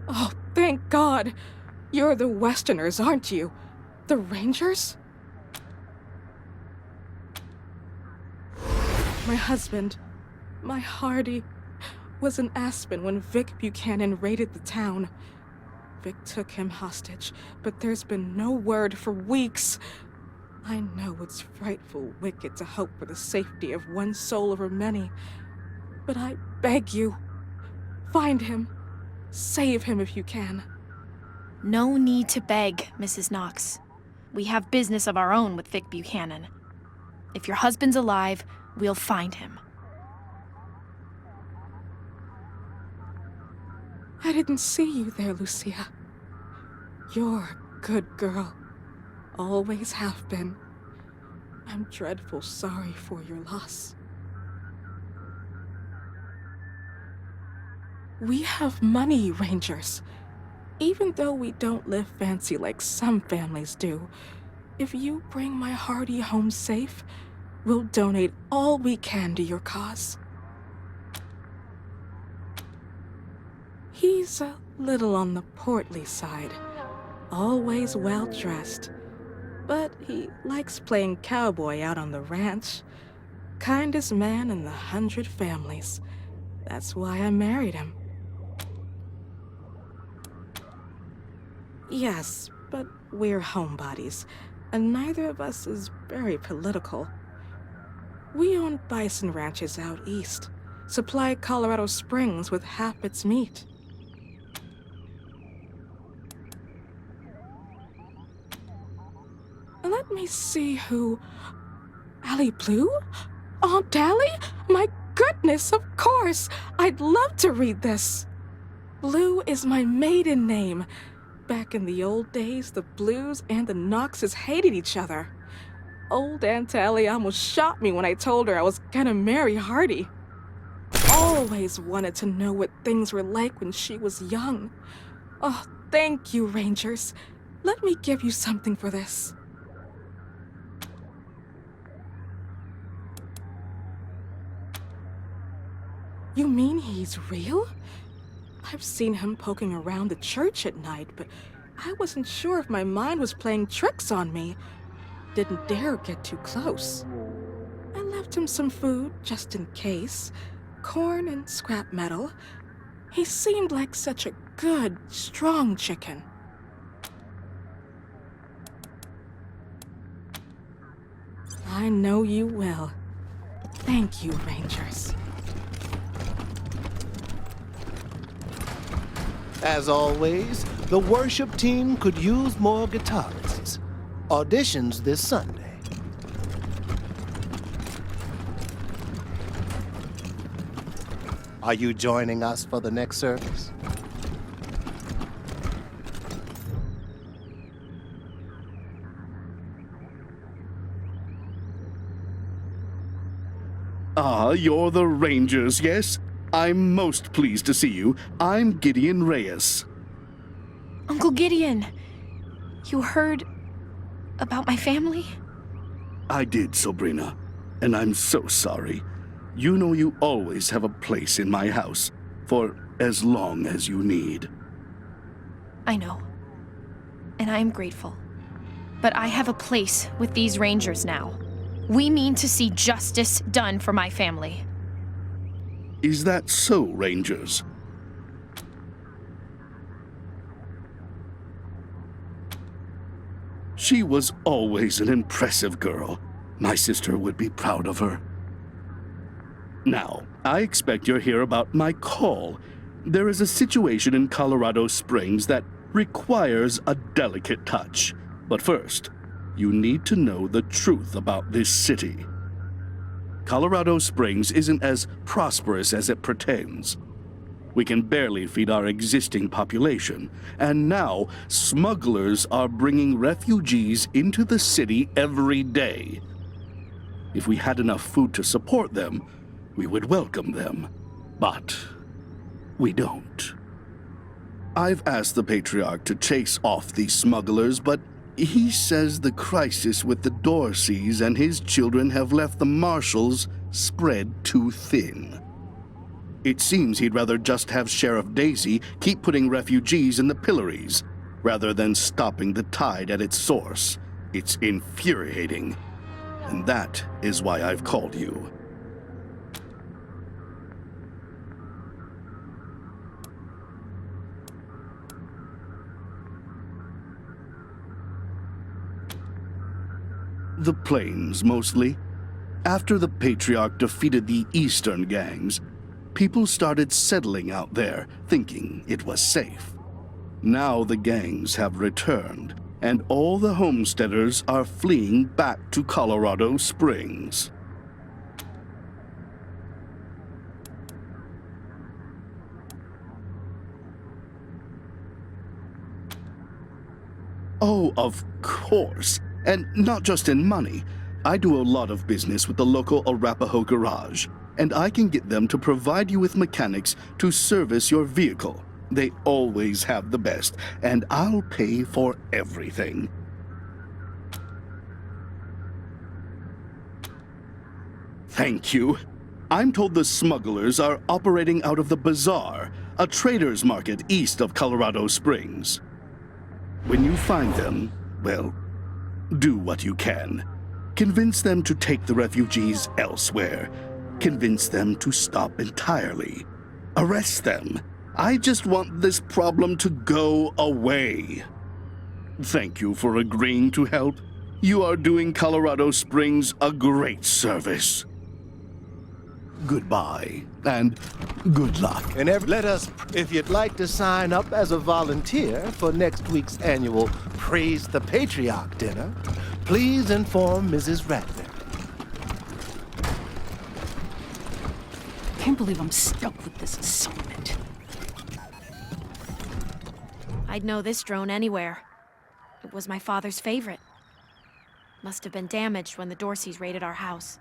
Oh, thank God. You're the Westerners, aren't you? The Rangers? My husband, my Hardy, was in Aspen when Vic Buchanan raided the town. Vic took him hostage, but there's been no word for weeks. I know it's frightful wicked to hope for the safety of one soul over many, but I beg you, find him. Save him if you can. No need to beg, Mrs. Knox. We have business of our own with Vic Buchanan. If your husband's alive, we'll find him. I didn't see you there, Lucia. You're a good girl. Always have been. I'm dreadful sorry for your loss. We have money, Rangers. Even though we don't live fancy like some families do, if you bring my Hardy home safe, we'll donate all we can to your cause. He's a little on the portly side, always well-dressed, but he likes playing cowboy out on the ranch. Kindest man in the 100 families. That's why I married him. Yes, but we're homebodies, and neither of us is very political. We own bison ranches out east, supply Colorado Springs with half its meat. Let me see who... Allie Blue? Aunt Allie? My goodness, of course! I'd love to read this. Blue is my maiden name. Back in the old days, the Blues and the Knoxes hated each other. Old Aunt Allie almost shot me when I told her I was gonna marry Hardy. Always wanted to know what things were like when she was young. Oh, thank you, Rangers. Let me give you something for this. You mean he's real? I've seen him poking around the church at night, but I wasn't sure if my mind was playing tricks on me. Didn't dare get too close. I left him some food, just in case. Corn and scrap metal. He seemed like such a good, strong chicken. I know you will. Thank you, Rangers. As always, the worship team could use more guitarists. Auditions this Sunday. Are you joining us for the next service? Ah, you're the Rangers, yes? I'm most pleased to see you. I'm Gideon Reyes. Uncle Gideon, you heard about my family? I did, Sabrina, and I'm so sorry. You know you always have a place in my house, for as long as you need. I know, and I am grateful. But I have a place with these Rangers now. We mean to see justice done for my family. Is that so, Rangers? She was always an impressive girl. My sister would be proud of her. Now, I expect you're here about my call. There is a situation in Colorado Springs that requires a delicate touch. But first, you need to know the truth about this city. Colorado Springs isn't as prosperous as it pretends. We can barely feed our existing population, and now smugglers are bringing refugees into the city every day. If we had enough food to support them, we would welcome them, but we don't. I've asked the Patriarch to chase off these smugglers, but he says the crisis with the Dorseys and his children have left the Marshals spread too thin. It seems he'd rather just have Sheriff Daisy keep putting refugees in the pillories, rather than stopping the tide at its source. It's infuriating. And that is why I've called you. The plains, mostly. After the Patriarch defeated the eastern gangs, people started settling out there, thinking it was safe. Now the gangs have returned, and all the homesteaders are fleeing back to Colorado Springs. Oh, of course. And not just in money. I do a lot of business with the local Arapaho garage, and I can get them to provide you with mechanics to service your vehicle. They always have the best, and I'll pay for everything. Thank you. I'm told the smugglers are operating out of the Bazaar, a trader's market east of Colorado Springs. When you find them, well, do what you can. Convince them to take the refugees elsewhere. Convince them to stop entirely. Arrest them. I just want this problem to go away. Thank you for agreeing to help. You are doing Colorado Springs a great service. Goodbye, and good luck. And if you'd like to sign up as a volunteer for next week's annual Praise the Patriarch dinner, please inform Mrs. Ratner. Can't believe I'm stuck with this assignment. I'd know this drone anywhere. It was my father's favorite. Must have been damaged when the Dorseys raided our house.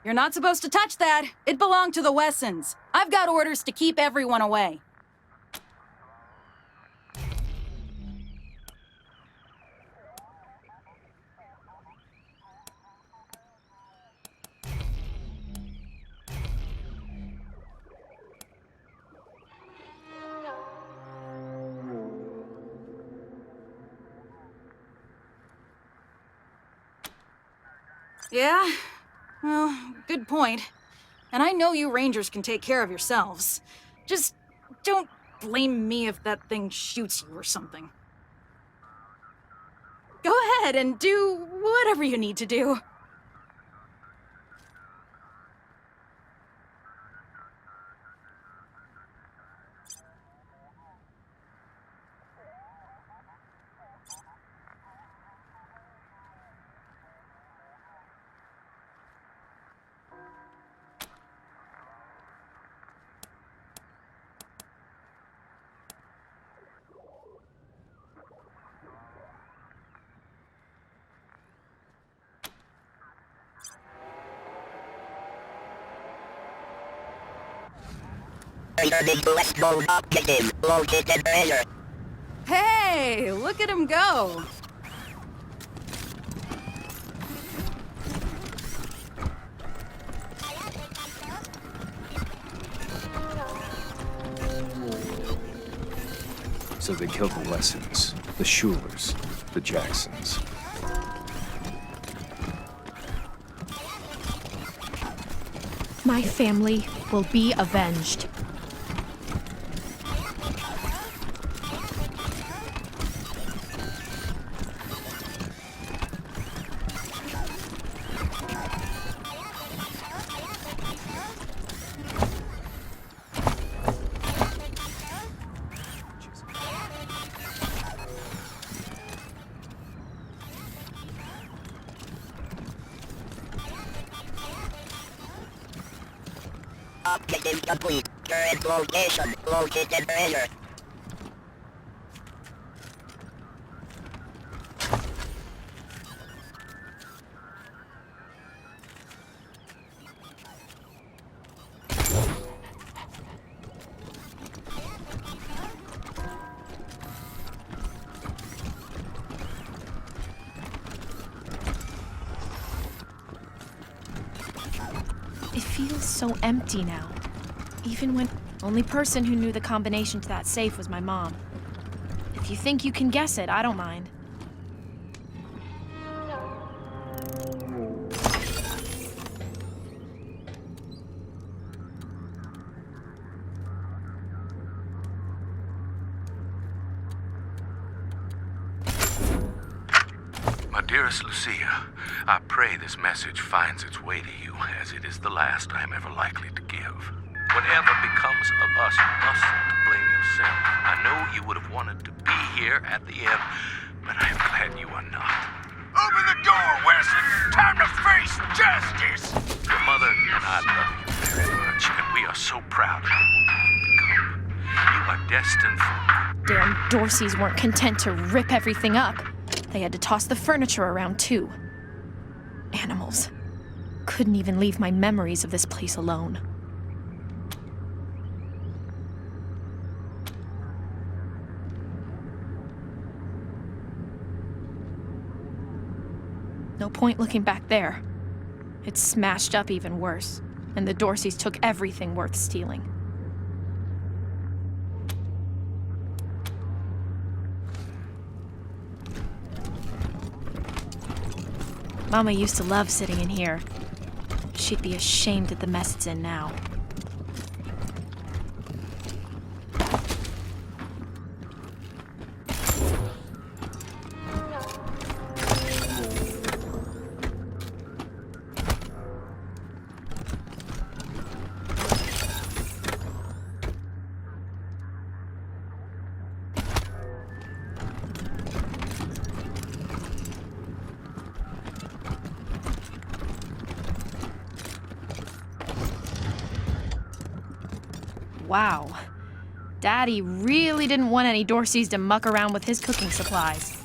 You're not supposed to touch that. It belonged to the Wessons. I've got orders to keep everyone away. Yeah? Well, good point. And I know you Rangers can take care of yourselves. Just don't blame me if that thing shoots you or something. Go ahead and do whatever you need to do. Hey, look at him go. So they killed the Wessons, the Schulers, the Jacksons. My family will be avenged. Objective complete. Current location located earlier. It feels so empty now. Even when... Only person who knew the combination to that safe was my mom. If you think you can guess it, I don't mind. My dear Dearest Lucia, I pray this message finds its way to you, as it is the last I am ever likely to give. Whatever becomes of us, you mustn't blame yourself. I know you would have wanted to be here at the end, but I am glad you are not. Open the door, Wesley! Time to face justice! Your mother and I love you very much, and we are so proud of what you've become. You are destined for... Damn Dorseys weren't content to rip everything up. They had to toss the furniture around, too. Animals. Couldn't even leave my memories of this place alone. No point looking back there. It's smashed up even worse, and the Dorseys took everything worth stealing. Mama used to love sitting in here. She'd be ashamed at the mess it's in now. Wow. Daddy really didn't want any Dorseys to muck around with his cooking supplies.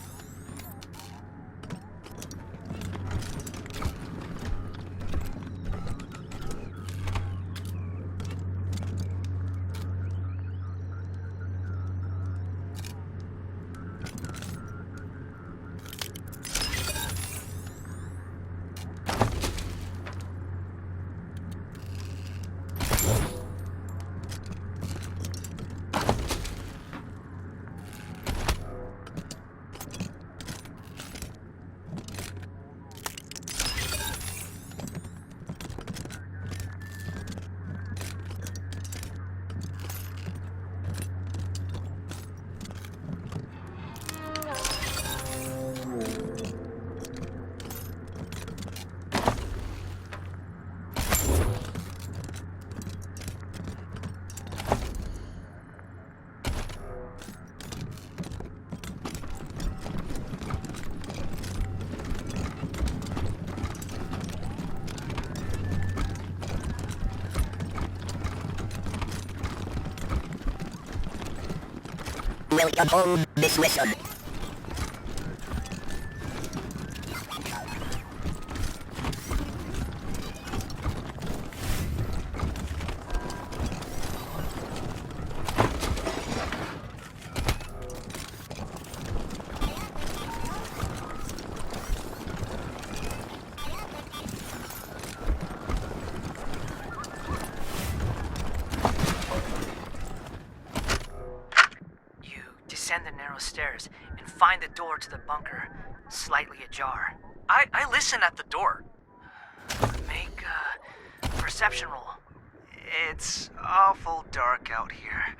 Welcome home, Miss Wilson. Descend the narrow stairs and find the door to the bunker slightly ajar. I listen at the door. Make a perception roll. It's awful dark out here.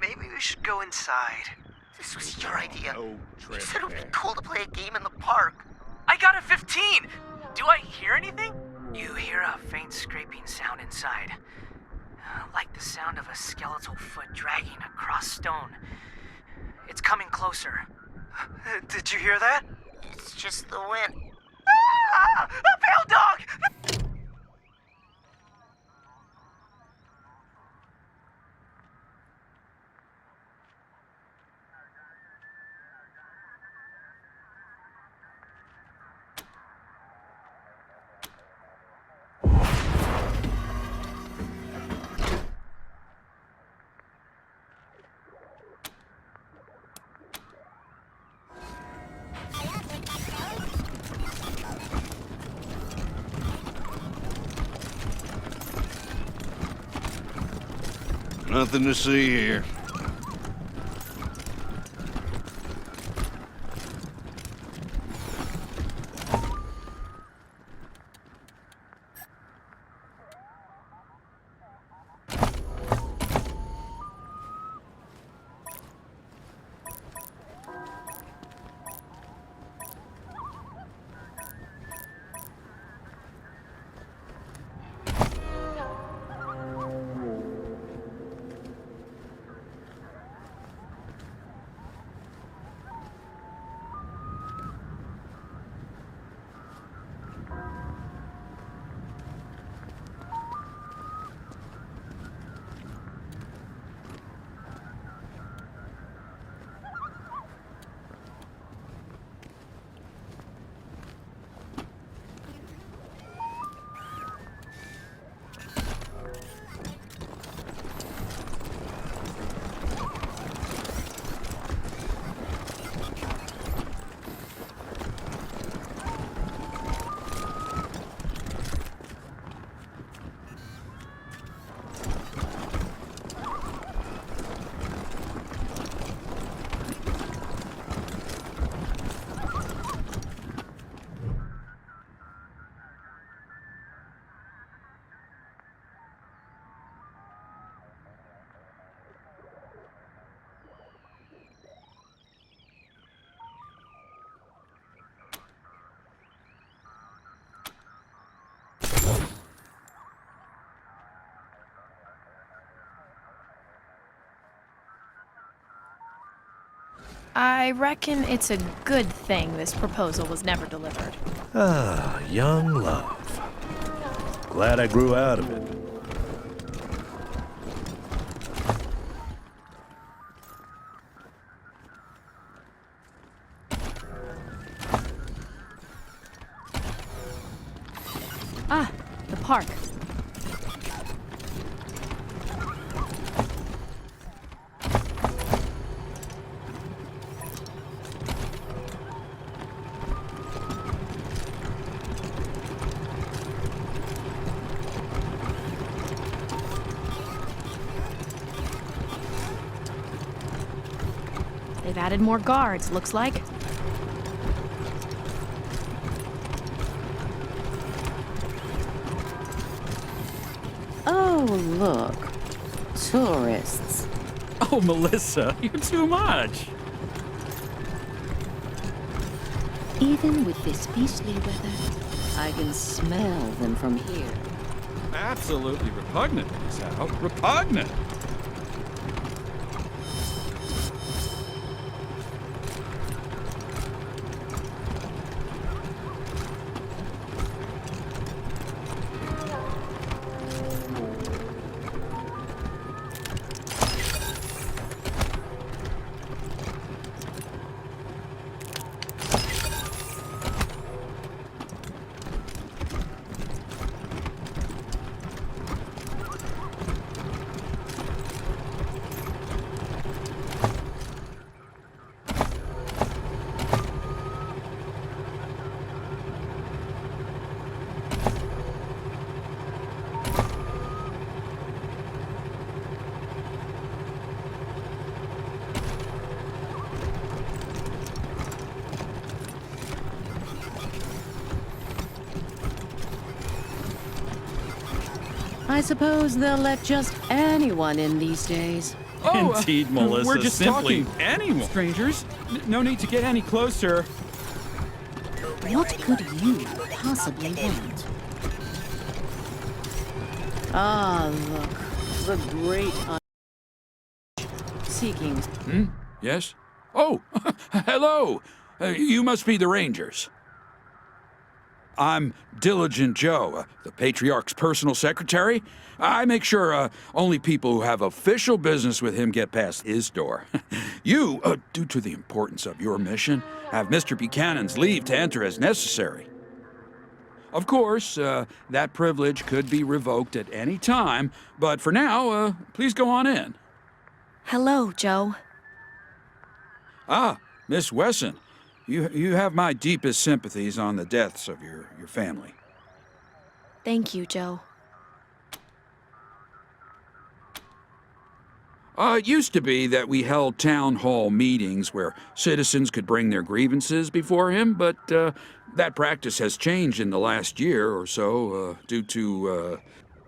Maybe we should go inside. This was your idea. You said it would be cool to play a game in the park. I got a 15! Do I hear anything? You hear a faint scraping sound inside. Like the sound of a skeletal foot dragging across stone. It's coming closer. Did you hear that? It's just the wind. Ah! A pale dog! Nothing to see here. I reckon it's a good thing this proposal was never delivered. Ah, young love. Glad I grew out of it. Ah, the park. They've added more guards, looks like. Oh, look. Tourists. Oh, Melissa, you're too much. Even with this beastly weather, I can smell them from here. Absolutely repugnant, Miss Howe. Repugnant! I suppose they'll let just anyone in these days. Oh, Indeed, Melissa. We're just simply talking. anyone. Strangers, no need to get any closer. What could you possibly want? Ah, look. The great seeking. Yes? Oh, hello. You must be the Rangers. I'm Diligent Joe, the Patriarch's personal secretary. I make sure only people who have official business with him get past his door. You, due to the importance of your mission, have Mr. Buchanan's leave to enter as necessary. Of course, that privilege could be revoked at any time, but for now, please go on in. Hello, Joe. Ah, Miss Wesson. You have my deepest sympathies on the deaths of your family. Thank you, Joe. It used to be that we held town hall meetings where citizens could bring their grievances before him, but that practice has changed in the last year or so due to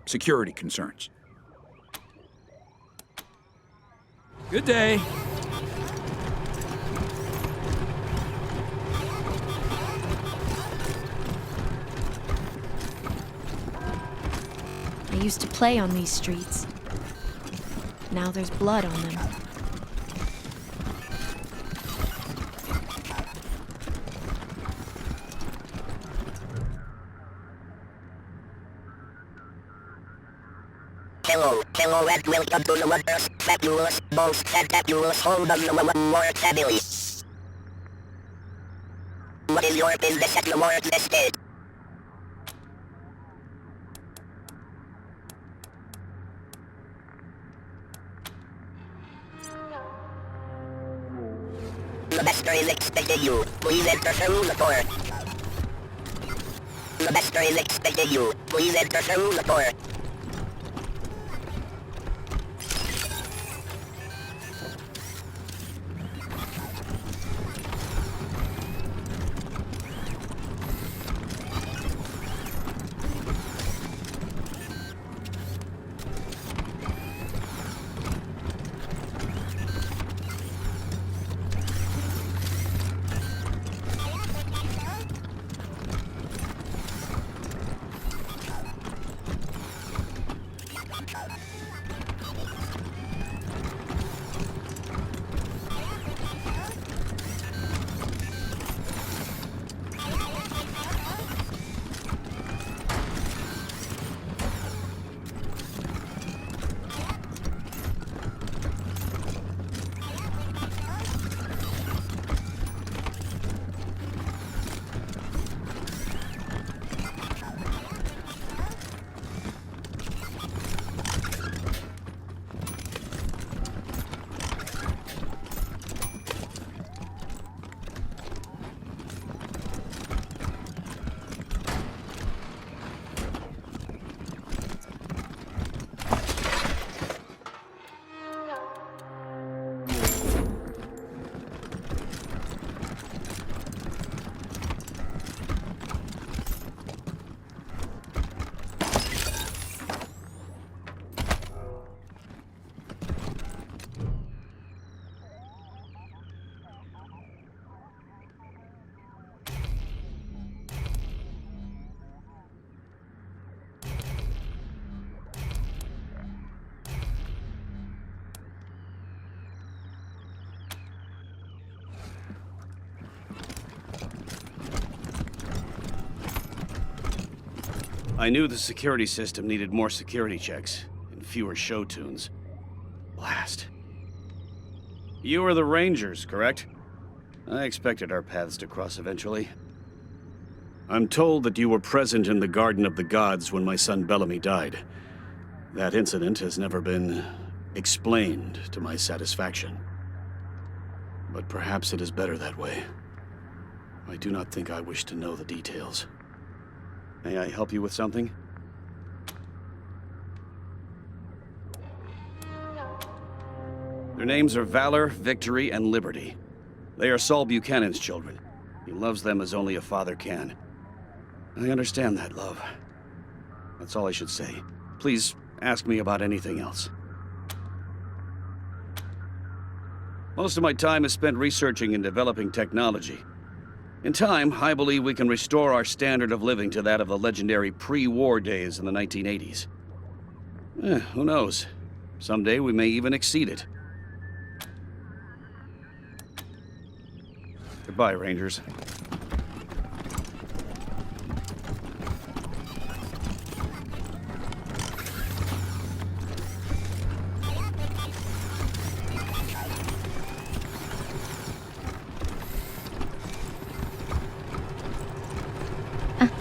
security concerns. Good day. I used to play on these streets. Now there's blood on them. Hello, and welcome to the wondrous, fabulous, most fantabulous home of the Ward family. What is your business at the Ward's estate? The master is expecting you. Please enter through the door. The master is expecting you. Please enter through the door. I knew the security system needed more security checks and fewer show tunes. Blast. You are the Rangers, correct? I expected our paths to cross eventually. I'm told that you were present in the Garden of the Gods when my son Bellamy died. That incident has never been explained to my satisfaction. But perhaps it is better that way. I do not think I wish to know the details. May I help you with something? Their names are Valor, Victory, and Liberty. They are Saul Buchanan's children. He loves them as only a father can. I understand that, love. That's all I should say. Please ask me about anything else. Most of my time is spent researching and developing technology. In time, I believe we can restore our standard of living to that of the legendary pre-war days in the 1980s. Who knows? Someday we may even exceed it. Goodbye, Rangers.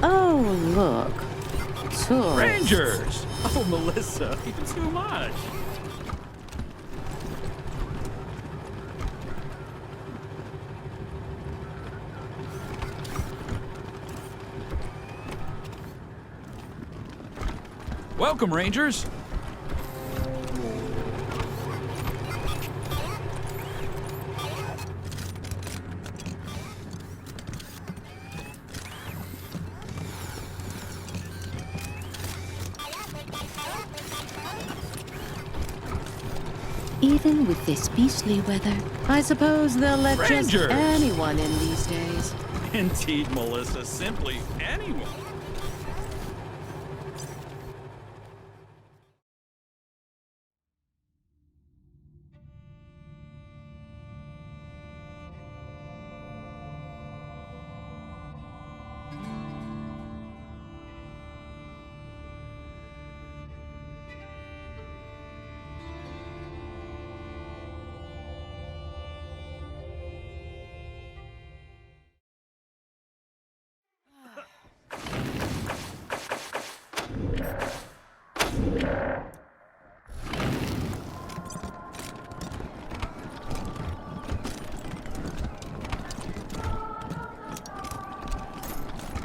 Oh, look. Tourists. Rangers! Oh, Melissa, you're too much. Welcome, Rangers. Even with this beastly weather, I suppose they'll let just Rangers! anyone in these days. Indeed, Melissa, simply anyone.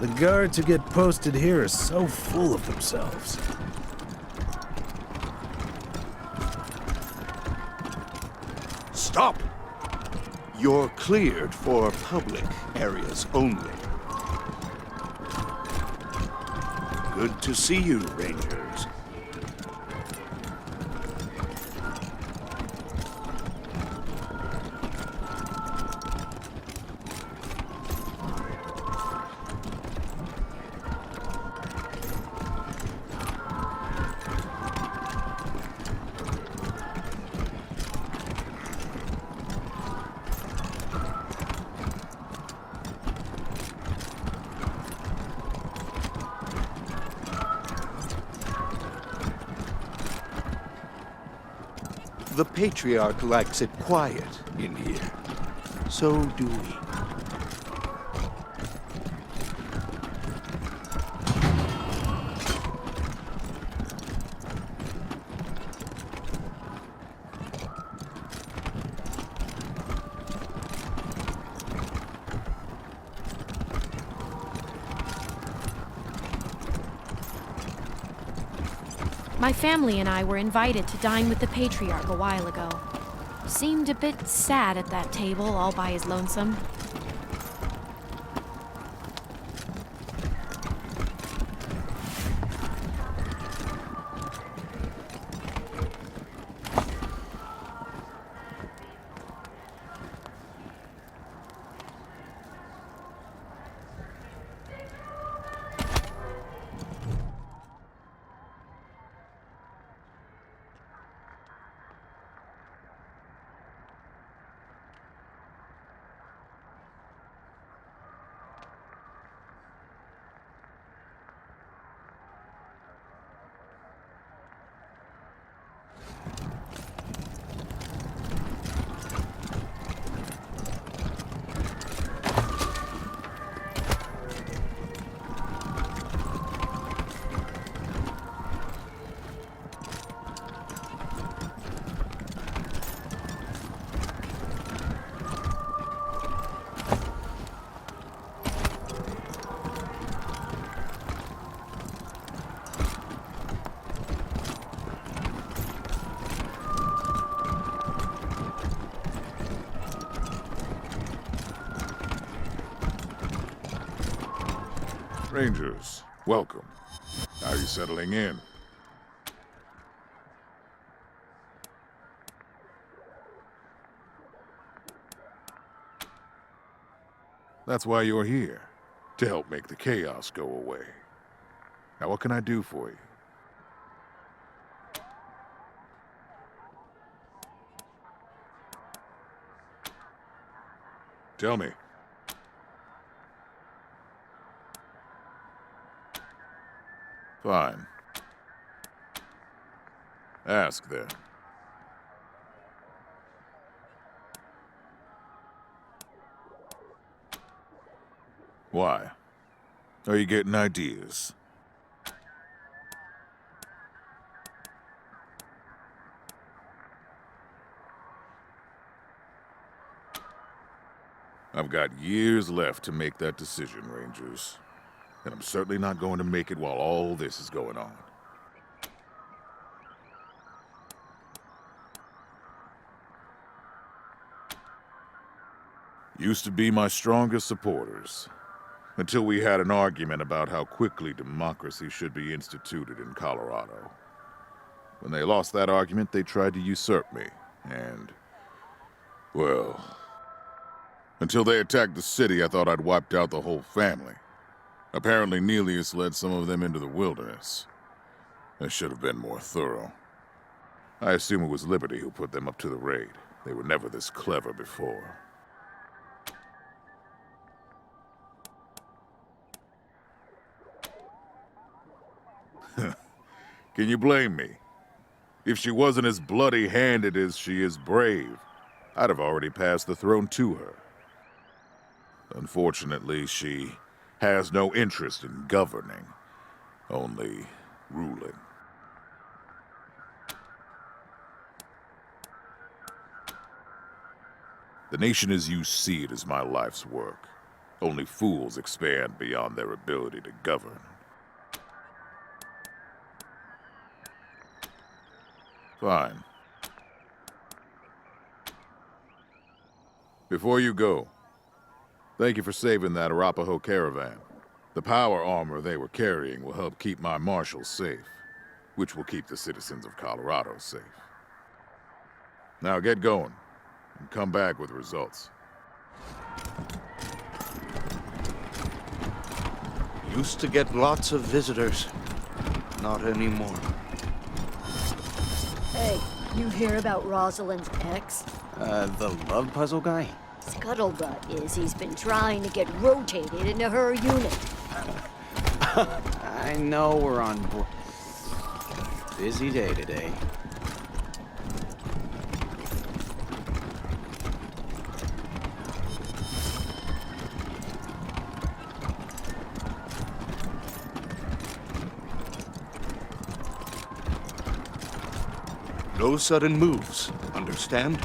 The guards who get posted here are so full of themselves. Stop! You're cleared for public areas only. Good to see you, Rangers. The Patriarch likes it quiet in here. So do we. My family and I were invited to dine with the Patriarch a while ago. Seemed a bit sad at that table, all by his lonesome. Rangers, welcome. How are you settling in? That's why you're here, to help make the chaos go away. Now, what can I do for you? Tell me. Fine. Ask then. Why? Are you getting ideas? I've got years left to make that decision, Rangers. And I'm certainly not going to make it while all this is going on. Used to be my strongest supporters, until we had an argument about how quickly democracy should be instituted in Colorado. When they lost that argument, they tried to usurp me, and, well, until they attacked the city, I thought I'd wiped out the whole family. Apparently, Nelius led some of them into the wilderness. I should have been more thorough. I assume it was Liberty who put them up to the raid. They were never this clever before. Can you blame me? If she wasn't as bloody-handed as she is brave, I'd have already passed the throne to her. Unfortunately, she has no interest in governing, only ruling. The nation as you see it is my life's work. Only fools expand beyond their ability to govern. Fine. Before you go, thank you for saving that Arapaho caravan. The power armor they were carrying will help keep my marshals safe, which will keep the citizens of Colorado safe. Now get going, and come back with results. Used to get lots of visitors. Not anymore. Hey, you hear about Rosalind's ex? The love puzzle guy? Scuttlebutt is he's been trying to get rotated into her unit. I know we're on board. Busy day today. No sudden moves, understand?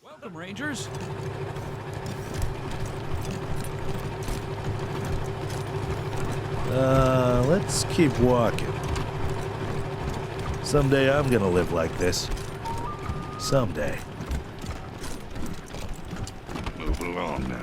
Welcome, Rangers. Let's keep walking. Someday I'm gonna live like this. Someday. Move along now.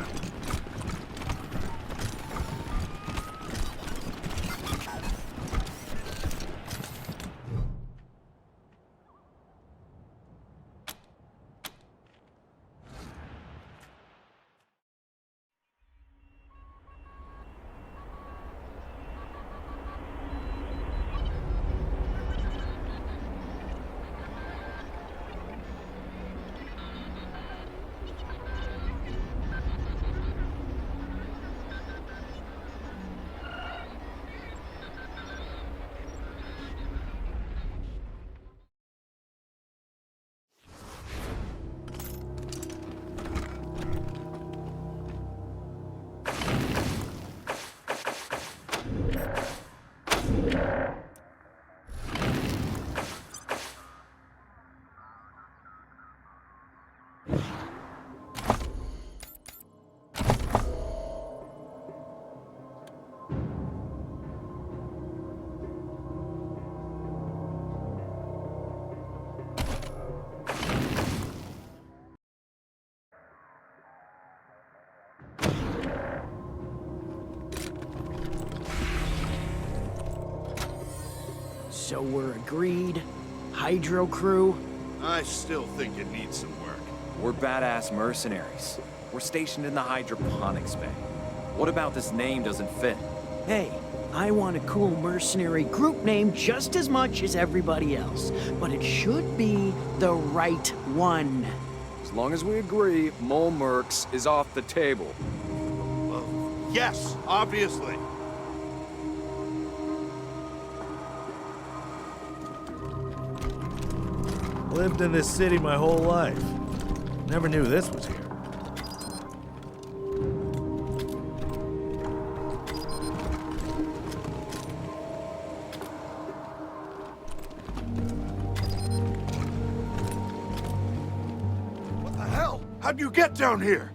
So we're agreed? Hydro crew? I still think it needs some work. We're badass mercenaries. We're stationed in the hydroponics bay. What about this name doesn't fit? Hey, I want a cool mercenary group name just as much as everybody else. But it should be the right one. As long as we agree, Mole Mercs is off the table. Well, yes, obviously. Lived in this city my whole life. Never knew this was here. What the hell? How'd you get down here?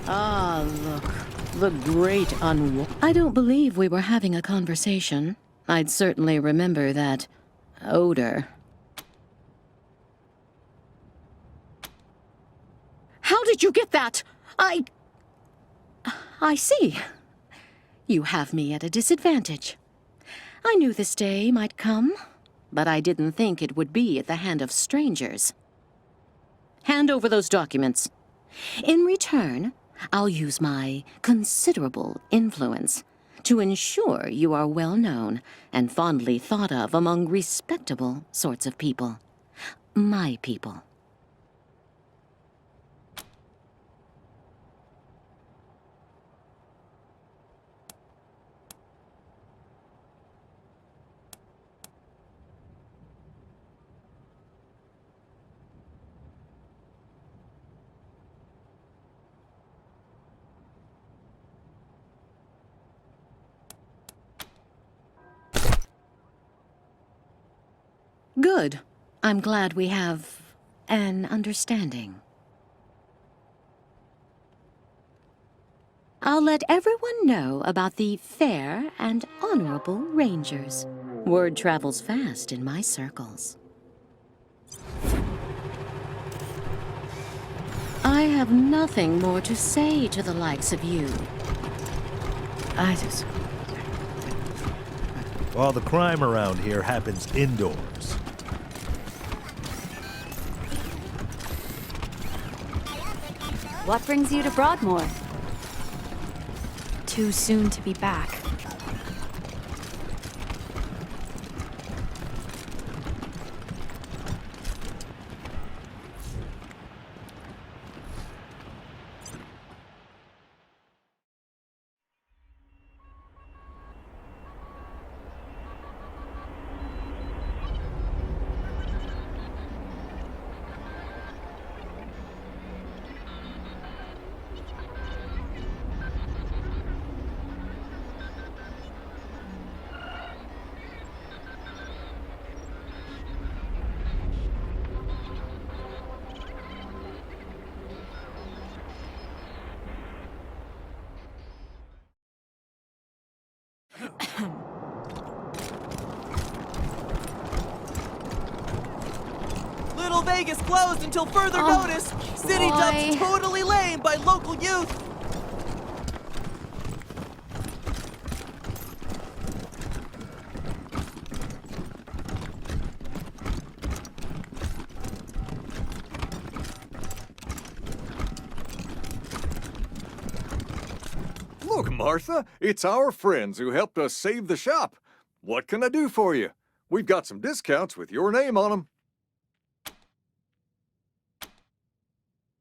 Ah, look. The great I don't believe we were having a conversation. I'd certainly remember that odor. How did you get that? I see. You have me at a disadvantage. I knew this day might come, but I didn't think it would be at the hand of strangers. Hand over those documents. In return, I'll use my considerable influence to ensure you are well known and fondly thought of among respectable sorts of people. My people. Good. I'm glad we have an understanding. I'll let everyone know about the fair and honorable Rangers. Word travels fast in my circles. I have nothing more to say to the likes of you. All the crime around here happens indoors. What brings you to Broadmoor? Too soon to be back. Little Vegas closed until further notice. City dumped totally lame by local youth. Look, Martha, it's our friends who helped us save the shop. What can I do for you? We've got some discounts with your name on them.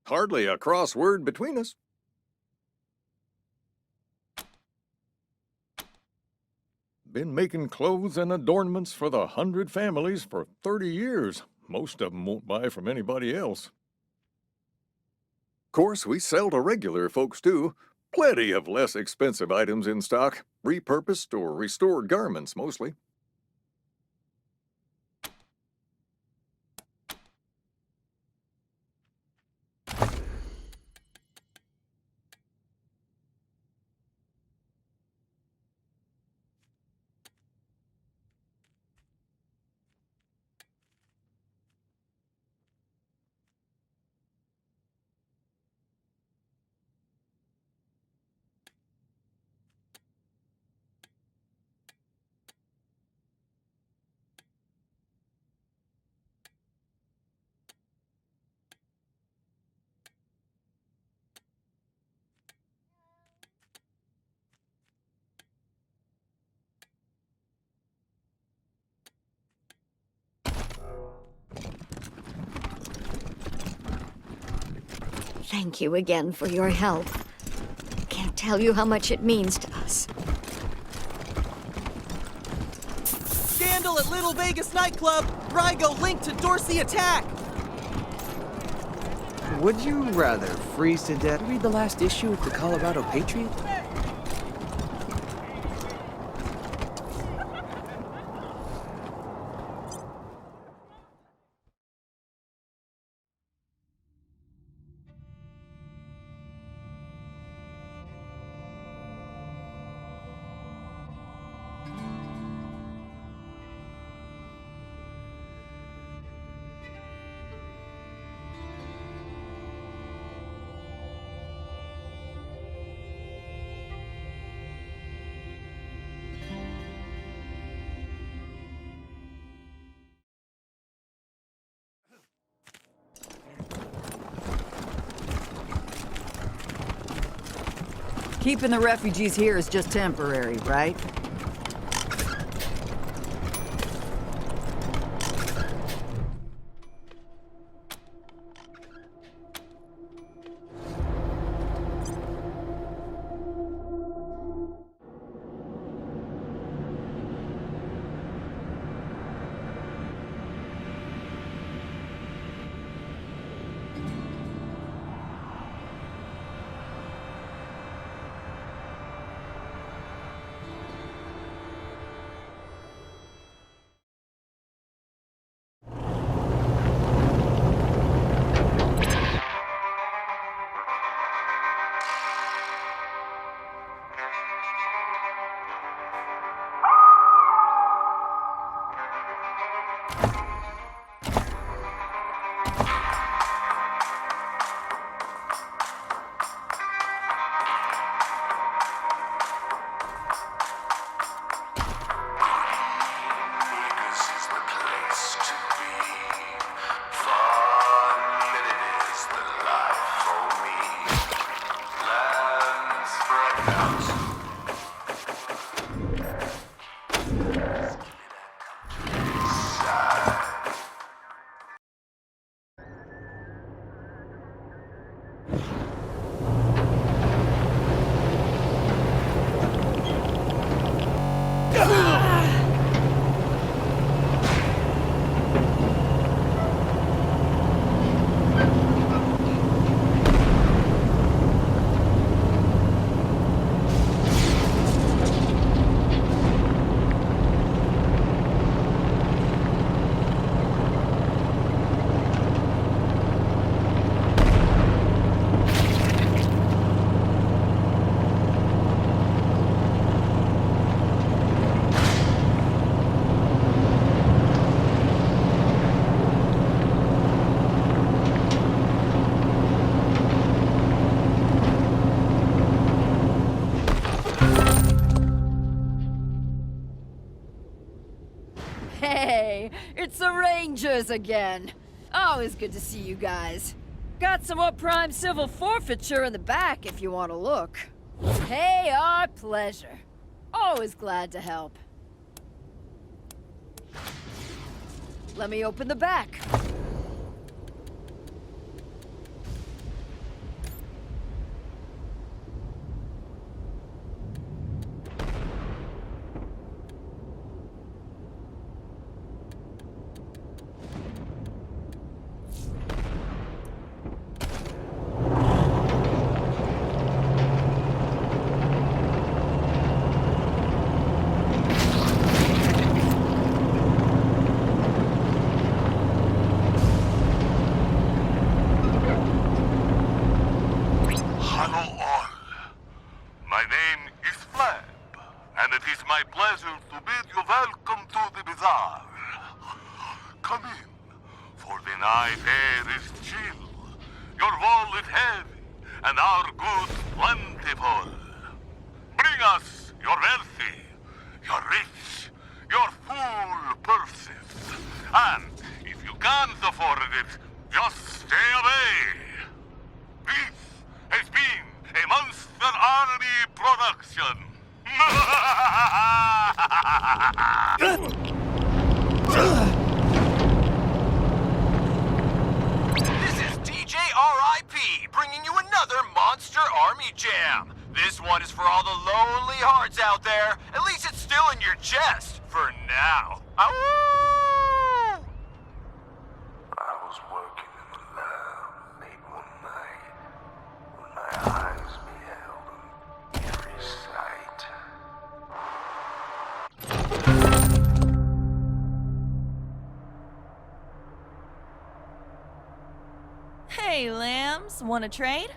Hardly a crossword between us. Been making clothes and adornments for the 100 families for 30 years. Most of them won't buy from anybody else. Of course, we sell to regular folks, too. Plenty of less expensive items in stock. Repurposed or restored garments, mostly. Thank you again for your help. Can't tell you how much it means to us. Scandal at Little Vegas nightclub. Rygo linked to Dorsey attack. Would you rather freeze to death? Read the last issue of the Colorado Patriot? Keeping the refugees here is just temporary, right? Hey, it's the Rangers again. Always good to see you guys. Got some more prime civil forfeiture in the back if you want to look. Hey, our pleasure. Always glad to help. Let me open the back. Hey, lambs, wanna trade?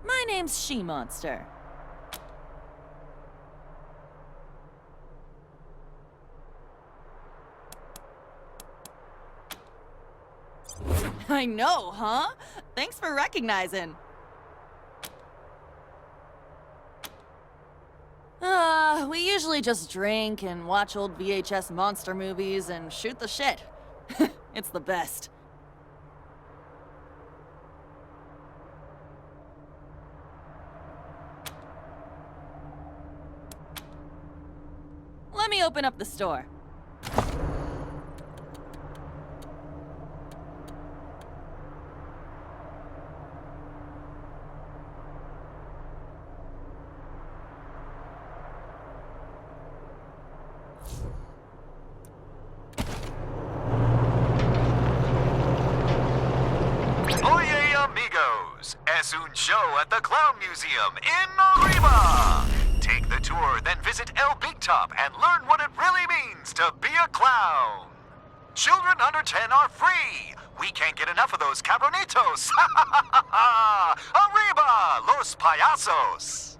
My name's She-Monster. I know, huh? Thanks for recognizing. We usually just drink and watch old VHS monster movies and shoot the shit. It's the best. me open up the store. Oye, amigos! Es un show at the Clown Museum in Arriba! Take the tour, then visit El Big Top and learn what it really means to be a clown. Children under 10 are free. We can't get enough of those cabronitos. Arriba, los payasos!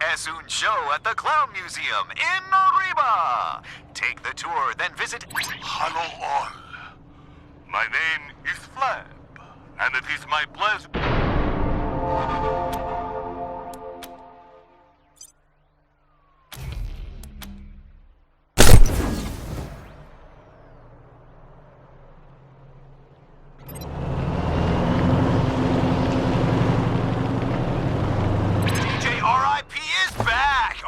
Es un show at the Clown Museum in Arriba. Take the tour, then visit... Hello all. My name is Flab, and it is my pleasure...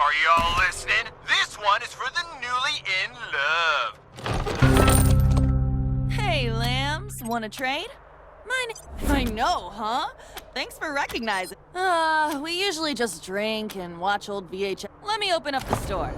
Are y'all listening? This one is for the newly in love. Hey, lambs. Want to trade? I know, huh? Thanks for recognizing. We usually just drink and watch old VHS. Let me open up the store.